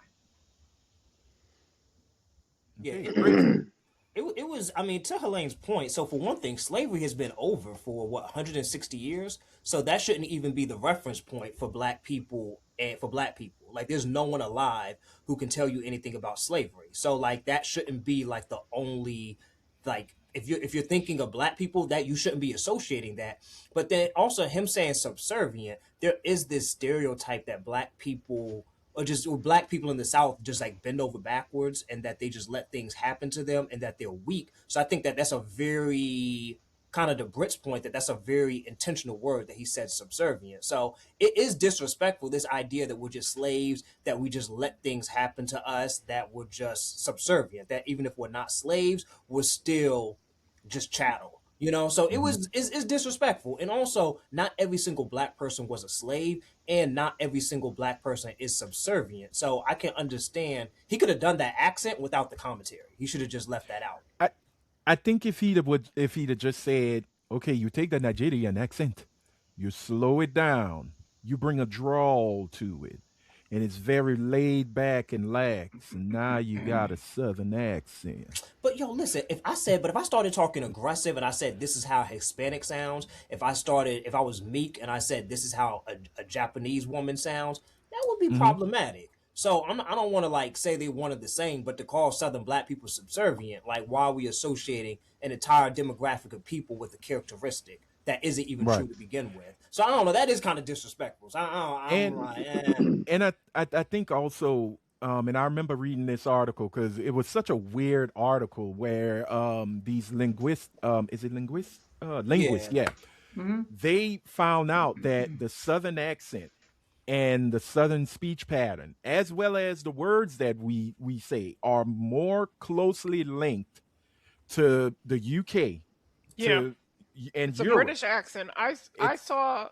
Yeah, it was. I mean, to Helene's point. So for one thing, slavery has been over for what 160 years. So that shouldn't even be the reference point for Black people and for Black people. Like, there's no one alive who can tell you anything about slavery. So like that shouldn't be like the only like. If you're thinking of Black people, that you shouldn't be associating that. But then also him saying subservient, there is this stereotype that Black people or Black people in the South just like bend over backwards and that they just let things happen to them and that they're weak. So I think that that's a very kind of the Brits point that's a very intentional word that he said subservient. So it is disrespectful, this idea that we're just slaves, that we just let things happen to us, that we're just subservient, that even if we're not slaves, we're still just chattel, you know? So it's disrespectful. And also not every single Black person was a slave and not every single Black person is subservient. So I can understand he could have done that accent without the commentary. He should have just left that out. I think if he'd have just said, okay, you take the Nigerian accent, you slow it down, you bring a drawl to it, and it's very laid back and lax, and now you got a Southern accent. But yo, listen, if I started talking aggressive and I said this is how Hispanic sounds, if I was meek and I said this is how a Japanese woman sounds, that would be problematic. So I don't want to like say they wanted the same, but to call Southern Black people subservient, like why are we associating an entire demographic of people with a characteristic that isn't even true to begin with? So I don't know. That is kind of disrespectful. So and I think also, and I remember reading this article because it was such a weird article where these linguists, is it linguists? Linguists, yeah. They found out that the Southern accent and the Southern speech pattern, as well as the words that we say, are more closely linked to the UK, and it's Europe. a British accent. I saw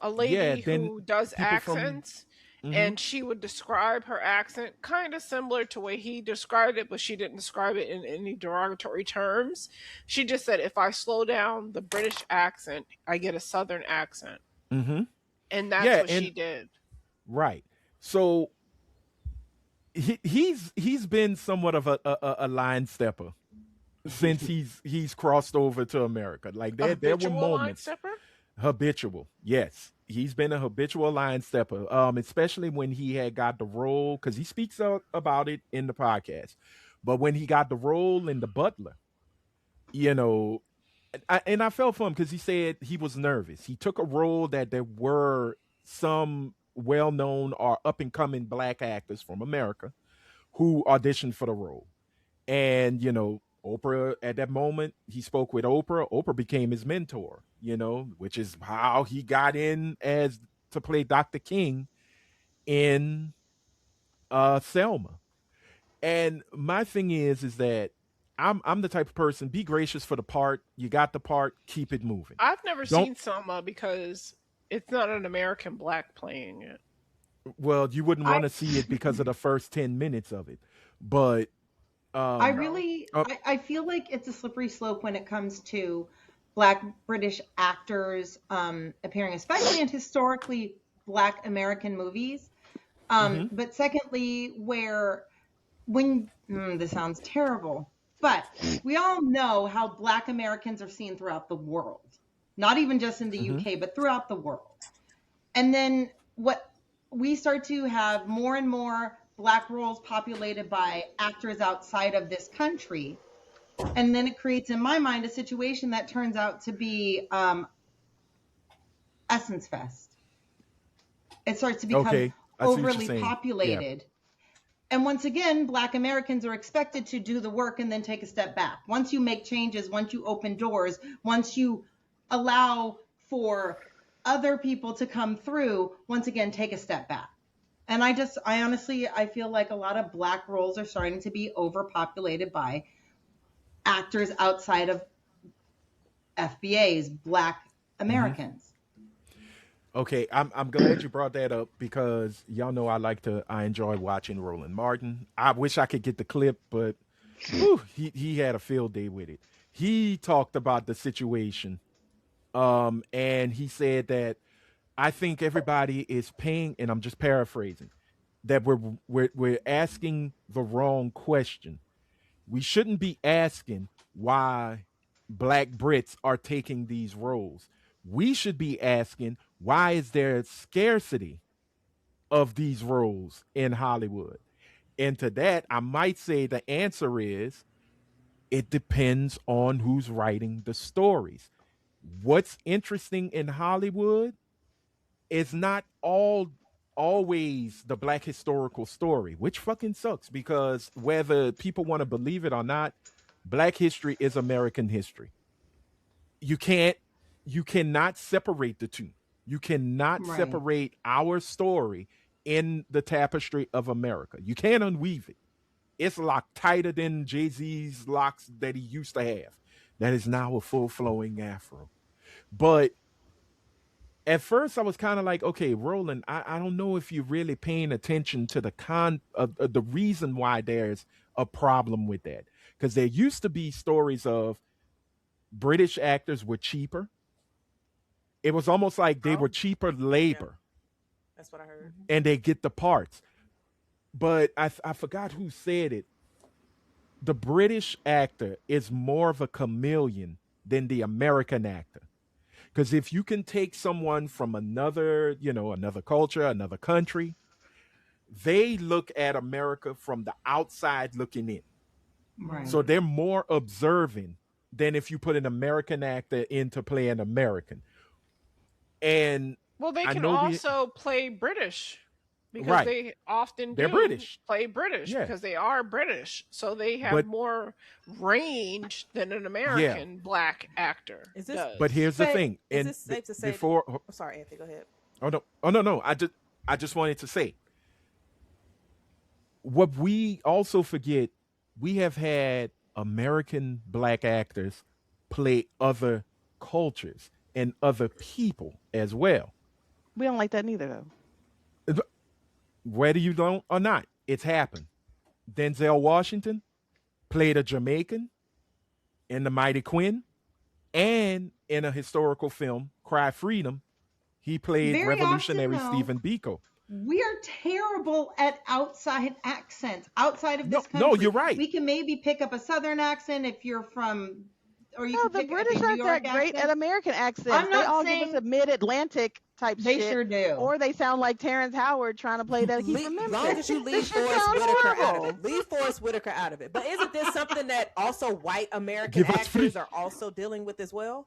a lady who does accents, and she would describe her accent kind of similar to the way he described it, but she didn't describe it in any derogatory terms. She just said, if I slow down the British accent, I get a Southern accent. And that's what she did. Right. So he's been somewhat of a line stepper since he's crossed over to America. Like there were moments. Line stepper? Habitual. Yes. He's been a habitual line stepper. Especially when he had got the role, because he speaks about it in the podcast. But when he got the role in The Butler, you know, I felt for him because he said he was nervous. He took a role that there were some well-known or up-and-coming Black actors from America who auditioned for the role. And, you know, Oprah, at that moment, he spoke with Oprah. Oprah became his mentor, you know, which is how he got in to play Dr. King in Selma. And my thing is that I'm the type of person, be gracious for the part. You got the part, keep it moving. I've never seen Selma because it's not an American Black playing it. Well, you wouldn't want to see it because of the first 10 minutes of it. But I feel like it's a slippery slope when it comes to Black British actors appearing, especially in historically Black American movies. But secondly, this sounds terrible, but we all know how Black Americans are seen throughout the world, not even just in the UK, but throughout the world. And then what we start to have more and more Black roles populated by actors outside of this country. And then it creates, in my mind, a situation that turns out to be Essence Fest. It starts to become overly populated. And once again, Black Americans are expected to do the work and then take a step back. Once you make changes, once you open doors, once you allow for other people to come through, once again, take a step back. And I honestly, I feel like a lot of Black roles are starting to be overpopulated by actors outside of FBAs, Black Americans. Okay, I'm glad you brought that up because y'all know I enjoy watching Roland Martin. I wish I could get the clip, but whew, he had a field day with it. He talked about the situation, and he said that I think everybody is paying, and I'm just paraphrasing, that we're asking the wrong question. We shouldn't be asking why Black Brits are taking these roles. We should be asking why is there scarcity of these roles in Hollywood? And to that, I might say the answer is it depends on who's writing the stories. What's interesting in Hollywood is not always the Black historical story, which fucking sucks because whether people want to believe it or not, Black history is American history. You cannot separate the two. You cannot separate our story in the tapestry of America. You can't unweave it. It's locked tighter than Jay-Z's locks that he used to have. That is now a full flowing afro. But at first I was kind of like, okay, Roland, I don't know if you're really paying attention to the reason why there's a problem with that. Because there used to be stories of British actors were cheaper. It was almost like they were cheaper labor. Yeah. That's what I heard. And they get the parts. But I forgot who said it. The British actor is more of a chameleon than the American actor. Because if you can take someone from another culture, another country, they look at America from the outside looking in. Right. So they're more observant than if you put an American actor in to play an American. And well, they can also play British because they often they're British. Play British because they are British. So they have more range than an American Black actor does. But here's the thing. Is And this safe to say? Sorry, Anthony, go ahead. Oh no. I just wanted to say what we also forget, we have had American Black actors play other cultures and other people as well. We don't like that neither, though. Whether you don't or not, it's happened. Denzel Washington played a Jamaican in The Mighty Quinn, and in a historical film, Cry Freedom, he played Very revolutionary often, though, Stephen Biko. We are terrible at outside accents. Outside of this country, no, you're right. We can maybe pick up a Southern accent if you're from, or you No, can the pick British up a New aren't York that great accent. at American accents. I'm They not all saying give us a mid-Atlantic type they shit. sure do. Or they sound like Terrence Howard trying to play that he's from As Memphis. long as you leave This shit Forrest sounds Whitaker out horrible. of it. Leave Forrest Whitaker out of it. But isn't this something that also white American Give us actors free. are also dealing with as well?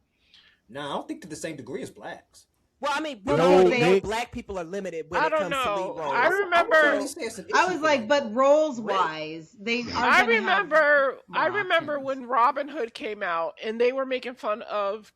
No, I don't think to the same degree as Blacks. Well, I mean, No, Black people are limited when I it don't comes to lead know. roles. I remember. I was like, but roles wise, they are. I gonna remember. have I more remember options. when Robin Hood came out, and they were making fun of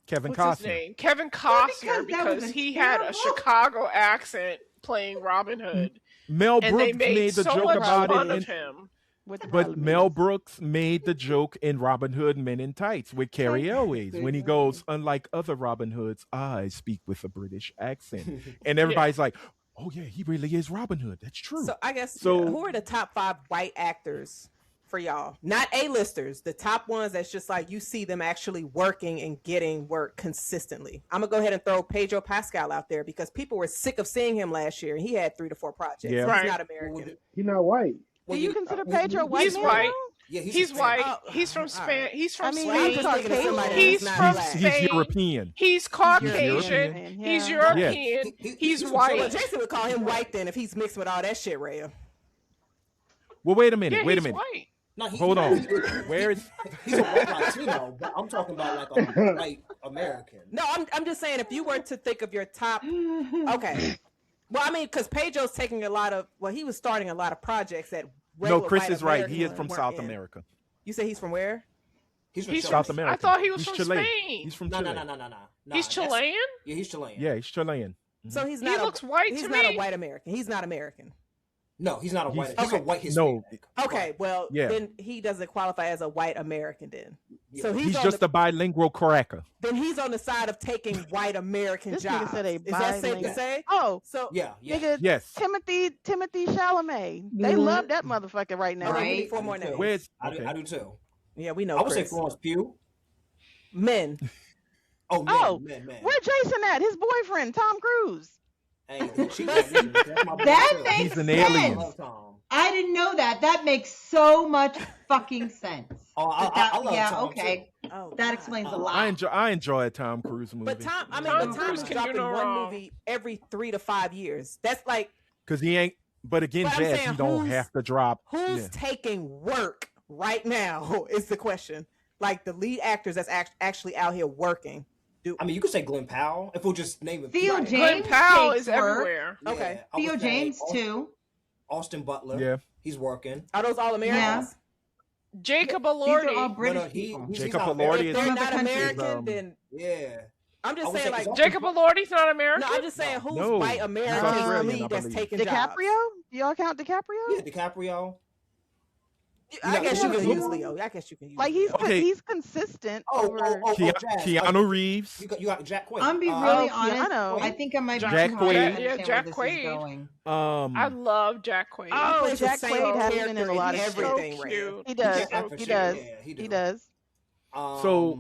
Kevin what's his Costner. name? Kevin Well, Costner because that was because a he had a terrible- Chicago accent playing Robin Hood, Mel and they Brooks made made the so joke much about fun it. of him. With the But Parliament. Mel Brooks made the joke in Robin Hood Men in Tights with Carrie Elways when he goes, unlike other Robin Hoods, I speak with a British accent. And everybody's like, oh yeah, he really is Robin Hood. That's true. So I guess So- who are the top 5 white actors for y'all? Not A-listers, the top ones that's just like you see them actually working and getting work consistently. I'm gonna go ahead and throw Pedro Pascal out there because people were sick of seeing him last year and he had 3 to 4 projects. Yeah. He's Right. not American. He's not white. Do you consider Pedro white He's man? white. though? Yeah, He's white. Oh, He's from all Spain. right. He's from I mean, I'm Spain. just thinking of somebody He's that's from not black. He's Spain. European. He's Caucasian. European, He's yeah. European. He- He's he's white. Well, Jason would call him white then if he's mixed with all that shit, Raya. Well, wait a minute. Yeah, wait a he's minute. white. No, Hold on. Where is He's a white Latino, but I'm talking about like a white American. No, I'm just saying if you were to think of your top, okay, Well, I mean, because Pedro's taking a lot of. Well, he was starting a lot of projects that. No, Chris white is right. He is Americans from weren't South in. America. You say he's from where? He's from He's Chile. South America. I thought he was He's from Chilean. Spain. He's from No. Chile. He's Chilean? Yeah, he's Chilean. Yeah, he's Chilean. So he's He not. looks white he's to not me. a white American. He's not American. No, he's not a white. He's- He's a white Hispanic. Okay, well Yeah. then he doesn't qualify as a white American then. Yeah. So He's on just the, a bilingual cracker. then he's on the side of taking white American This nigga jobs. said a Is that safe to bilingual- say? Oh, So Yeah. nigga, Yes. Timothy Chalamet. They Mhm. love that motherfucker right now. okay, we Right. need 4 more names. Where's I do okay. too. Yeah, we know. I would say Chris. Florence Pugh. Men. Oh, man, Oh, man. Where Jason at? His boyfriend, Tom Cruise. Hey, she that's my boy That too. makes He's an sense. alien. I love Tom. I didn't know that. That makes so much fucking sense. Oh, But that, I love yeah, Tom okay. Oh, That God. explains a I lot. I enjoy a Tom Cruise movie. But Tom, I mean, Tom but Tom Cruise is can do dropping no one wrong. movie every 3 to 5 years. That's like Because he ain't. But again, But I'm Jazz, saying he don't who's- have to drop. who's Yeah. taking work right now is the question. Like the lead actors that's actually out here working. I mean, you could say Glenn Powell if we'll just name it. Theo people. James Glenn Powell takes is work. everywhere. Yeah, Okay. I would Theo say James too. Austin Butler. Yeah. He's working. Are those all Americans? Jacob These are all Elordi. British No, people. Jacob not Elordi American. is- They're From not other countries. American, then Yeah. I'm I just would saying say like it's all- Jacob Elordi's not American? no, I'm just saying who's No. white He's American Australian, I lead that's believe. taking jobs. DiCaprio? Do y'all count DiCaprio? Yeah, DiCaprio. I guess you Yeah, can yeah. use Leo. I guess you can use Like Leo. Okay. he's consistent over. Jazz. Keanu Reeves. You got Jack Quaid. I'm be Uh, really Oh, honest. Keanu. I think I might be Jack too hard to Quaid. understand Yeah, where Jack this Quaid. is going. I love Jack Quaid. Oh, plays the Jack same Quaid has been in character a lot in of everything, so right? cute. He does. Yeah, for He sure. does. Yeah, he He do. does. So-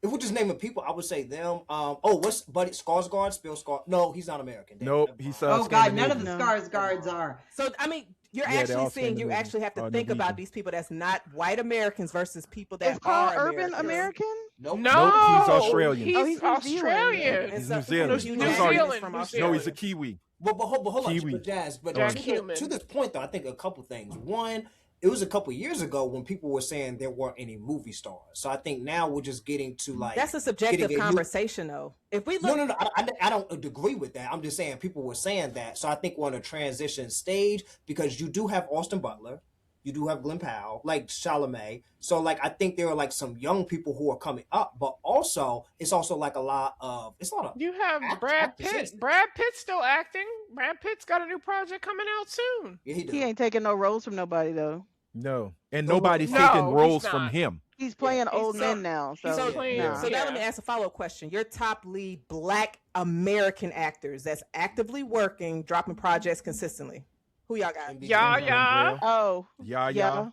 if we're just naming people, I would say them. What's Buddy Skarsgård? Bill Skarsgård? No, he's not American. Damn, Nope, never he's mind. Oh God, none of the No. Skarsgårds are. So I mean, you're Yeah, they're actually all seeing you Scandinavian actually have to or think about Norwegian. these people that's not white Americans versus people that It's called are Urban Americans. American. Nope. No, Nope, he's Australian. He's, Oh, he's New Zealand. Australian. And He's so- New Zealand. Hugh New Jackman is Zealand, from New Australia. No, he's a Kiwi. But hold on, Kiwi. but Jazz. But Jack to, Human. to this point, though, I think a couple things. One, it was a couple years ago when people were saying there weren't any movie stars. So I think now we're just getting to like That's a subjective getting a new- conversation, though. If we look, No. I don't agree with that. I'm just saying people were saying that. So I think we're on a transition stage because you do have Austin Butler, you do have Glenn Powell, like Chalamet. So like I think there are like some young people who are coming up, but also it's also like a lot of You have Brad Pitt. Brad Pitt's still acting. Brad Pitt's got a new project coming out soon. Yeah, he does. He ain't taking no roles from nobody though. No, and No, nobody's no, taking he's roles from not. him. He's playing he's old so- men now. So, so, playing- nah. so now Yeah. let me ask a follow-up question. Your top lead Black American actors that's actively working, dropping projects consistently. Who y'all got? Yeah. Oh, Yeah. yeah.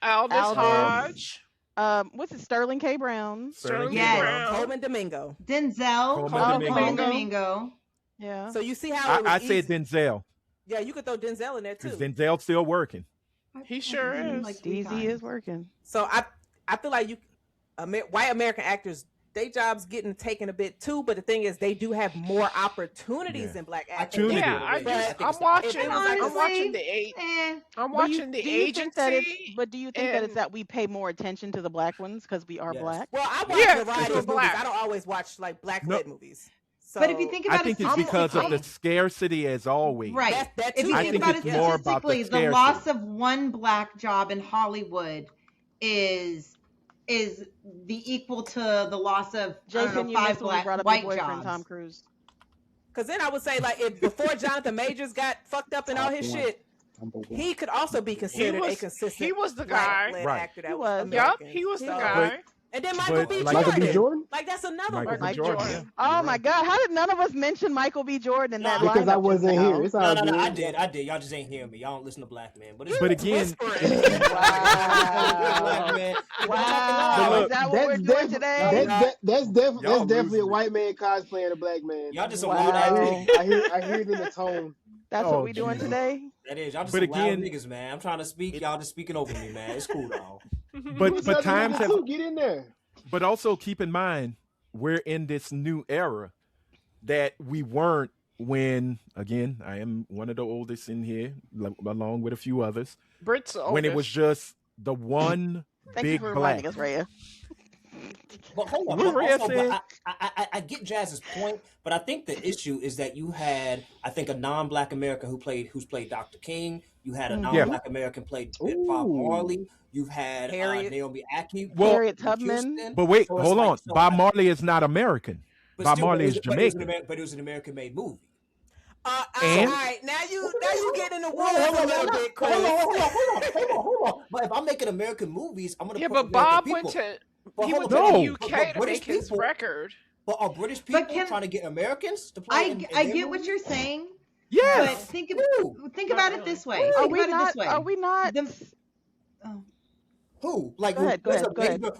Aldous Aldous. Hodge. What's it? Sterling K. Brown. Sterling Yes. K. Brown. Coleman Domingo. Denzel. Coleman Coleman Domingo. Domingo. Yeah. So you see how it was I said easy. Denzel Yeah, you could throw Denzel in there too. because Denzel's still working. He sure is. Like 3 DZ times. is working. So I feel like white American actors, they jobs getting taken a bit too. But the thing is, they do have more opportunities Yeah. than Black Opportunity. actors. Yeah, But I'm watching. if it was like I'm watching the I'm But watching the do you think that it's- agency. But do you think that it's and- that we pay more attention to the black ones because we are Yes. black? Well, I watch Yeah, a variety because of we're movies. black. I don't always watch like black lit movies. So, But if you think I about think it, it's because of statistically- the scarcity as always. Right. that If too. you I think think about it's it more about the statistically, the scarcity. loss of one black job in Hollywood is the equal to the loss of Jason, you 5 missed when we black brought up your white boyfriend jobs. Tom Cruise. Because then I would say like if before Jonathan Majors got fucked up and all his shit, he could also be considered a consistent. He was the black guy. lit Right. actor that He was. was. Yup, American. he was the So- guy. And then Michael But B. like- Michael B. Jordan. Jordan? Like that's another Michael one. B. Mike Jordan. Jordan. Oh my God! How did none of us mention Michael B. Jordan in that Because I lineup wasn't just here. now? It's all No, good. I did. Y'all just ain't hearing me. Y'all don't listen to black men. But it's But again, black Wow. men. Wow. But Is look, that what we're doing today? That's definitely Y'all a losing. white man cosplaying a black man. Y'all just some Wow. loud ass niggas. I hear it in the tone. That's Oh, what we doing Jesus. today? That is. Y'all just But some loud again- niggas, man. I'm trying to speak. Y'all just speaking over me, man. It's cool, though. but times have. too. Get in there. But also keep in mind, we're in this new era that we weren't when, again, I am one of the oldest in here, along with a few others, Brit's the when it was oldest. just the one Thank you big for black. reminding us, Rhea. But hold on. What But Rhea also, said? but I get Jazz's point, but I think the issue is that you had, I think, a non-Black American who's played Dr. King. You had a non-Black American played Bob Marley. You've had Naomi Ackie. Well, Harriet Tubman. But wait, hold on. Bob Marley is not American. Bob Marley is Jamaican. But it was an American-made movie. All right, now you get in the woods a little bit, Chris. Hold on. But if I'm making American movies, I'm gonna. Yeah, put but Bob American went people. to he went to the UK to make his people, record. But are British people trying to get Americans to play? I get what you're saying. Yes. But think about it this way. Are we not? Who? Like, go ahead.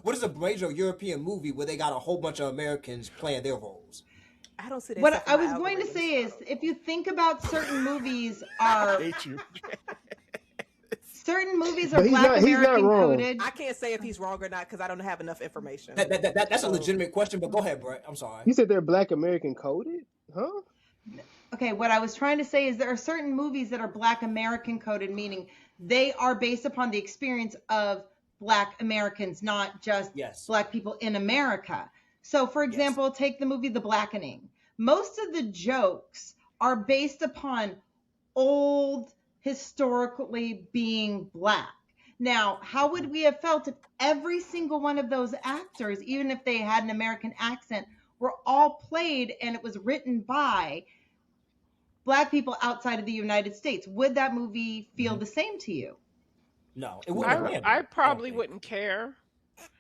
What is a major European movie where they got a whole bunch of Americans playing their roles? I don't see that. What I was going to say is, if you think about certain movies are certain movies are Black American coded. I can't say if he's wrong or not because I don't have enough information. That's a legitimate question, but go ahead, Brett. I'm sorry. You said they're Black American coded, huh? Okay, what I was trying to say is there are certain movies that are Black American coded, meaning they are based upon the experience of Black Americans, not just Black people in America. So, for example, take the movie The Blackening. Most of the jokes are based upon old historically being Black. Now, how would we have felt if every single one of those actors, even if they had an American accent, were all played and it was written by Black people outside of the United States? Would that movie feel the same to you? No, it wouldn't. I probably wouldn't care.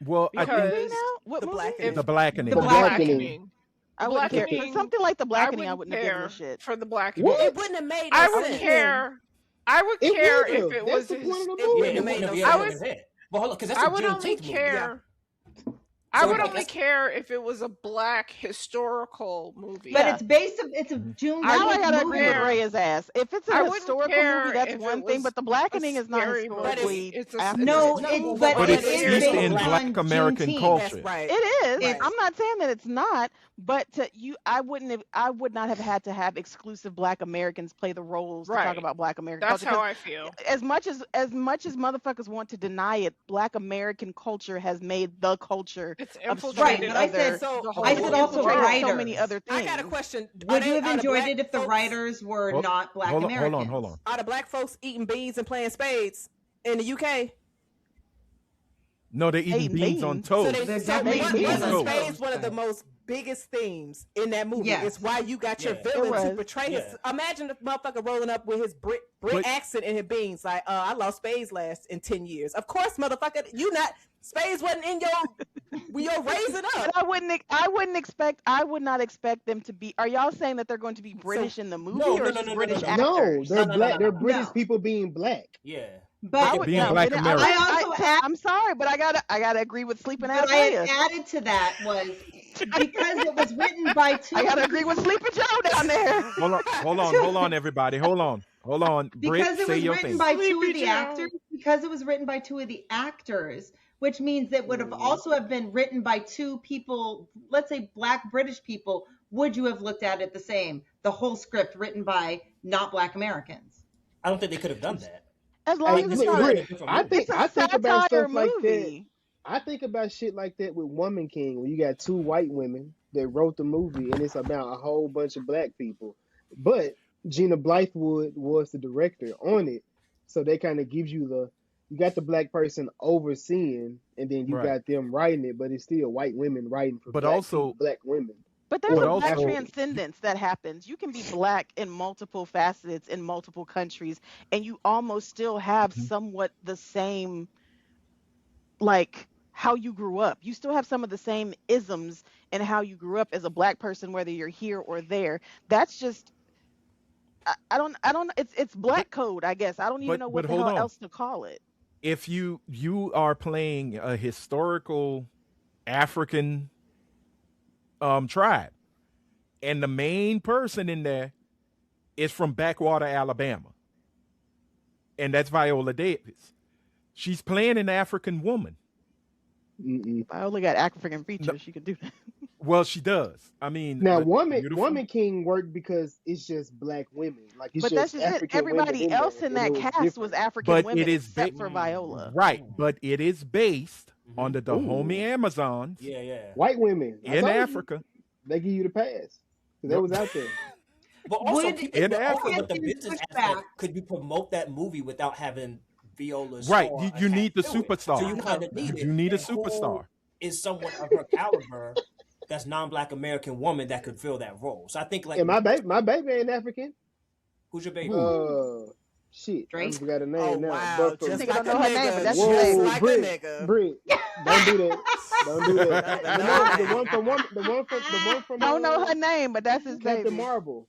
Well, because what movie? The Blackening. The Blackening. I wouldn't care. For something like The Blackening, I wouldn't have given a shit. For The Blackening. It wouldn't have made I no would sense. care. I would care if it was. It wouldn't have made no sense. I would only care. I would only care if it was a Black historical movie. But it's based on, it's a June. Now I gotta agree with Ray's ass. If it's a historical movie, that's if one it thing. was But The Blackening a is not scary historically. movie. But it's based in Black American Juneteenth. culture. That's right. It is. I'm not saying that it's not, but I would not have had to have exclusive Black Americans play the roles to talk about Black American That's culture. how I feel. As much as motherfuckers want to deny it, Black American culture has made the culture. It's Right, but I said also writers. So many other things. I got a question. Would you have enjoyed it if the writers were not Black Americans? Hold on. Are the Black folks eating beans and playing spades in the UK? No, they're eating beans on toast. Wasn't spades one of the most biggest themes in that movie? Yes. It's why you got your villain to portray his. Imagine the motherfucker rolling up with his Brit accent and his beans like, I lost spades last in 10 years. Of course, motherfucker, spades wasn't in your raising up. But I would not expect them to be. Are y'all saying that they're going to be British in the movie or just British actors? No, they're Black. They're British people being Black. Yeah. But being Black American. I'm sorry, but I gotta agree with sleeping ass. What I had added to that was because it was written by two. I gotta agree with Sleepy Joe down there. Hold on, everybody. Hold on. Because Britt, it say was your written thing. by two of the actors. Because it was written by two of the actors, which means it would have also have been written by two people. Let's say Black British people. Would you have looked at it the same? The whole script written by not Black Americans. I don't think they could have done that. As long as it's not. I think about satire stuff like that. movie. I think about shit like that with Woman King, where you got two white women that wrote the movie, and it's about a whole bunch of Black people. But Gina Blythewood was the director on it, so they kind of gives you you got the Black person overseeing, and then you got them writing it, but it's still white women writing for Black women. But there's a Black transcendence that happens. You can be Black in multiple facets in multiple countries, and you almost still have somewhat the same, like, how you grew up. You still have some of the same isms in how you grew up as a Black person, whether you're here or there. That's just, I don't. It's Black code, I guess. I don't even know what the hell else to call it. If you are playing a historical African tribe, and the main person in there is from Backwater, Alabama, and that's Viola Davis. She's playing an African woman. Viola got African features. She could do that. Well, she does. I mean, now Woman King worked because it's just Black women. Like, it's but just that's just African it. Everybody else in that cast was African women, except for Viola. Right, but it is based on the Dahomey Amazons. White women in Africa. they give you the pass because they was out there. But also, Would- people In were also Africa- with the business aspect. Could you promote that movie without having Viola's Right. star You need the attached to it? superstar. So you kind of need it. You need a And who superstar. is someone of her caliber that's non-black American woman that could fill that role. So I think like And my baby ain't African. who's your baby? Shit, I Drake? forgot her name Oh now. wow, But from, just Nigga like don't know a her name, but nigga. that's whoa, Just your like a Brit, nigga. Brit, don't do that. Don't do that. No. The one from Don't know her name, but that's his Captain baby. Marvel.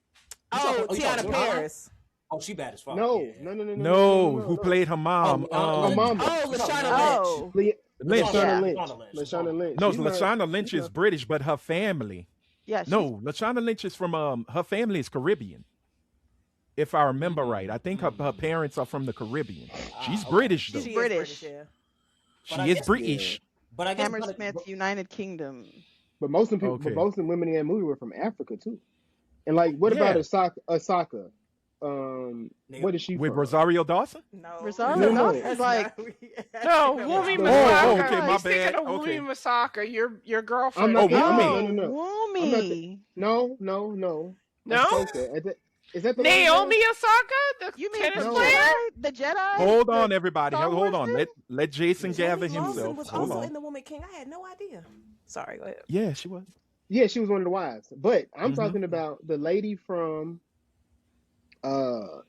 Oh, you Tiana talking- Paris. Oh, she bad as fuck. No, yeah. no. No, who played her mom? Her mama. Oh, Lashana Oh, Lynch. Lashana Lynch. Lashana Lynch. Lashana Lynch. No, She's not- Lashana Lynch she's is not- British, but her family. yeah. No, Lashana Lynch is from her family is Caribbean. If I remember right. I think her parents are from the Caribbean. She's okay. British though. She is British. yeah. She But I is guess- British. But I guess Hammersmith, United Kingdom. But most of the people, Okay. but most of the women in that movie were from Africa too. And like, what Yeah. about Osaka? What is she With from? Rosario Dawson? No. Rosario No. Dawson's like, No, Wumi Oh, Masaka. okay, my He's thinking bad. of Okay. Wumi Masaka, your girlfriend. I'm not Oh, thinking- Wumi. No. Woomy. No. No? Ahsoka. Is that the one? Naomi Osaka, the You mean tennis the No. player? Jedi? The Jedi? Hold The- on, everybody. Star Hold Wars on. dude? Let Jason gather Lawson himself. was Hold also on. in The Woman King. I had no idea. Sorry, go ahead. Yeah, she was. Yeah, she was one of the wives. But I'm Mhm. talking about the lady from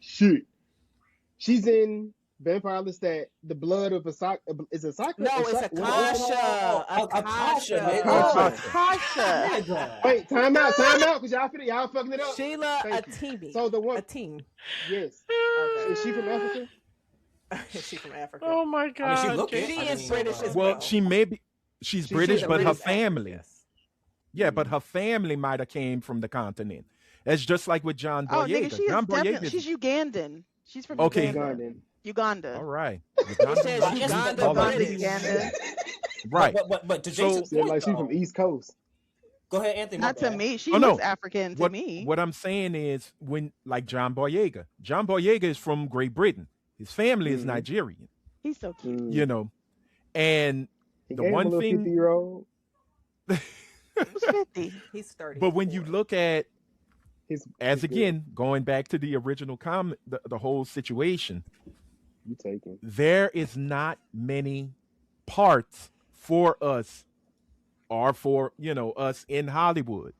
shit. She's in Vampire Lestat. The blood of Asaka is Asaka. No, it's Akasha. Akasha, nigga. Oh, Akasha. Kasha. Nigga. Wait, time out, because y'all fucking it up. Sheila Thank you. Atimi. So the one, Atim. yes, Okay. is she from Africa? She's from Africa. Oh my I mean, god. she look Jason. She I is mean, British as Well, well. she may be. She's She's British, a but her British family. Yes. Yeah, but her family might have came from the continent. It's just like with John Oh, Boyega. nigga, she John is definitely, Boyega. she's Ugandan. She's from Okay. Uganda. Ugandan. Uganda. All right. He says I guess Uganda all Uganda, right. British. Uganda. Right. But to So- Jason's Said point, like she though- from East Coast. Go ahead, Anthony. my Not to bad. me. She Oh, no. looks African to me. What I'm saying is when like John Boyega. John Boyega is from Great Britain. His family is Mhm. Nigerian, He's so cute. Mm. you know. And He the gave him one a little thing 50-year-old. Who's 50? He's 30. but when you look at His as his- again going back to the original comment the whole situation, you taking. there is not many parts for us or for us in Hollywood.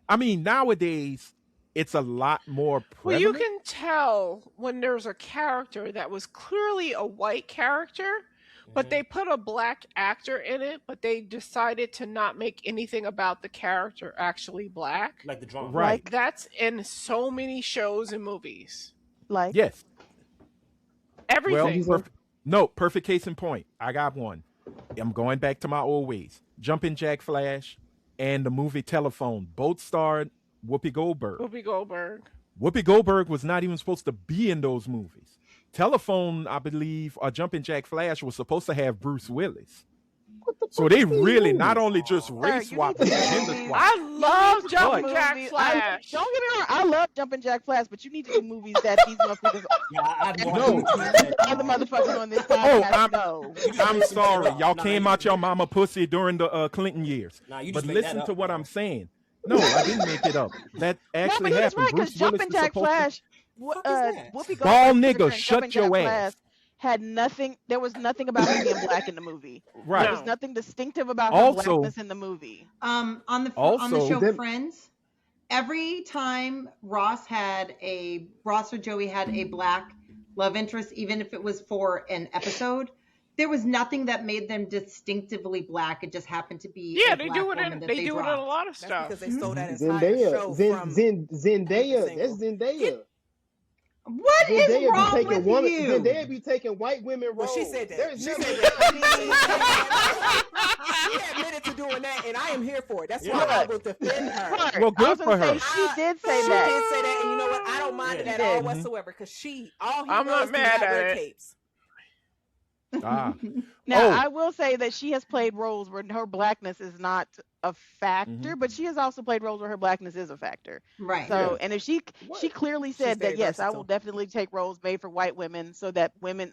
I mean, nowadays it's a lot more Well, prevalent. you can tell when there's a character that was clearly a white character, but Mhm. they put a black actor in it, but they decided to not make anything about the character actually black. Like the drama. Right. Like that's in so many shows and movies. Like, Yes. Everything. Well, no, perfect case in point. I got one. I'm going back to my old ways. Jumpin' Jack Flash and the movie Telephone both starred Whoopi Goldberg. Whoopi Goldberg. Whoopi Goldberg was not even supposed to be in those movies. Telephone, I believe, or Jumpin' Jack Flash was supposed to have Bruce Willis. So they really not only just Sir, race you swap, need to but see gender movies. swap. I love Jumpin' Movies. Jack Flash. Don't get me wrong. I love Jumpin' Jack Flash, but you need to do movies that these motherfuckers, Yeah, I have no No. idea what you said. other motherfuckers on this Oh, podcast know. I'm sorry. Y'all Nah, came you- out your mama pussy during the Clinton years. Nah, you But just made that listen up, to what bro. I'm saying. No, I didn't make it up. That No, actually but he's happened. right, because Bruce Willis Jumpin' was Jack supposed to- Flash, Fuck is that? Whoopi Ball Goldberg's nigga, character in shut Jumpin' your Jack ass. Flash had nothing. There was nothing about her being black in the movie. Right. There was nothing distinctive about her Also- blackness in the movie. On the Also- show Them- Friends, every time Ross or Joey had a black love interest, even if it was for an episode, there was nothing that made them distinctively black. It just happened to be Yeah, a they black do it woman in that they do it in a dropped. lot of That's stuff. because they stole that entire Zendaya, show from Zendaya, Single. that's Zendaya. What is Zendaya wrong be taking with woman. you? Zendaya be taking white women Well, roles. she said that. There's She never said that. She admitted to doing that, and I am here for it. That's why Yeah. I will defend her. Right. Well, I good was gonna for her. say, she did say She that. did say that, and you know what? I don't mind Yeah. it at all Mhm. whatsoever because all he I'm does not do mad not at wear it. capes. Ah. Now, Oh. I will say that she has played roles where her blackness is not a factor, but she has also played roles where her blackness is a factor. Right. So, and if she clearly said very that, yes, I versatile. will definitely take roles made for white women so that women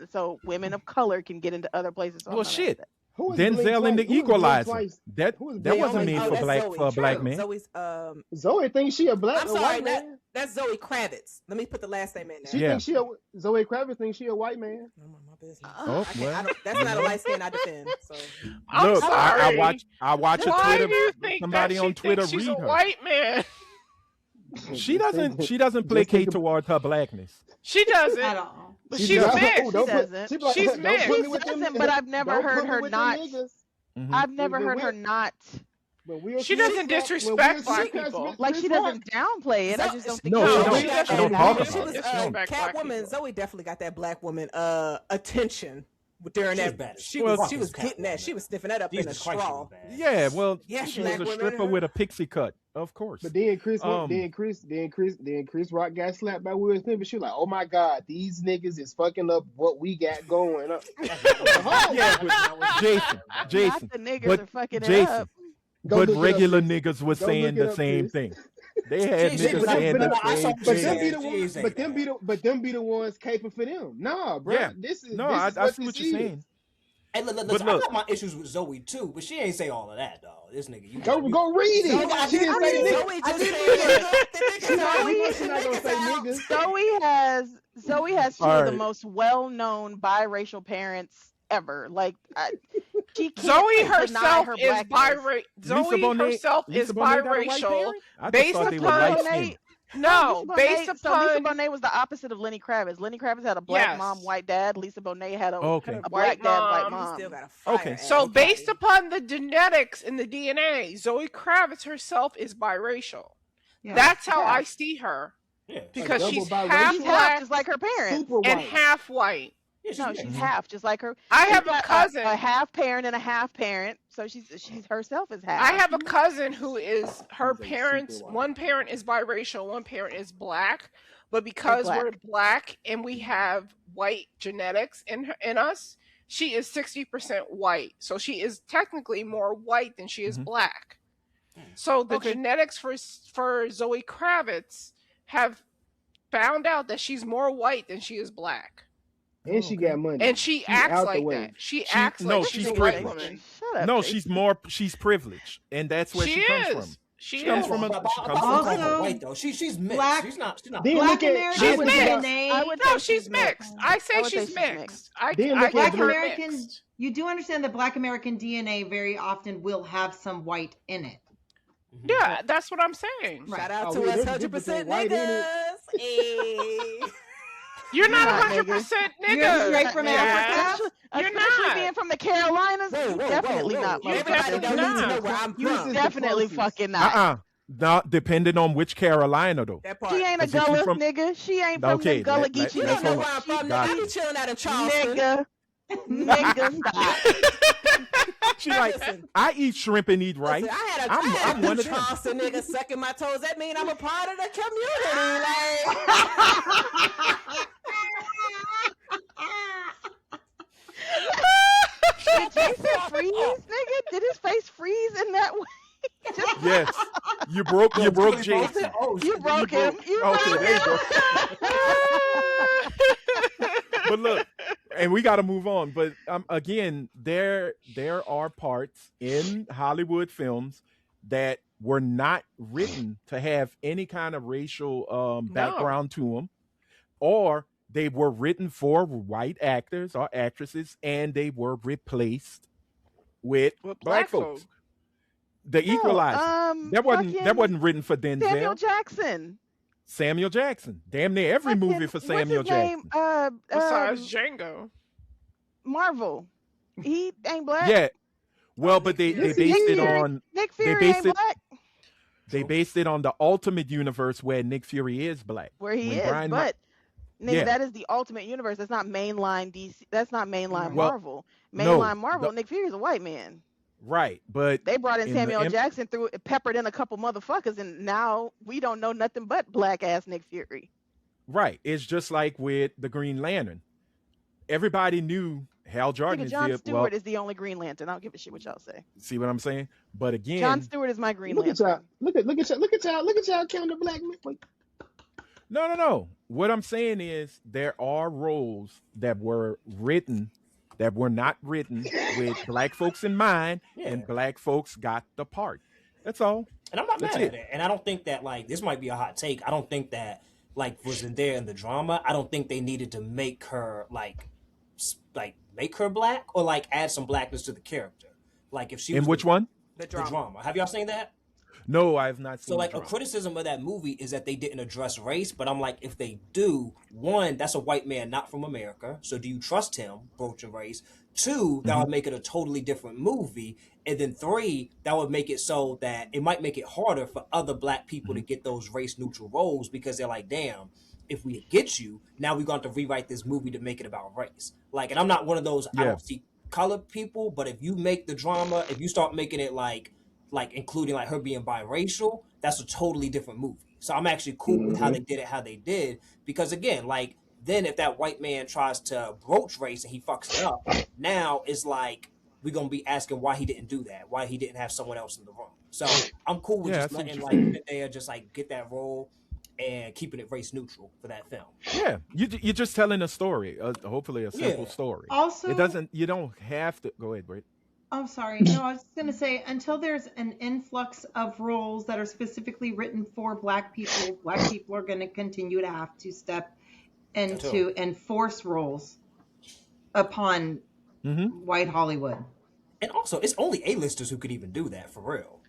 of color can get into other places. So I'm Well, not mad shit. at Who is Blink Denzel in Twice? The Who is Blink Equalizer. Twice? That Who is that Blink wasn't Twice? made Oh, for that's a Zoe. black True. man. Zoe's Zoe thinks she a I'm sorry, white man. that's Zoe Kravitz. Let me put the last name in there. She Yeah. thinks Zoe Kravitz thinks she a white man. I'm on my business. Oh, I well. don't, that's not a light skin I defend. So I'm Look, I sorry. watch a Why Twitter. do you think Somebody that on she Twitter thinks she's read a her. white man? She doesn't Just placate think towards her blackness. She doesn't. At all. But She she's doesn't. mixed. Oh, don't She put- doesn't. she be like, She's don't mixed. put me She with them- doesn't, but I've never don't heard put me her with them not. niggas. Mhm. I've never When heard her Will- not. when Will She Smith doesn't when Will disrespect Smith black got people. Smith- Like she Chris doesn't downplay it. I just don't think No, she she knows don't. she She got don't that talk black- about she it. was Disrespect black Catwoman. people. Zoe definitely got that black woman attention during She was that. bad as She fuck. was Fuck getting that. Catwoman. She was sniffing that up in a Jesus Christ, she straw. was bad. Yeah, well, Yes, she was black a women stripper in her. with a pixie cut, of course. But then Chris Um, Rock got slapped by Will Smith, and she was like, "Oh my God, these niggas is fucking up what we got going up." Yeah, but Jason, Not the niggas but are fucking it Jason, up. Go but look it up, regular Chris. niggas was Go saying look it the up, same Chris. thing. They had She- niggas but saying I the saw same what But she them said. be thing. the She ones. ain't But say them be that. the ones caping for them. Nah, bro. Yeah. This is No, this I is what see what this you're is. saying. Hey, look, But listen, I look. got my issues with Zoe too, but she ain't say all of that, though. This nigga, you Go read it. I She didn't did say read it. nigga. Zoe I just did said, read it. "The niggas She out. know The she not gonna say niggas out." niggas. Zoe has two All of the right. most well-known biracial parents ever. Like she can't Zoe deny herself her is blackness. Zoe Bonet- herself Lisa is Bonet got a white biracial. parent? I based just thought they were upon- light Lisa skinned. Bonet- No, Lisa based Bonet, so Lisa upon Bonet was the opposite of Lenny Kravitz. Lenny Kravitz had a black Yes. mom, white dad. Lisa Bonet had a, Okay. a White black dad, white mom. He mom. still got a fire Okay. ass so body. based upon the genetics and the DNA, Zoe Kravitz herself is biracial. Yeah. That's how Yeah. I see her Yeah, because double she's biracial? half She's half, black just like her parents. Super and white. half white. yeah, she's No, mixed. she's half, just like her. I She's have a got cousin. a half parent and a half parent. So she's herself is half. I have a cousin who is her She's like parents. super white. One parent is biracial, one parent is black. But because black. we're black and we have white genetics in us, she is 60% white. So she is technically more white than she is Mhm. black. So the Okay. genetics for Zoe Kravitz have found out that she's more white than she is black. And she got money. And she She's acts out the like way. that. She She- acts no, like she's she's a white privileged. woman. Shut up. No, Jason. she's privileged, and that's where she, She comes is. from. She She comes is. from a- But she I comes wouldn't from- call her white though. She's mixed. Black- She's not. Then Black look at American She's look at- mixed. DNA. I would No, say she's mixed. I say I would say she's she's mixed. mixed. I Then I look call at her American- mixed. You do understand that Black American DNA very often will have some white in it. Yeah, that's what I'm saying. Right. Shout out Oh, to wait, us, there's 100% white in it. niggas. Hey. You're not You're not 100% You're nigga. straight from Africa? You're Especially not. being from the Carolinas, Whoa, you whoa, definitely whoa, not. whoa. You Everybody definitely don't need to not. know where I'm You from. is- Definitely closest. fucking not. Not depending on which Carolina though. That part. She ain't a 'Cause if you Gullah from- nigga. She ain't from Okay, the Gullah let- Geechee You let's don't know hold where on. I'm from, Got nigga. I it. be chilling out in Charleston. nigga. Nigga, stop. She like, Listen. I eat shrimp and eat rice. Listen, I had I'm a one good of them. Charleston nigga sucking my toes. That mean I'm a part of the community. Did Jason freeze, nigga? Did his face freeze in that way? Just- Yes, you broke Jason. Oh, You shit, broke him. You Okay, broke there you him. go. But look, and we got to move on. But again, there are parts in Hollywood films that were not written to have any kind of racial background to them, or they were written for white actors or actresses, and they were replaced with With black folks. The Equalizer. that wasn't written for Denzel. Samuel Jackson. Samuel Jackson. Damn near every Fucking- movie for what's Samuel his name? Jackson. Besides Django. Marvel. He ain't black. Yeah. Well, but they Nick based it Fury- on Nick they Fury based ain't it- black. they based it on the Ultimate Universe where Nick Fury is black. Where he When is, Brian Ma- but nigga, Yeah. that is the Ultimate Universe. That's not mainline DC. That's not mainline Well, Marvel. no, Mainline Marvel. the- Nick Fury's a white man. Right, but They brought in in the Samuel M- Jackson through peppered in a couple motherfuckers, and now we don't know nothing but black ass Nick Fury. right, it's just like with the Green Lantern. Everybody knew Hal Jordan Nigga, is John the Stewart is the only Green Lantern. I don't give a shit what y'all say. see what I'm saying? But again, John Stewart is my Green Look at Lantern. y'all. Look at y'all counting the black men. Wait. no. What I'm saying is there are roles that were written that were not written with black folks in mind, Yeah. and black folks got the part. That's all. And I'm not That's mad it. at it. And I don't think that, like, this might be a hot take. I don't think that, like, was in there in the drama. I don't think they needed to make her like make her black or like add some blackness to the character. Like if she In was which one? The the drama. drama. Have y'all seen that? No, I have not seen. So like the a drama. criticism of that movie is that they didn't address race, but I'm like, if they do, one, that's a white man not from America. So do you trust him broaching race? Two, that would make it a totally different movie. And then three, that would make it so that it might make it harder for other black people to get those race neutral roles because they're like, damn, if we get you, now we're going to rewrite this movie to make it about race. Like, and I'm not one of those, I Yeah. don't see colored people, but if you make the drama, if you start making it like including like her being biracial, that's a totally different movie. So I'm actually cool with how they did it, how they did, because again, like then if that white man tries to broach race and he fucks it up, now it's like we're gonna be asking why he didn't do that, why he didn't have someone else in the room. So I'm cool with Yeah, just I see letting what you're like Zendaya just like get that role and keeping it race neutral for that film. Yeah, you're just telling a story. Hopefully, a simple Yeah. story. Also, It doesn't. You don't have to. Go ahead, Britt. I'm sorry. No, I was just going to say, until there's an influx of roles that are specifically written for black people are going to continue to have to step into enforce roles upon white Hollywood. And also, it's only A-listers who could even do that for real.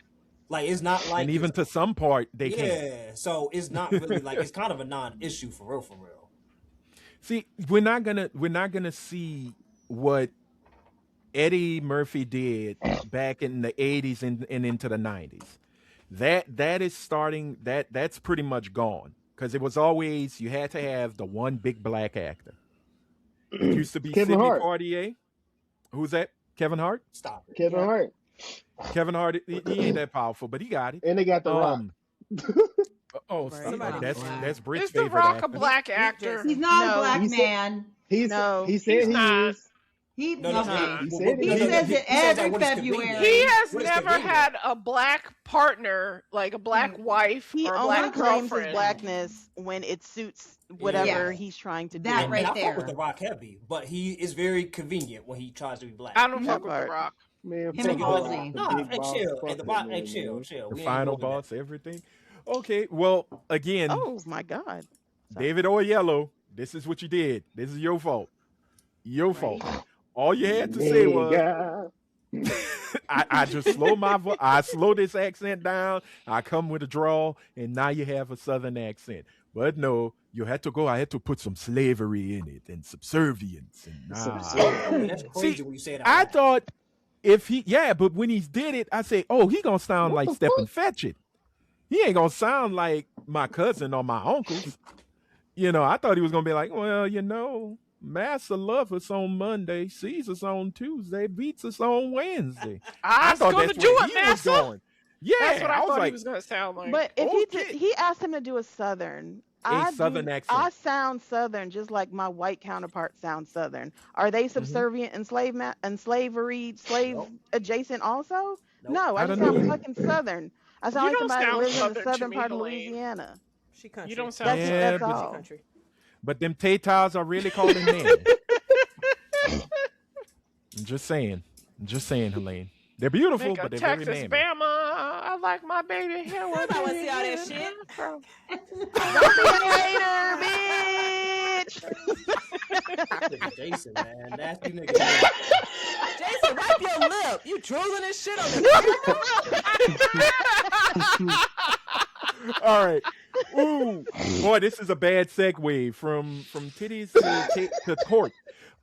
Like it's not like And even to some part, they can't. yeah. So it's not really like it's kind of a non-issue for real, for real. See, we're not gonna see what Eddie Murphy did back in the 80s and into the 90s. That is starting. That's pretty much gone because it was always you had to have the one big black actor. It used to be Kevin Sidney Hart. Poitier. Who's that? Kevin Hart. Stop it. Kevin Hart. Kevin Hart. He ain't that powerful, but he got it. And they got the Rock. Oh, Right. stop. Somebody That's black. that's Brit's Is The favorite Rock a actor. black actor? He's not No. a black He said- man. No, He said he's he not. is. He, No, no, okay. no. He said Well, it. He He says said it that every when it's February. convenient. He has What is never convenient? had a black partner, like a black wife he or a only black claims his girlfriend. blackness when it suits whatever Yes. he's trying to do. That And right I fuck with there. The Rock heavy, but he is very convenient when he tries to be black. I don't That fuck with The part. Rock. Man, Him fuck and the Halsey. Rock, the No, big hey, boss. chill. Fuck Hey, the that Rock, hey, man, chill, man. chill. The We ain't final more than that. boss, everything. Okay, well, again, Oh my God. David Oyelowo, this is what you did. This is your fault. Your fault. All you had to say was, Nigga. I just slow my voice. I slow this accent down. I come with a draw, and now you have a southern accent. But no, you had to go. I had to put some slavery in it and subservience. And That's crazy See, when you say it out I loud. thought but when he did it, I say, oh, he gonna sound like Stephen Fetchit. He ain't gonna sound like my cousin or my uncles. I thought he was gonna be like, well, Master loves us on Monday, sees us on Tuesday, beats us on Wednesday. I was thought going to that's do where it, he was Massa. going. Yeah, That's what I was thought like, he was going to sound like. But if Okay. he asked him to do a southern, Southern accent. I sound southern just like my white counterpart sounds southern. Are they subservient and slavery, slave Nope. adjacent also? Nope. No, I I just don't sound know. fucking southern. I sound You like don't somebody that sound lives in the southern to southern me, part of Helene. Louisiana. She country. You don't sound That's Yeah, that's but- all. country. But them Tatars are really calling men. I'm just saying, Helene. They're beautiful, Make a but they're very Texas manly. Bama. I like my baby hair. Where I wanna baby see all that hair shit. from. Hater, bitch. Jason, man. Nasty nigga. Jason, wipe your lip. You drooling and shit on the All right. Ooh, boy, this is a bad segue from titties to court.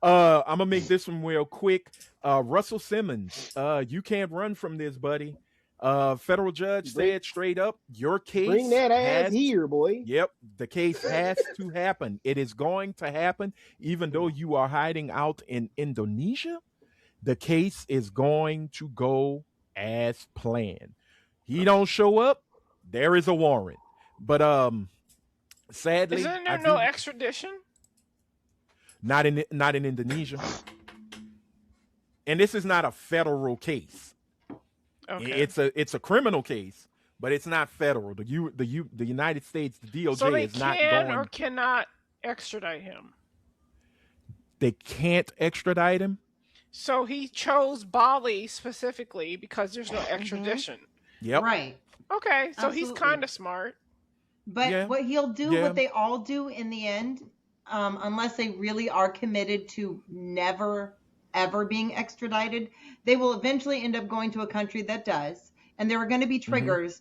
I'm gonna make this one real quick. Russell Simmons, you can't run from this, buddy. Federal judge said straight up, your case Bring that ass has- here, boy. Yep, the case has to happen. It is going to happen, even though you are hiding out in Indonesia. The case is going to go as planned. He don't show up, there is a warrant. But sadly, Isn't there I no do- extradition? not in Indonesia. And this is not a federal case. Okay. It's a criminal case, but it's not federal. The United States, the DOJ So they is not can going. or cannot extradite him. They can't extradite him. So he chose Bali specifically because there's no extradition. Yep. Right. Okay, so he's Absolutely. kind of smart. But Yeah. what he'll do, Yeah. what they all do in the end, unless they really are committed to never, ever being extradited, they will eventually end up going to a country that does. And there are going to be triggers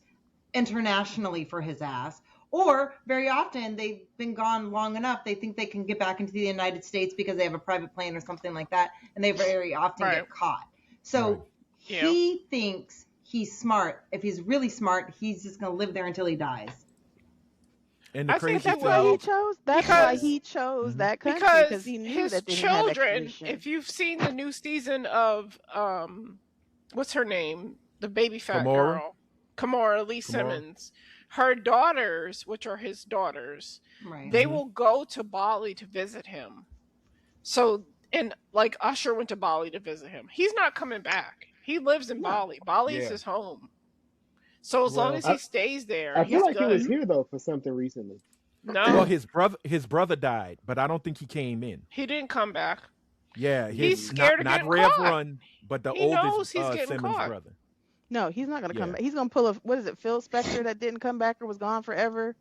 internationally for his ass. Or very often they've been gone long enough, they think they can get back into the United States because they have a private plane or something like that. And they very often get caught. So he thinks he's smart. If he's really smart, he's just going to live there until he dies. And the I think crazy That's thing, why he chose. That's why he chose that country because he knew his that they didn't have children, extradition. if you've seen the new season of what's her name? The baby fat Kimora? girl. Kimora Lee Simmons. Her daughters, which are his daughters, Right. they will go to Bali to visit him. So, and like Usher went to Bali to visit him. He's not coming back. He lives in Bali. Bali is his home. So as long as he stays there, I he's feel like good. he was here though for something recently. No, well, his brother died, but I don't think he came in. he didn't come back. Yeah, He's scared of not getting Rev caught. Run, but the He knows oldest he's getting Simmons caught. brother. No, he's not going to come Yeah. back. He's going to pull a, what is it, Phil Spector that didn't come back or was gone forever?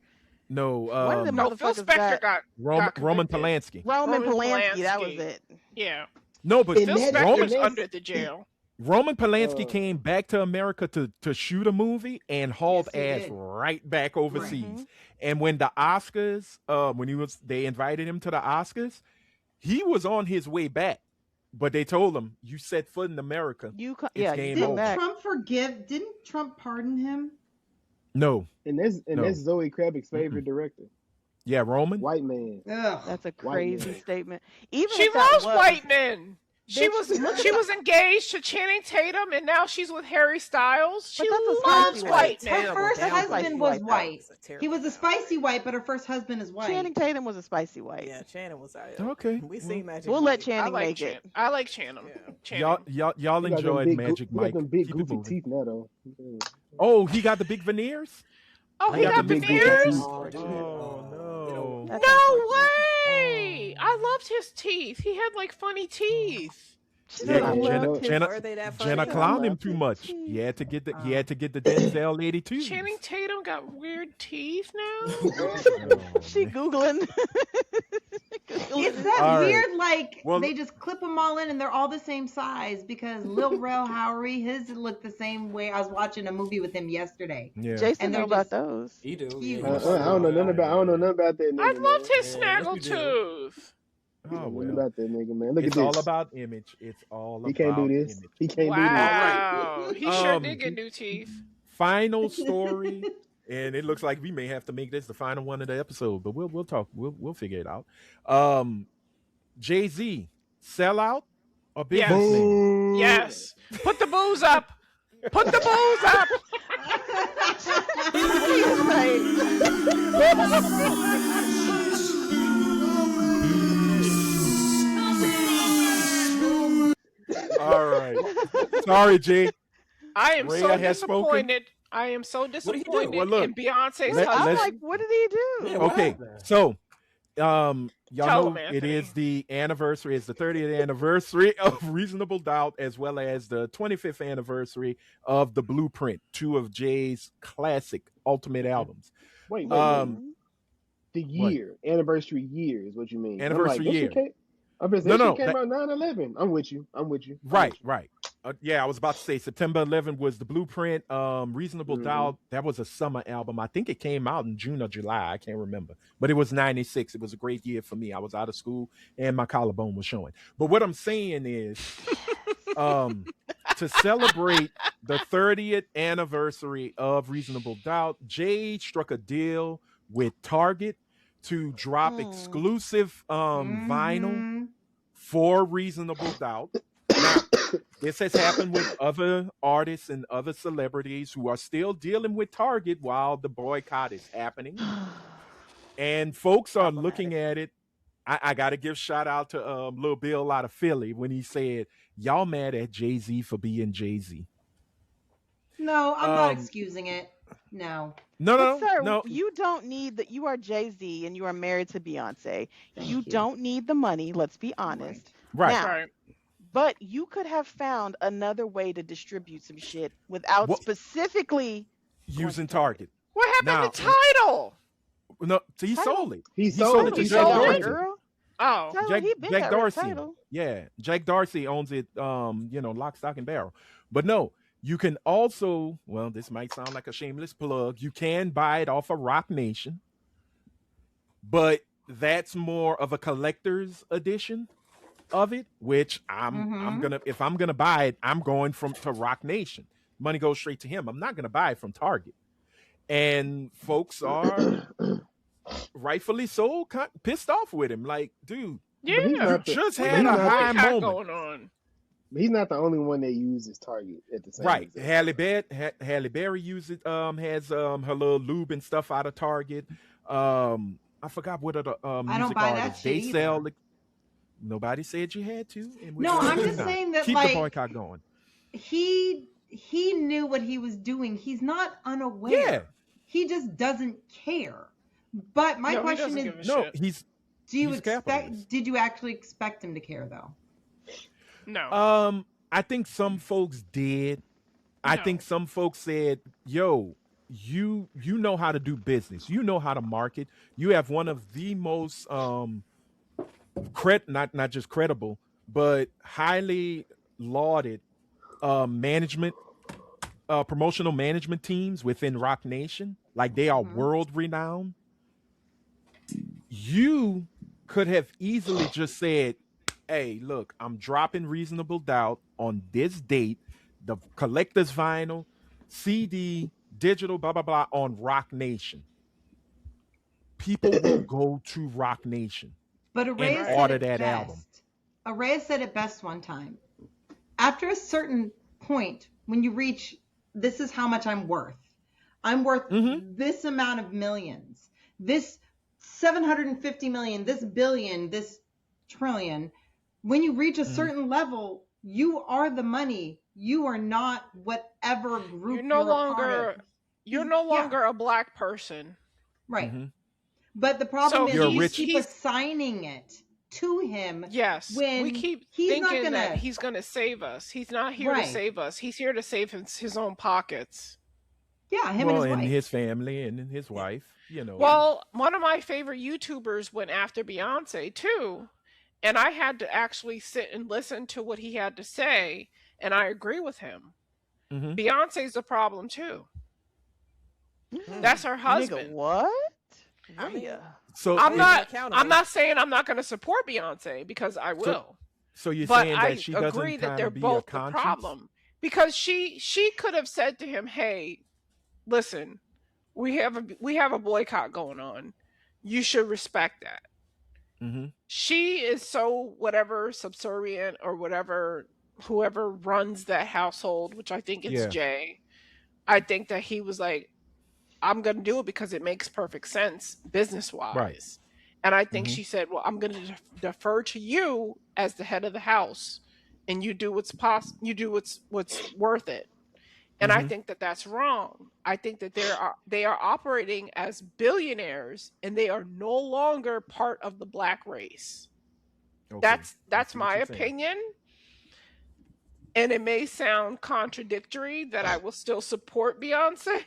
No, One of them No, Phil motherfuckers Spector got Roman convicted. Polanski. Roman Roman Polanski, that was Polanski. it. Yeah, No, but And Phil that- Spector's and under the jail. Roman Polanski Oh. came back to America to shoot a movie and hauled Yes, he ass did. right back overseas. Mhm. And when the Oscars, they invited him to the Oscars, he was on his way back. But they told him, "You set foot in America." You It's game come over. back. Didn't Trump pardon him? No, And that's Zoe Kravitz's favorite director. yeah, Roman. White man. Ugh. That's a White crazy man. statement. Even She if that loves was, white men. She Bitch, was engaged to Channing Tatum, and now she's with Harry Styles. She But that's a loves spicy white white. men. Her first Damn, husband spicy was white. white. That was a terrible He was a spicy white, but her first husband is white. Channing Tatum was a spicy white. Yeah, Channing was out. Okay. We seen Magic. We'll let Mike. Channing I like make Channing. it. I like Channing. Yeah. Channing. Y'all He got them enjoyed big, Magic he got Mike. them big Keep it goofy moving. teeth now though. Oh, he got the big veneers. Oh, I he got got the big goofy veneers? teeth. Oh no. That's No unfortunate. way! I loved his teeth. He had like funny teeth. She Yeah, said, I Yeah, love Jenna- his Jenna- Were they that funny? Jenna though? clowned him love too his much. teeth. He had to get the Denzel 82. Channing Tatum got weird teeth now. She Googling. It's that All right. weird, like Well- they just clip them all in and they're all the same size because Lil Rel Howery, his looked the same way. I was watching a movie with him yesterday. Yeah. Jason And know they're about just- those. You do. Huge. Yeah, I don't know nothing about that nigga. I loved man. his Yeah, snaggle yes, we do. tooth. Oh Nothing well. about that nigga, man. Look It's at all this. about image. It's all He about can't do this. image. He can't Wow, he sure Um, did get new teeth. Final story, and it looks like we may have to make this the final one of the episode, but we'll talk. We'll figure it out. Jay-Z, sell out or do this. Yes. businessman? Yes. Put the booze up. Put the booze up. All right. Sorry, Jay. I am Rhea so has spoken. disappointed. I am so did he do? disappointed Well, look, in Beyonce's let- I'm husband. let's- like, what did he do? Yeah, what Okay, happened? so y'all Tell know him, it Anthony. is the anniversary. It's the 30th anniversary of Reasonable Doubt, as well as the 25th anniversary of The Blueprint, two of Jay's classic ultimate albums. Wait, Um, the what? year, anniversary year is what you mean. Anniversary year. I bet No, that no, shit came that- out 9/11. I'm with you. Right. Yeah, I was about to say September 11th was The Blueprint. Reasonable Mhm. Doubt, that was a summer album. I think it came out in June or July. I can't remember. But it was 96. It was a great year for me. I was out of school and my collarbone was showing. But what I'm saying is, to celebrate the 30th anniversary of Reasonable Doubt, Jay struck a deal with Target to drop exclusive vinyl Mhm. for Reasonable Doubt. Now, this has happened with other artists and other celebrities who are still dealing with Target while the boycott is happening. And folks are looking at it. I got to give shout out to Lil Bill out of Philly when he said, y'all mad at Jay-Z for being Jay-Z. No, I'm not Um, excusing it. No. No, But sir, no. you don't need that. You are Jay-Z and you are married to Beyonce. Thank You you. don't need the money. Let's be honest. Right. Now, Right. But you could have found another way to distribute some shit without What specifically going using to Target. Target? What happened Now, to Title? no, he Title? sold it. He He sold sold it it Title, to he to Jack Jack sold it, Dorsey. Dorsey. girl. Oh, Title, he been Jack got rid of Dorsey. Title. Yeah, Jack Dorsey owns it. Lock, stock, and barrel. But no, you can also. Well, this might sound like a shameless plug. You can buy it off of Rock Nation, but that's more of a collector's edition of it. Which I'm gonna if I'm gonna buy it, I'm going to Rock Nation. Money goes straight to him. I'm not gonna buy it from Target. And folks are rightfully so pissed off with him. Like, dude, yeah. But he's not the, just We had got a a high boycott moment. going on. he's not the only one that uses Target at the same Right. exact Halle Berry uses has her little lube and stuff out of Target. I forgot what other I don't music buy that artists shit they sell. either. Nobody said you had to. And No, I'm just not. saying that, Keep like, the boycott going. he knew what he was doing. He's not unaware. Yeah. He just doesn't care. But my No, he question doesn't give is, a No, shit. he's do you he's capitalist. did you actually expect him to care though? No. I think some folks did. I No. think some folks said, "Yo, you know how to do business. You know how to market. You have one of the most not just credible, but highly lauded management promotional management teams within Rock Nation. Like they are world renowned. You could have easily just said, hey, look, I'm dropping Reasonable Doubt on this date, the collector's vinyl, CD, digital, blah, blah, blah, on Rock Nation. People will go to Rock Nation But and Araya said order it that best. album. Araya said it best one time. After a certain point, when you reach, this is how much I'm worth. I'm worth this amount of millions. This 750 million, this billion, this trillion. When you reach a certain level, you are the money. You are not whatever group You're no a part longer of. you're no longer a black person. Right. Mhm. But the problem So is You're you rich. keep assigning it to him. Yes, when we keep he's not thinking that gonna- he's going to save us. He's not here Right. to save us. He's here to save his own pockets. Yeah, him Well, and his wife. his family and his wife, you know. Well, one of my favorite YouTubers went after Beyonce too, and I had to actually sit and listen to what he had to say, and I agree with him. Mhm. Beyonce's a problem too. That's her Nigga, husband. what? I mean, Rhea. So I'm it- not. accountable. I'm not saying I'm not going to support Beyonce because I will. So you're But saying I that she doesn't agree that kind they're of be a both the conscience? problem because she could have said to him, "Hey, listen, we have a boycott going on. You should respect that." Mhm. She is so whatever subservient or whatever whoever runs that household, which I think it's Yeah. Jay. I think that he was like, I'm going to do it because it makes perfect sense business wise. Right. And I think Mhm. she said, well, I'm going to defer to you as the head of the house and you do what's possible. You do what's worth it. And I Mhm. think that that's wrong. I think that they are operating as billionaires and they are no longer part of the black race. Okay. That's I see what my you're saying. opinion. And it may sound contradictory that I will still support Beyonce,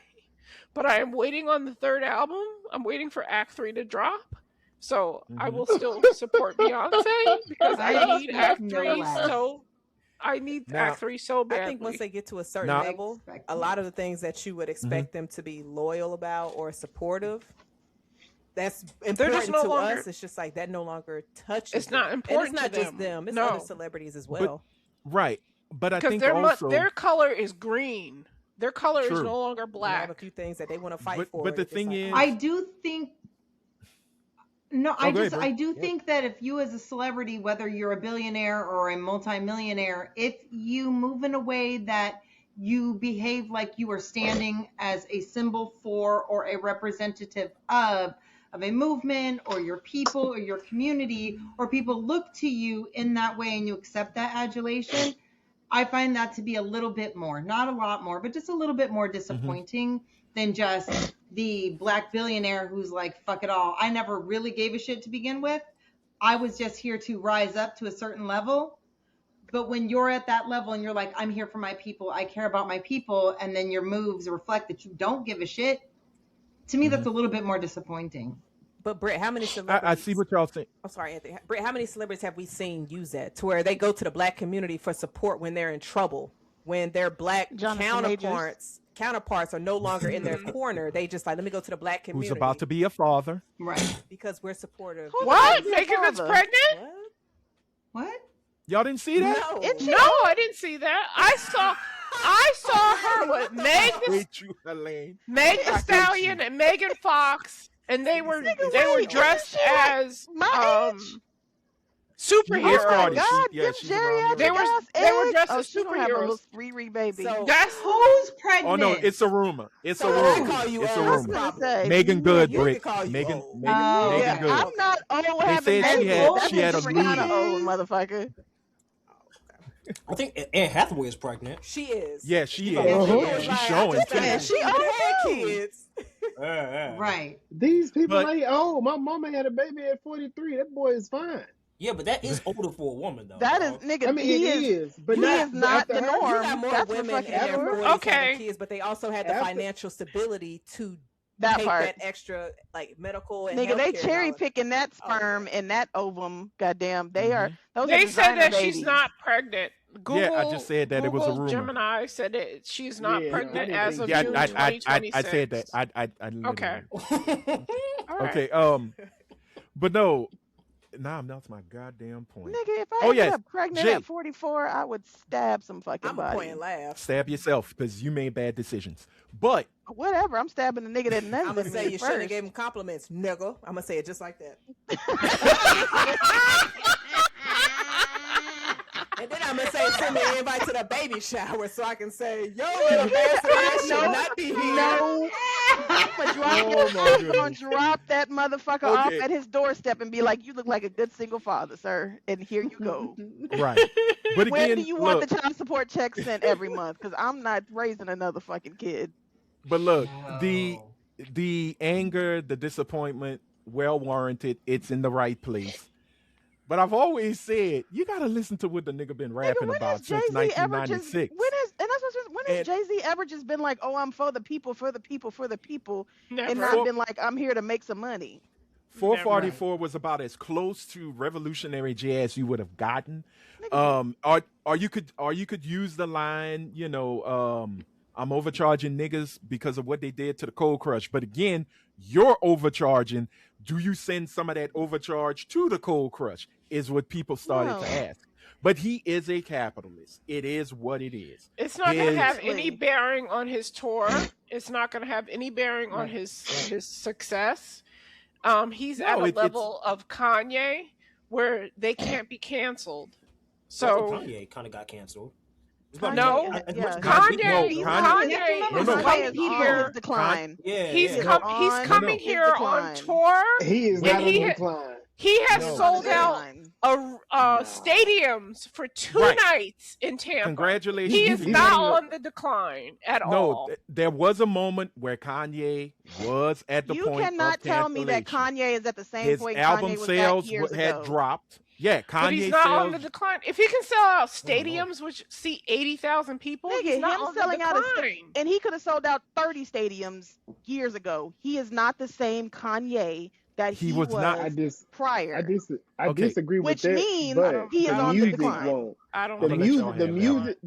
but I am waiting on the third album. I'm waiting for Act 3 to drop. So I will still support Beyonce because I I need expect Act no 3 less. so I need Now- Act 3 so badly. I think once they get to a certain Now- level, Expect a lot of the things that you would expect them to be loyal about or supportive, that's important no to longer- us. It's just like that no longer touches. It's not them. important And it's not to just them. It's No. other celebrities as well. Right. But I because think their also their color is green. Their color is True. no longer And they have black. a few things that they want to fight But- for. but the It's thing like, is- I do think no, Oh, go ahead, bro. I do think that if you as a celebrity, whether you're a billionaire or a multimillionaire, if you move in a way that you behave like you are standing as a symbol for or a representative of a movement or your people or your community, or people look to you in that way and you accept that adulation, I find that to be a little bit more, not a lot more, but just a little bit more disappointing than just the black billionaire who's like, fuck it all. I never really gave a shit to begin with. I was just here to rise up to a certain level. But when you're at that level and you're like, I'm here for my people, I care about my people, and then your moves reflect that you don't give a shit, to me, that's a little bit more disappointing. But Britt, how many celebrities? I see what y'all think. I'm sorry, Anthony. Britt, how many celebrities have we seen use that to where they go to the black community for support when they're in trouble, when their black counterparts are no longer in their corner? They just like, let me go to the black community. Who's about to be a father? Right. Because we're supportive. What? Megan is pregnant? What? Y'all didn't see that? No, I didn't see that. I saw her with Meg the Stallion and Megan Fox, and they were dressed as superheroes. They were dressed as superheroes. Riri baby. That's who's pregnant. Oh no, it's a rumor. It's a rumor. It's a rumor. Megan Good, Britt. Megan Good. I'm not old. They said she had a kind of old motherfucker. I think Anne Hathaway is pregnant. She is. Yeah, she is. She's showing too. She had kids. Right. These people ain't old. My mama had a baby at 43. That boy is fine. Yeah, but that is older for a woman, though. That is, nigga. I mean, he is, but he is not the norm. You got more That's women fucking in their norm. 40s having kids, but they also had the financial stability to that take part. that extra like medical and nigga, they healthcare cherry knowledge. picking that sperm and that ovum. Goddamn, they are. Those They are said that babies. she's not pregnant. Google, Yeah, I just said that it was a Google rumor. Gemini said it. She's not pregnant as of Yeah, June I 2026. said that. I Okay. All right. Okay. But no. Nah, that's my goddamn point. Nigga, if I ended up pregnant Jay. at 44, I would stab some fucking body. Point and laugh. Stab yourself because you made bad decisions. But Whatever, I'm stabbing the nigga that I'm gonna say you shouldn't have first. gave him compliments, nigga. I'm gonna say it just like that. And then I'm gonna say send me an invite to the baby shower so I can say, yo, little bastard, I should not be here. No. I'm gonna drop that motherfucker off Okay. at his doorstep and be like, "You look like a good single father, sir, and here you go." right. But When again, do you want look, the child support check sent every month? Because I'm not raising another fucking kid. but look, the anger, the disappointment, well warranted. It's in the right place. But I've always said you gotta listen to what the nigga been rapping about since Jay-Z ever just 1996. when has Jay-Z ever just been like, "Oh, I'm for the people, for the people, for the people," and Never. not been like, "I'm here to make some money"? 444 was about as close to revolutionary jazz you would have gotten. Or you could use the line, I'm overcharging niggas because of what they did to the Cold Crush. But again, you're overcharging. Do you send some of that overcharge to the Cold Crush? Is what people started to ask. But he is a capitalist. It is what it is. It's not going to have any bearing on his tour. It's not going to have any bearing on his success. He's at a level of Kanye where they can't be canceled. So Kanye kind of got canceled. No, Kanye is here. Decline. He's coming here on tour. He is not on decline. He has sold out stadiums for 2 nights in Tampa. Congratulations. He is not on the decline at all. No, there was a moment where Kanye was at the point of You cannot tell me that cancellation. Kanye is at the same His point album Kanye was sales at years had ago. dropped. Yeah, Kanye But he's not sales. on the decline. If he can sell out stadiums which seat 80,000 people, Nigga, he's not him on selling the out decline. and he could have sold out 30 stadiums years ago. He is not the same Kanye that he was not. prior. I disagree with Which that. means but he is the on the music decline. won't. I don't The think music.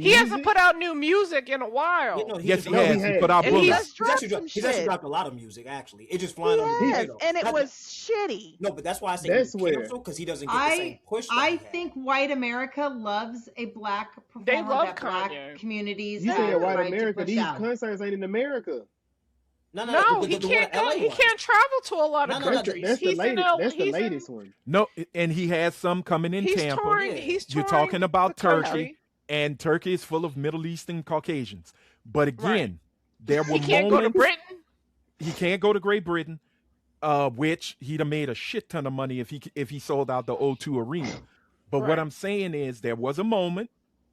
he hasn't put out new music in a while. Yes, he has. He put out And bullets. He's actually dropped a lot of music, actually. It just flying under the Yes, radar. and it was shitty. No, but that's why I say That's he's where- canceled, because he doesn't get the same push. I think white America loves a black performer. They love that black Kanye. communities. You have saying the white right to America? push These out. concerts ain't in America. No, he can't go. He can't travel to a lot of countries. That's the He's in latest. L- That's the he's in- latest one. No, and he has some coming in He's Tampa. touring. He's You're touring talking about the Turkey, country. and Turkey is full of Middle Eastern Caucasians. But again, there were He can't go to moments. Britain. He can't go to Great Britain, which he'd have made a shit ton of money if he sold out the O2 Arena. But what I'm saying is, there was a moment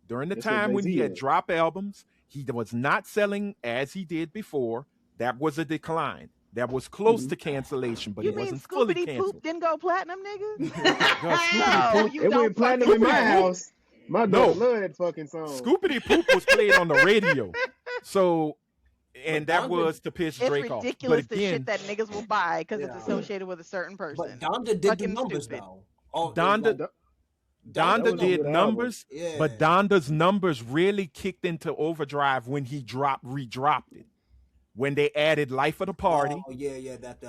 during the That's what time when he Jay-Z had had. dropped albums. He was not selling as he did before. That was a decline. That was close to cancellation, but You it mean wasn't fully Scoopity canceled. Poop didn't go platinum, nigga? God, Scoopity No, Poop- you It don't went platinum fucking in my know. house. My daughter love that fucking song. Scoopity Poop was played on the radio. So, and that was to piss It's Drake off. ridiculous But the again, shit that niggas will buy because it's associated with a certain But person. Donda did the Fucking numbers stupid. though. Oh, Donda, That Donda was a did good album. numbers, Yeah. but Donda's numbers really kicked into overdrive when he redropped it. When they added Life of the Party, Oh yeah, that.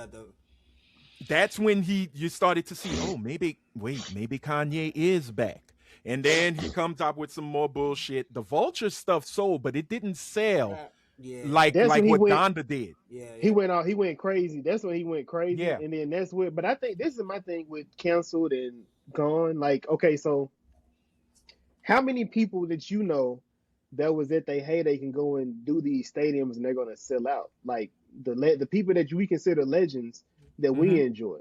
that's when you started to see, oh, maybe Kanye is back. And then he comes up with some more bullshit. The Vulture stuff sold, but it didn't sell Yeah. like That's when he what went- Donda did. Yeah. He went crazy. That's when he went crazy. Yeah. And then that's what. But I think this is my thing with canceled and gone. Like, okay, so how many people that you know that was at their heyday can go and do these stadiums and they're gonna sell out? Like the people that we consider legends that we enjoy.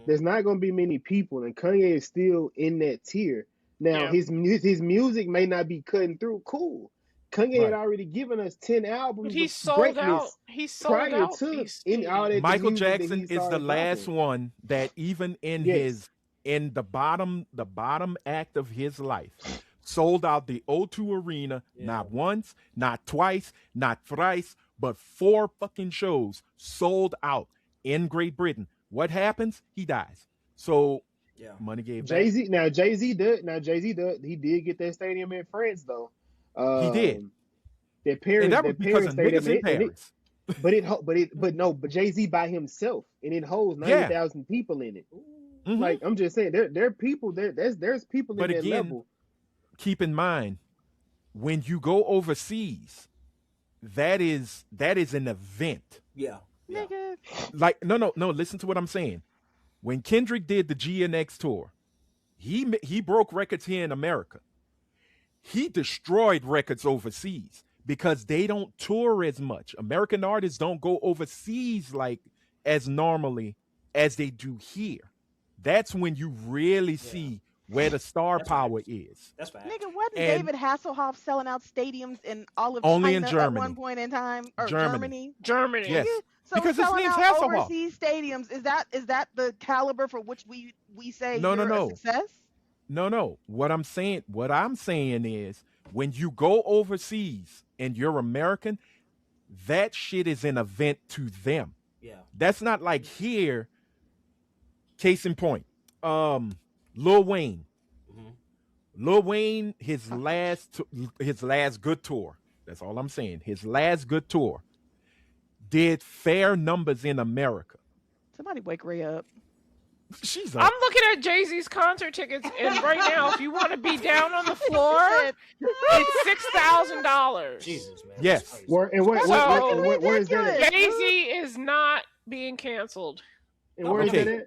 There's not gonna be many people, and Kanye is still in that tier. Now his music may not be cutting through. Cool. Kanye had already given us 10 albums. But he of sold greatness out. He sold prior out to these in all that Michael music that Jackson he is the started last dropping. one that even in Yes. in the bottom act of his life sold out the O2 Arena not once, not twice, not thrice, but 4 fucking shows sold out in Great Britain. What happens? He dies. So money gave back. Jay-Z does. He did get that stadium in France though. He did. That Paris, And that was because of stadium, niggas in Paris. but Jay-Z by himself, and it holds 90,000 people in it. Mhm. Like I'm just saying, there are people there. There's people But in that again, level. keep in mind, when you go overseas, that is an event. Yeah. Nigga. Like no, listen to what I'm saying. When Kendrick did the GNX tour, he broke records here in America. He destroyed records overseas because they don't tour as much. American artists don't go overseas like as normally as they do here. That's when you really see where the star power is. That's fine. Nigga, wasn't And- David Hasselhoff selling out stadiums in all of Only China in at Germany. one point in time? Or Germany. Germany. Yes. Nigga, so Because his selling name's out Hasselhoff. overseas stadiums, is that the caliber for which we say No, you're no. a success? No. What I'm saying is when you go overseas and you're American, that shit is an event to them. Yeah. That's not like here. Case in point, Lil Wayne. Lil Wayne, his last good tour. That's all I'm saying. His last good tour did fair numbers in America. Somebody wake Ray up. She's I'm looking at Jay-Z's concert tickets, and right now, if you want to be down on the floor, it's $6,000. Jesus, man. Yes. Where is that at? Jay-Z is not being canceled And where is Okay. that at?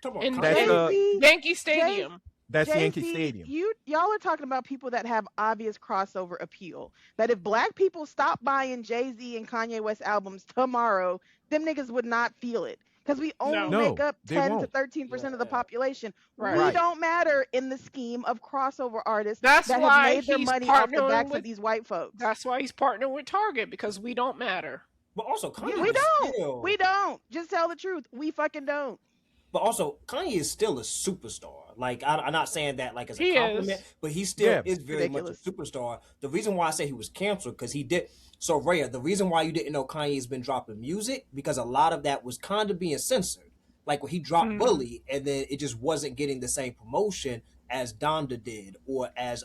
Come on, in That's, Yankee Stadium. That's Yankee Jay-Z, Stadium. Y'all are talking about people that have obvious crossover appeal. That if black people stop buying Jay-Z and Kanye West albums tomorrow, them niggas would not feel it. Because we only No, make up they 10 to won't. 13% of the population. Right. We Right. don't matter in the scheme of crossover artists That's that why have made their he's money off the partnering backs with- of these white folks. That's why he's partnering with Target, because we don't matter. But also, Kanye We is don't. still- We don't. Just tell the truth. We fucking don't. But also, Kanye is still a superstar. Like, I'm not saying that like as a He compliment, is. but he still Yeah. is very Ridiculous. much a superstar. The reason why I say he was canceled because he did. So, Rhea, the reason why you didn't know Kanye's been dropping music because a lot of that was kind of being censored. Like when he dropped Bully, and then it just wasn't getting the same promotion as Donda did, or as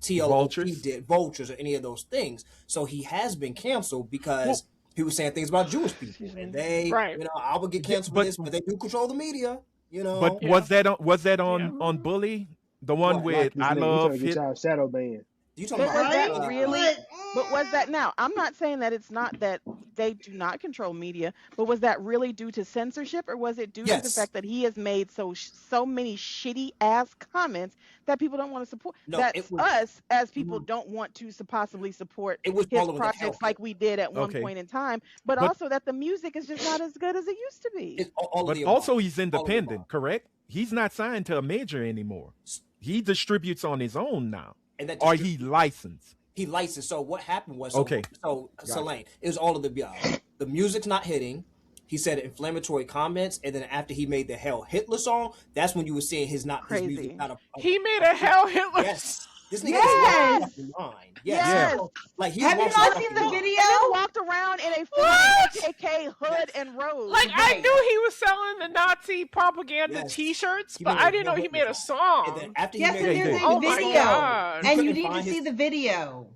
TLOP Vultures. did, Vultures, or any of those things. So he has been canceled because he was saying things about Jewish people, and they, Right. you know, I would get canceled but- for this, but they do control the media, you know. But was that on Bully? The one with Like I this nigga, love he trying to get y'all shadow banned. you talking But about was that Right? really? But- But was that now? I'm not saying that it's not that they do not control media, but was that really due to censorship, or was it due to the Yes. fact that he has made so many shitty ass comments that people don't want to support? No, That it was- us as people don't want to possibly support It was his all over the projects health. like we did at one Okay. point in time, but also that the music is just not as good as it used to be. It's all of But the above. also he's All of the independent, above. correct? He's not signed to a major anymore. He distributes on his own now. And that Or distrib- he licensed. He licensed. So what happened was, Okay. So Selene, it was all of the above. The music's not hitting. he said inflammatory comments, and then after he made the Hell Hitler song, that's when you were seeing his music Crazy. not a He made a Hell Hitler. yes. This nigga Yes. is fucking mind. Yes. So, like he Have you lost not his seen the fucking mind. video? And then walked around in a full What? KKK hood and robe. Like I knew he was selling the Nazi propaganda Yes. T-shirts, He but made I a didn't know Hell he Hitler made a song. And then song. after he Yes, made and it, there's a Oh my video, God. and you couldn't need to find see his- the video.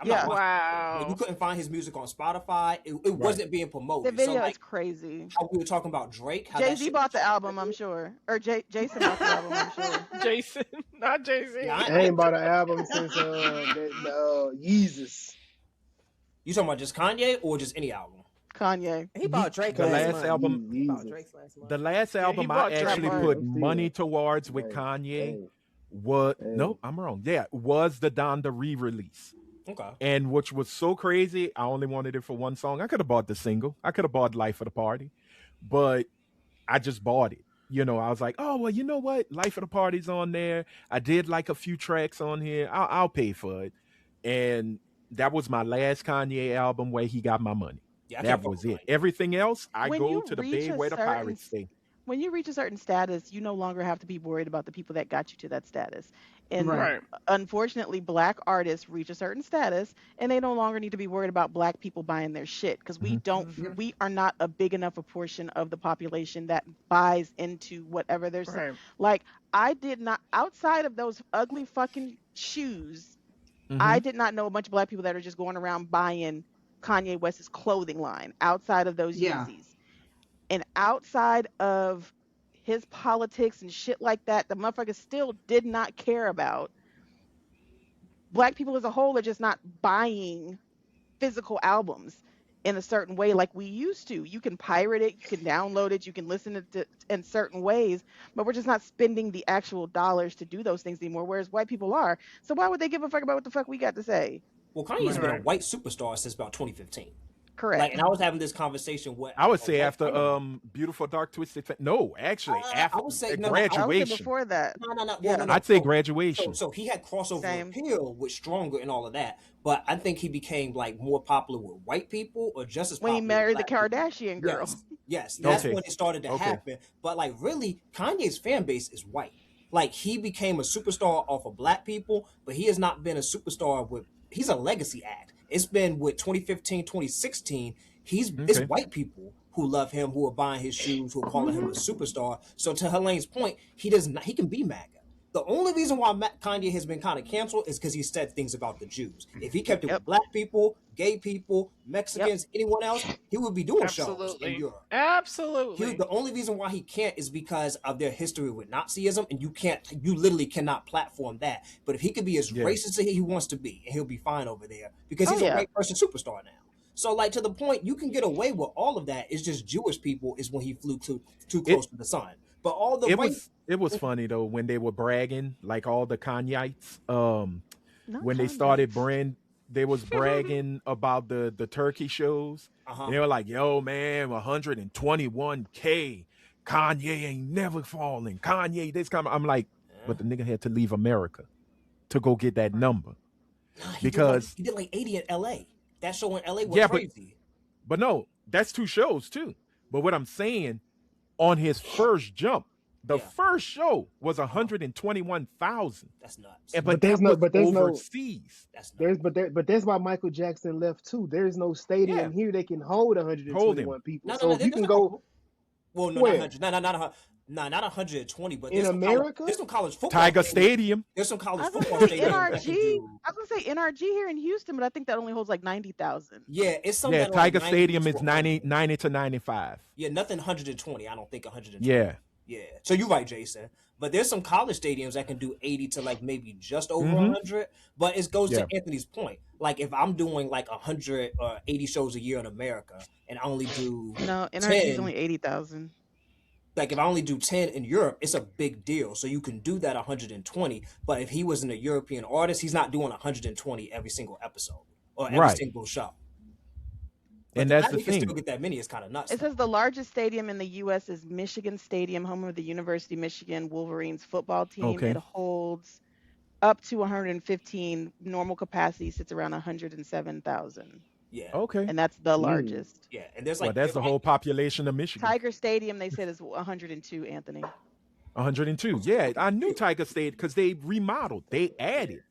I'm not Yeah. watching. Wow. You couldn't find his music on Spotify. It wasn't being The promoted. video so like is crazy. how we were talking about Drake. How Jay that Z shit bought the was- album, I'm sure. Or Jason bought the album, I'm sure. Jason, not Jay-Z. Yeah, I ain't bought an album since Yeezus. You talking about just Kanye or just any album? Kanye. He bought Drake The last last month. album, He bought Yeezus. Drake's last month. the last Yeah, he album I bought Drake. actually Trap put Hard. money towards with Hey, Kanye hey, was hey. no, I'm wrong. Yeah, was the Donda re-release. Okay. And which was so crazy, I only wanted it for one song. I could have bought the single. I could have bought Life of the Party, but I just bought it. You know, I was like, oh, well, you know what? Life of the Party's on there. I did like a few tracks on here. I'll pay for it. And that was my last Kanye album where he got my money. Yeah, I That can't fuck was with it. Kanye. Everything else, I When go you to the reach bed a where the certain pirates stay. When you reach a certain status, you no longer have to be worried about the people that got you to that status. And Right. unfortunately, black artists reach a certain status and they no longer need to be worried about black people buying their shit because Mhm. we are not a big enough a portion of the population that buys into whatever they're saying. Right. Like, I did not, outside of those ugly fucking shoes, I did not know a bunch of black people that are just going around buying Kanye West's clothing line outside of those Yeah. Yeezys. And outside of his politics and shit like that, the motherfucker still did not care about. Black people as a whole are just not buying physical albums in a certain way like we used to. You can pirate it, you can download it, you can listen to it in certain ways, but we're just not spending the actual dollars to do those things anymore, whereas white people are. So why would they give a fuck about what the fuck we got to say? Well, Kanye's been a Right. white superstar since about 2015. Correct. Like, and I was having this conversation with I would say a after white friend. Beautiful Dark Twisted no, actually I after would say no, I would say I would say graduation. before that. No. Yeah. No. I'd say So, graduation. so he had crossover Same. appeal with Stronger and all of that, but I think he became like more popular with white people or just as When he popular with married the black people. Kardashian girl. Yes, that's Okay. when it started to Okay. happen. But like, really, Kanye's fan base is white. Like, he became a superstar off of black people, but he has not been a superstar with. He's a legacy act. It's been with 2015, 2016. It's Okay. white people who love him, who are buying his shoes, who are calling him a superstar. So to Helene's point, he does not. He can be MAGA. The only reason why Kanye has been kind of canceled is because he said things about the Jews. If he kept it with black people, gay people, Mexicans, anyone else, he would be doing shows in Absolutely. Europe. Absolutely. The only reason why he can't is because of their history with Nazism, and you literally cannot platform that. But if he could be as Yeah. racist as he wants to be, and he'll be fine over there because he's yeah. a white person superstar now. So, like, to the point, you can get away with all of that. It's just Jewish people is when he flew too close to the sun. But all the white, It was funny though when they were bragging, like all the Kanyites. Not When they Kanye. started they was bragging about the turkey shows. uh-huh. And they were like, yo, man, 121K. Kanye ain't never falling. Kanye, this kind of, I'm like, but the nigga had to leave America to go get that number. Nah, because he did like 80 in LA. That show in LA was Yeah, but- crazy. But no, that's 2 shows too. But what I'm saying, on his first jump, the Yeah. first show was 121,000. That's nuts. But But there's that no- was but there's no- overseas. That's nuts. But that's why Michael Jackson left too. There's no stadium here that can hold 121 people. No, So if you can go Well, no, Where? not 100. Not 120, but In there's some America? College, there's some college football. Tiger stadiums. Stadium. There's some I college was football gonna say stadiums that can NRG. do. I was gonna say NRG here in Houston, but I think that only holds like 90,000. Yeah, it's something. Yeah, that are like Tiger 90 Stadium to is 100. 90 to 95. Yeah, nothing 120. I don't think 120. Yeah. Yeah. So you're right, Jason. But there's some college stadiums that can do 80 to like maybe just over Mhm. 100. But it goes Yeah. to Anthony's point. Like if I'm doing like 100 or 80 shows a year in America and I only do No, NRG is 10, only 80,000. like if I only do 10 in Europe, it's a big deal. So you can do that 120. But if he wasn't a European artist, he's not doing 120 every single episode or every Right. single show. But And the that's fact the he can still thing. get that many is kind of nuts. It says the largest stadium in the U.S. is Michigan Stadium, home of the University of Michigan Wolverines football team. Okay. It holds up to 115. Normal capacity sits around 107,000. Yeah. Okay. and that's the largest. Yeah, and there's Well, like that's the whole population of Michigan. Tiger Stadium, they said, is 102. Anthony. 102. Yeah, I knew Tiger State because they remodeled. They added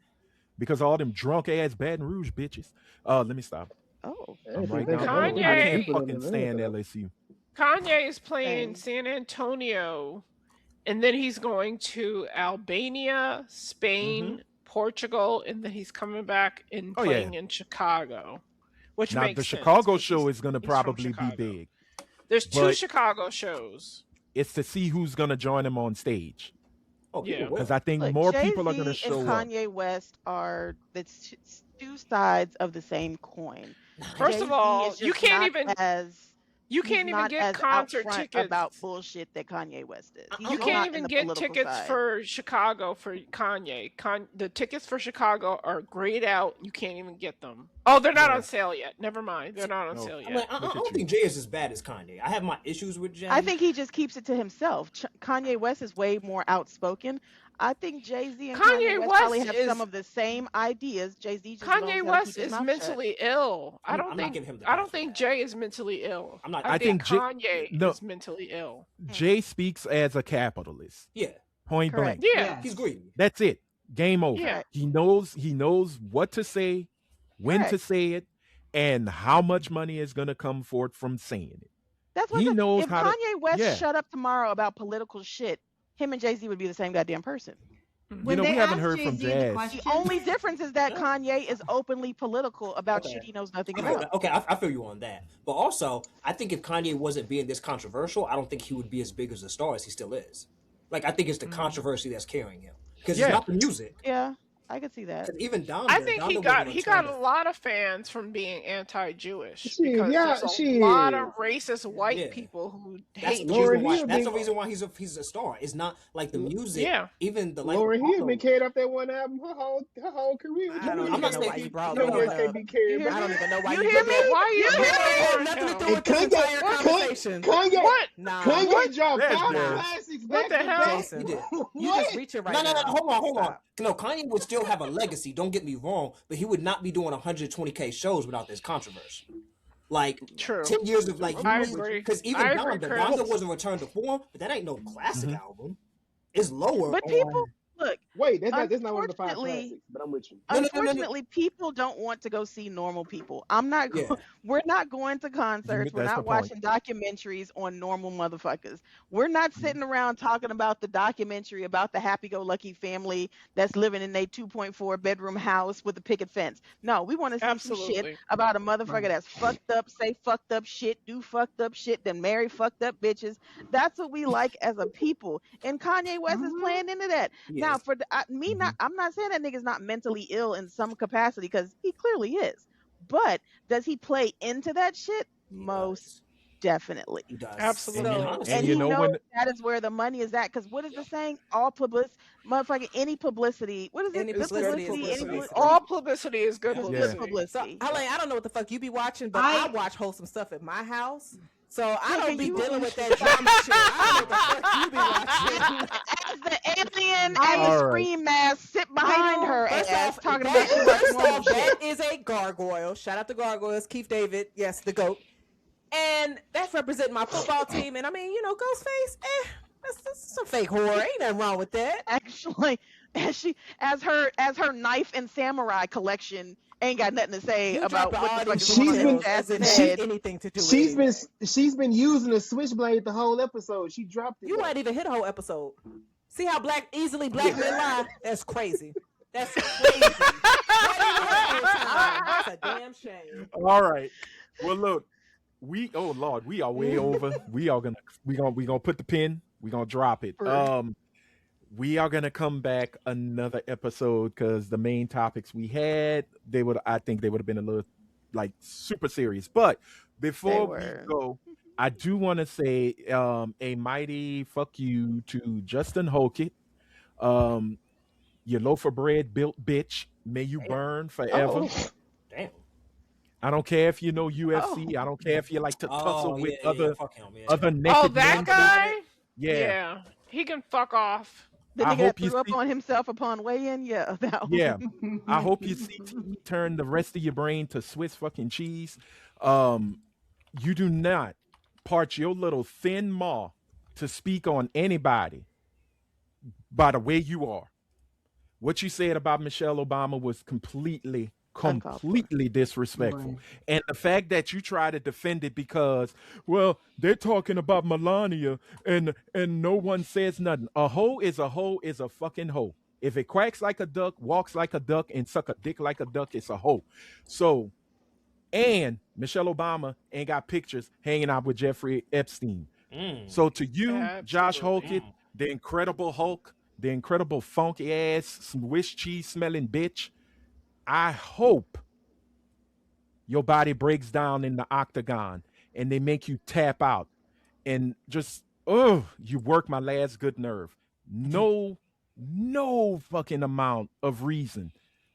because all them drunk ass Baton Rouge bitches. Let me stop. Oh, I'm right They down got the road. I Kanye- can't people in fucking Atlanta, stand though. LSU. Kanye is playing Same. San Antonio, and then he's going to Albania, Spain, Portugal, and then he's coming back and Oh, yeah. playing in Chicago, which Now makes the sense, Chicago 'cause show he's- is going to he's from probably be Chicago. big. There's two but- Chicago shows. It's to see who's going to join him on stage Oh, Yeah. people will. because I think look, more Jay-Z people are going to and show up. Kanye West are the two sides of the same coin. First of Jay-Z all, is you just can't not even as you he's can't even not get as concert upfront tickets. about bullshit that Kanye West is. He's You not can't in even the get political tickets side. for Chicago for Kanye. The tickets for Chicago are grayed out. You can't even get them. Oh, they're not Yeah. on sale yet. Never mind. They're not on No. sale I, yet. mean, I Look at don't you. think Jay is as bad as Kanye. I have my issues with Jay. I think he just keeps it to himself. Kanye West is way more outspoken. I think Jay-Z and Kanye West probably have some of the same ideas. Jay-Z just knows how Kanye to West keep his is mouth mentally ill. I I'm don't not think giving him the I credit don't for think that. Jay is mentally ill. I'm not. I think Jay- Kanye no. is mentally ill. Jay speaks as a capitalist. Yeah, Point Correct. blank. Yeah. he's greedy. That's it. Game over. Yeah. He knows what to say, when to Correct. say it, and how much money is going to come forth from saying it. That's what He knows if how to- Kanye West yeah. shut up tomorrow about political shit, him and Jay-Z would be the same goddamn person. You know, we haven't heard from Jazz. The only difference is that Kanye is openly political about Okay. shit he knows nothing Okay, about. I feel you on that. But also, I think if Kanye wasn't being this controversial, I don't think he would be as big as a star as he still is. Like, I think it's the controversy that's carrying him. Because Yeah. it's not the music. Yeah, I could see that. 'Cause even Donda, I think he Donda got wasn't he got a trending. lot of fans from being anti-Jewish Shit, because yeah, there's a shit. lot of racist white Yeah. people who That's hate the Lauryn reason why. Hill That's been- the reason why he's a star. It's not like the music. Yeah. Even the Lauryn Hill been carried off that one album her whole career. I don't I'm even not know saying why you he- brought no, that yeah, one can't up. be carried. You hear I don't even know why You you hear did me? that. Why you It had nothing to do with this Kanye- entire conversation. Kanye, What? Nah, Kanye dropped That's 5 bad. classics What back the to hell? back. Jason, He did. you just reaching right No, now. hold on. Stop. No, Kanye would still have a legacy. Don't get me wrong, but he would not be doing 120K shows without this controversy. Like True. 10 years of like, I agree. because even I agree, Donda, Chris. Donda was a return to form, but that ain't no classic album. It's lower. But on- people, look, Wait, that's not one of the 5 Unfortunately- classics, but I'm with you. No. unfortunately, people don't want to go see normal people. I'm not. Yeah. We're not going to concerts. We're That's not the point. watching documentaries on normal motherfuckers. We're not sitting around talking about the documentary about the happy-go-lucky family that's living in a 2.4 bedroom house with a picket fence. No, we want to see some Absolutely. shit about a motherfucker that's fucked up, say fucked up shit, do fucked up shit, then marry fucked up bitches. That's what we like as a people. And Kanye West is playing into that. Yes. Now, for I'm not saying that nigga's not mentally ill in some capacity because he clearly is. But does he play into that shit? Most definitely. He does. Absolutely. And honestly, And you he know knows when- that is where the money is at. Because what is the saying? All publicity, motherfucking any publicity. What is it? Any Good publicity is publicity, good any publicity. All publicity is good good publicity. So, publicity. Helene, I don't know what the fuck you be watching, but I watch wholesome stuff at my house. So I Nigga, don't be you- dealing with that drama shit. I don't know what the fuck you be watching. As the alien and All the right. scream mask sit behind her First ass off, talking that- about she watch first normal off, shit. that is a gargoyle. Shout out to gargoyles. Keith David, yes, the GOAT. And that's representing my football team. And I mean, you know, Ghostface, that's some fake horror. Ain't nothing wrong with that. Actually, as her knife and samurai collection ain't got nothing to say You about dropping what all the fuck these is She's going been- on details as in it his had head. anything to do with She's it. been using a switchblade the whole episode. She dropped it. You might even hit a whole episode. See how easily black men lie? That's crazy. That's crazy. Not even hit a whole time. That's a damn shame. All right. Well, look, oh Lord, we are way over. We gonna put the pin. We gonna drop it. We are gonna come back another episode because the main topics we had, I think they would have been a little like super serious. But before we were. go, I do want to say a mighty fuck you to Justin Holkett. You loaf of bread built bitch. May you burn forever. Oh. damn. I don't care if you know UFC. I don't care if you like to tussle with other fuck him, yeah. other naked Oh, that men. guy? Yeah. He can fuck off. The I nigga that hope you threw up see. on himself upon weigh-in, yeah, that Yeah, one. I hope your CTE turn the rest of your brain to Swiss fucking cheese. Um, you do not part your little thin maw to speak on anybody by the way you are. What you said about Michelle Obama was Uncalled for. completely disrespectful. Right. And the fact that you try to defend it because, well, they're talking about Melania and no one says nothing. A hoe is a fucking hoe. If it quacks like a duck, walks like a duck, and suck a dick like a duck, it's a hoe. So, and Michelle Obama ain't got pictures hanging out with Jeffrey Epstein. So to you, Josh Absolutely. Hulk, the Incredible Hulk, the incredible funky ass Swiss cheese smelling bitch, I hope your body breaks down in the octagon and they make you tap out and just you work my last good nerve. No fucking amount of reason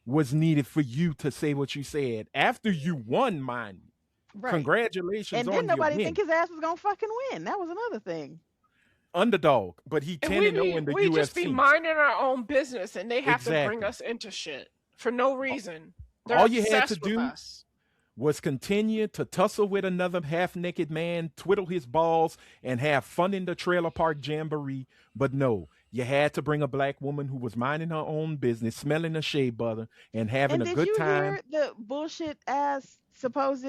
was needed for you to say what you said after you won, mind you. Right. Congratulations And then on your nobody win. think his ass was gonna fucking win. That was another thing. Underdog, but he And 10-0 in the we just be UFC. minding our own business, and they have to bring Exactly. us into shit for no reason. They're All you had to obsessed with do us. was continue to tussle with another half-naked man, twiddle his balls, and have fun in the trailer park jamboree. But no, you had to bring a black woman who was minding her own business, smelling a shea butter, and having And a did good you time. hear the bullshit ass supposed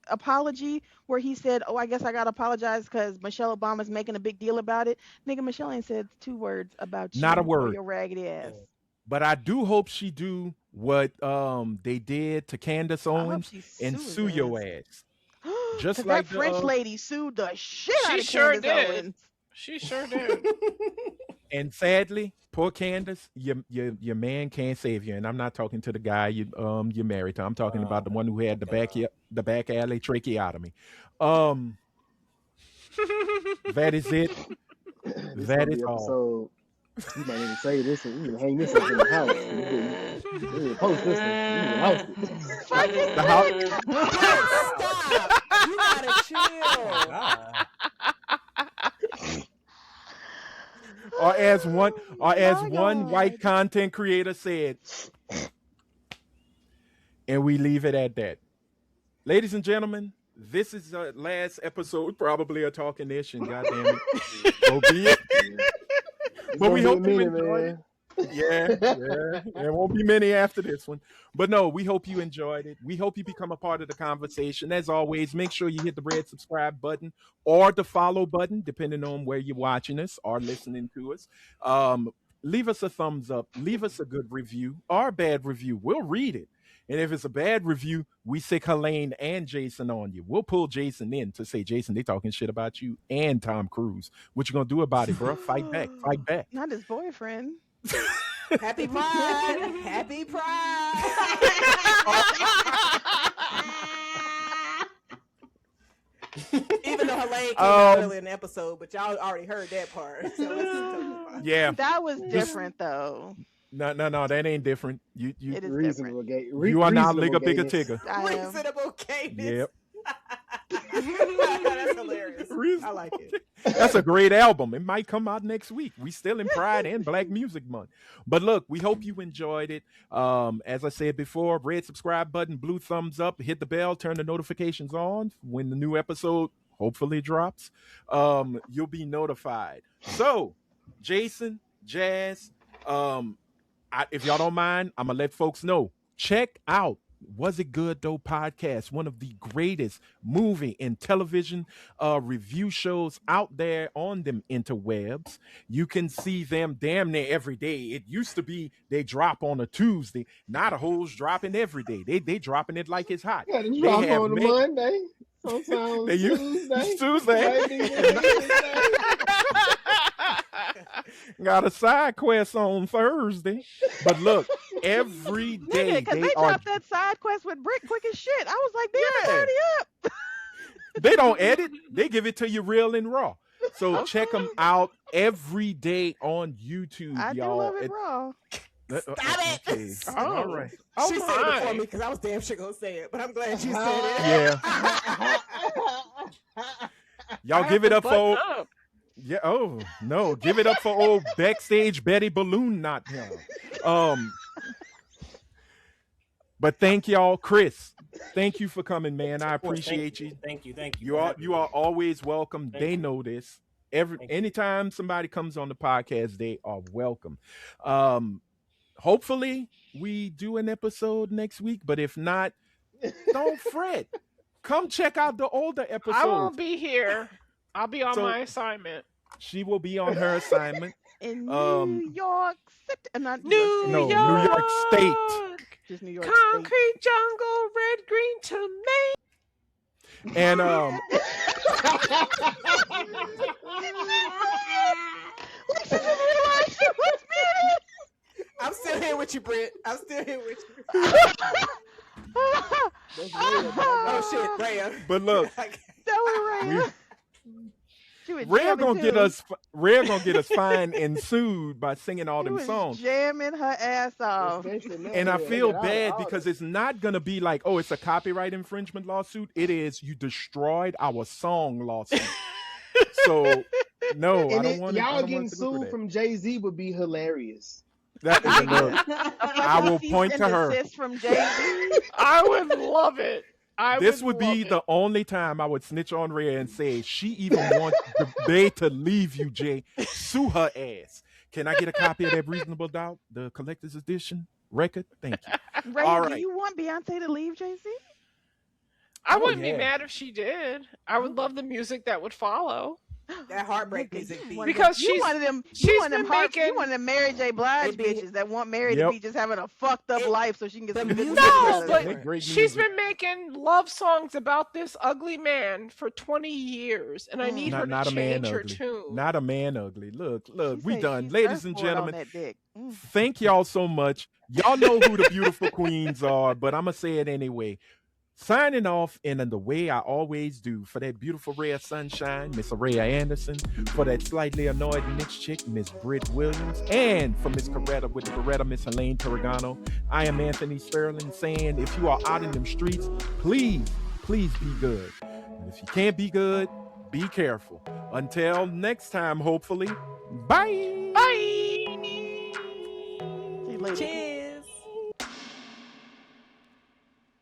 apology where he said, "Oh, I guess I gotta apologize because Michelle Obama's making a big deal about it"? Nigga, Michelle ain't said 2 words about Not a you or word. your raggedy ass. But I do hope she do what they did to Candace I hope Owens she and sues sue his your ass. ass. Because Just that like French the lady sued the shit out She of sure Candace did. Owens. She sure did. and sadly, poor Candace, your man can't save you. And I'm not talking to the guy you're married to. I'm talking about the one who had the back alley tracheotomy. That is it. This That gonna is be all. episode. You might even say this and you can hang this up in the house. You can post this one. You can house it. Fucking The house, Stop. You gotta chill. or as one My white God. content creator said, and we leave it at that. Ladies and gentlemen, this is the last episode probably of Talking Ish, and goddamn it, so be it. It's But we gonna hope be a you minute, enjoyed it. man. Yeah. There won't be many after this one. But no, we hope you enjoyed it. We hope you become a part of the conversation. As always, make sure you hit the red subscribe button or the follow button, depending on where you're watching us or listening to us. Leave us a thumbs up. Leave us a good review or a bad review. We'll read it. And if it's a bad review, we sick Helene and Jason on you. We'll pull Jason in to say, Jason, they talking shit about you and Tom Cruise. What you gonna do about it, bro? Fight back. Fight back. Not his boyfriend. Happy Pride. Happy Pride. Even though Helene came out earlier in the episode, but y'all already heard that part. So it's totally fine. Yeah. That was different though. No, that ain't different. You It is different. Reasonable gay. you are now reasonable Ligga Bigga gayness. Tigger. I am. Reasonable cadence. Yep. That's hilarious. I like it. That's a great album. It might come out next week. We still in Pride and Black Music Month. But look, we hope you enjoyed it. As I said before, red subscribe button, blue thumbs up, hit the bell, turn the notifications on when the new episode hopefully drops. You'll be notified. So, Jason, Jazz, if y'all don't mind, I'm gonna let folks know. Check out Was It Good Though podcast, one of the greatest movie and television review shows out there on them interwebs. You can see them damn near every day. It used to be they drop on a Tuesday. Now the hoes dropping every day. They dropping it like it's hot. Got to They drop have on a made- Monday. Sometimes They use Tuesday. Tuesday. Wednesday. Got a side quest on Thursday. But look, every Nigga, day because they they are. dropped that side quest with Brick quick as shit. I was like, damn, it's Yeah. already up. They don't edit. They give it to you real and raw. So check them out every day on YouTube, I do y'all. love it raw. Stop it. Okay. All right. She said it my. before me because I was damn sure gonna say it, but I'm glad you said it. Yeah. Y'all give it up for Yeah. Oh no! Give it up for old backstage Betty Balloon, not him. But thank y'all, Chris. Thank you for coming, man. I Of course, appreciate you. Thank you. You for are having you me. are always welcome. Thank They you. know this. Thank you. Anytime somebody comes on the podcast, they are welcome. Hopefully we do an episode next week, but if not, don't fret. Come check out the older I episodes. won't be here. I'll be on So- my assignment. She will be on her assignment. In Um, New York City, not New No, York. New York State. just New York State. Concrete jungle, red, green tomato. And Lisa didn't realize she was muted. I'm still here with you, Britt. I'm still here with you. That's Rhea, but I Oh shit, Rhea. but look, That was Rhea. She was Rhea jamming gonna get too. Rhea gonna get us fined and sued by singing all She them was songs. jamming her ass off. especially now, And I yeah, feel get all bad the- because it's not gonna be like, oh, it's a copyright infringement lawsuit. It is you destroyed our song lawsuit. So no, I And don't want y'all to getting go through sued that. from Jay-Z would be hilarious. That is look. I will Cease point and to her. desist from Jay-Z. I would love it. This would be love the it. only time I would snitch on Rhea and say she even wants they to leave you, Jay. Sue her ass. Can I get a copy of that Reasonable Doubt, the collector's edition record? Thank you. Rhea, All do right. you want Beyonce to leave Jay-Z? I Oh, wouldn't yeah. be mad if she did. I would love the music that would follow. That heartbreak Nigga, music. you beat. one of Because them- you she's- one of them. she's You one of them been hearts. You making- one of them Mary J. Blige It be- bitches that want Mary Yep. to be just having a fucked up It- life so she can get the some good music music was out of Great- it. great She's music. been making love songs about this ugly man for 20 years, and I need her to Not a man change her ugly. tune. Not a man ugly. Look, She we say done. she's Ladies and surfboard on gentlemen, that dick. thank y'all so much. Y'all know who the beautiful queens are, but I'm going to say it anyway. Signing off in the way I always do for that beautiful Rhea Sunshine, Miss Araya Anderson, for that slightly annoyed niche chick, Miss Britt Williams, and for Miss Coretta with the Beretta, Miss Helene Tarragano. I am Anthony Sterling saying if you are out in them streets, please be good. And if you can't be good, be careful. Until next time, hopefully, bye. Bye. See you later. Cheers.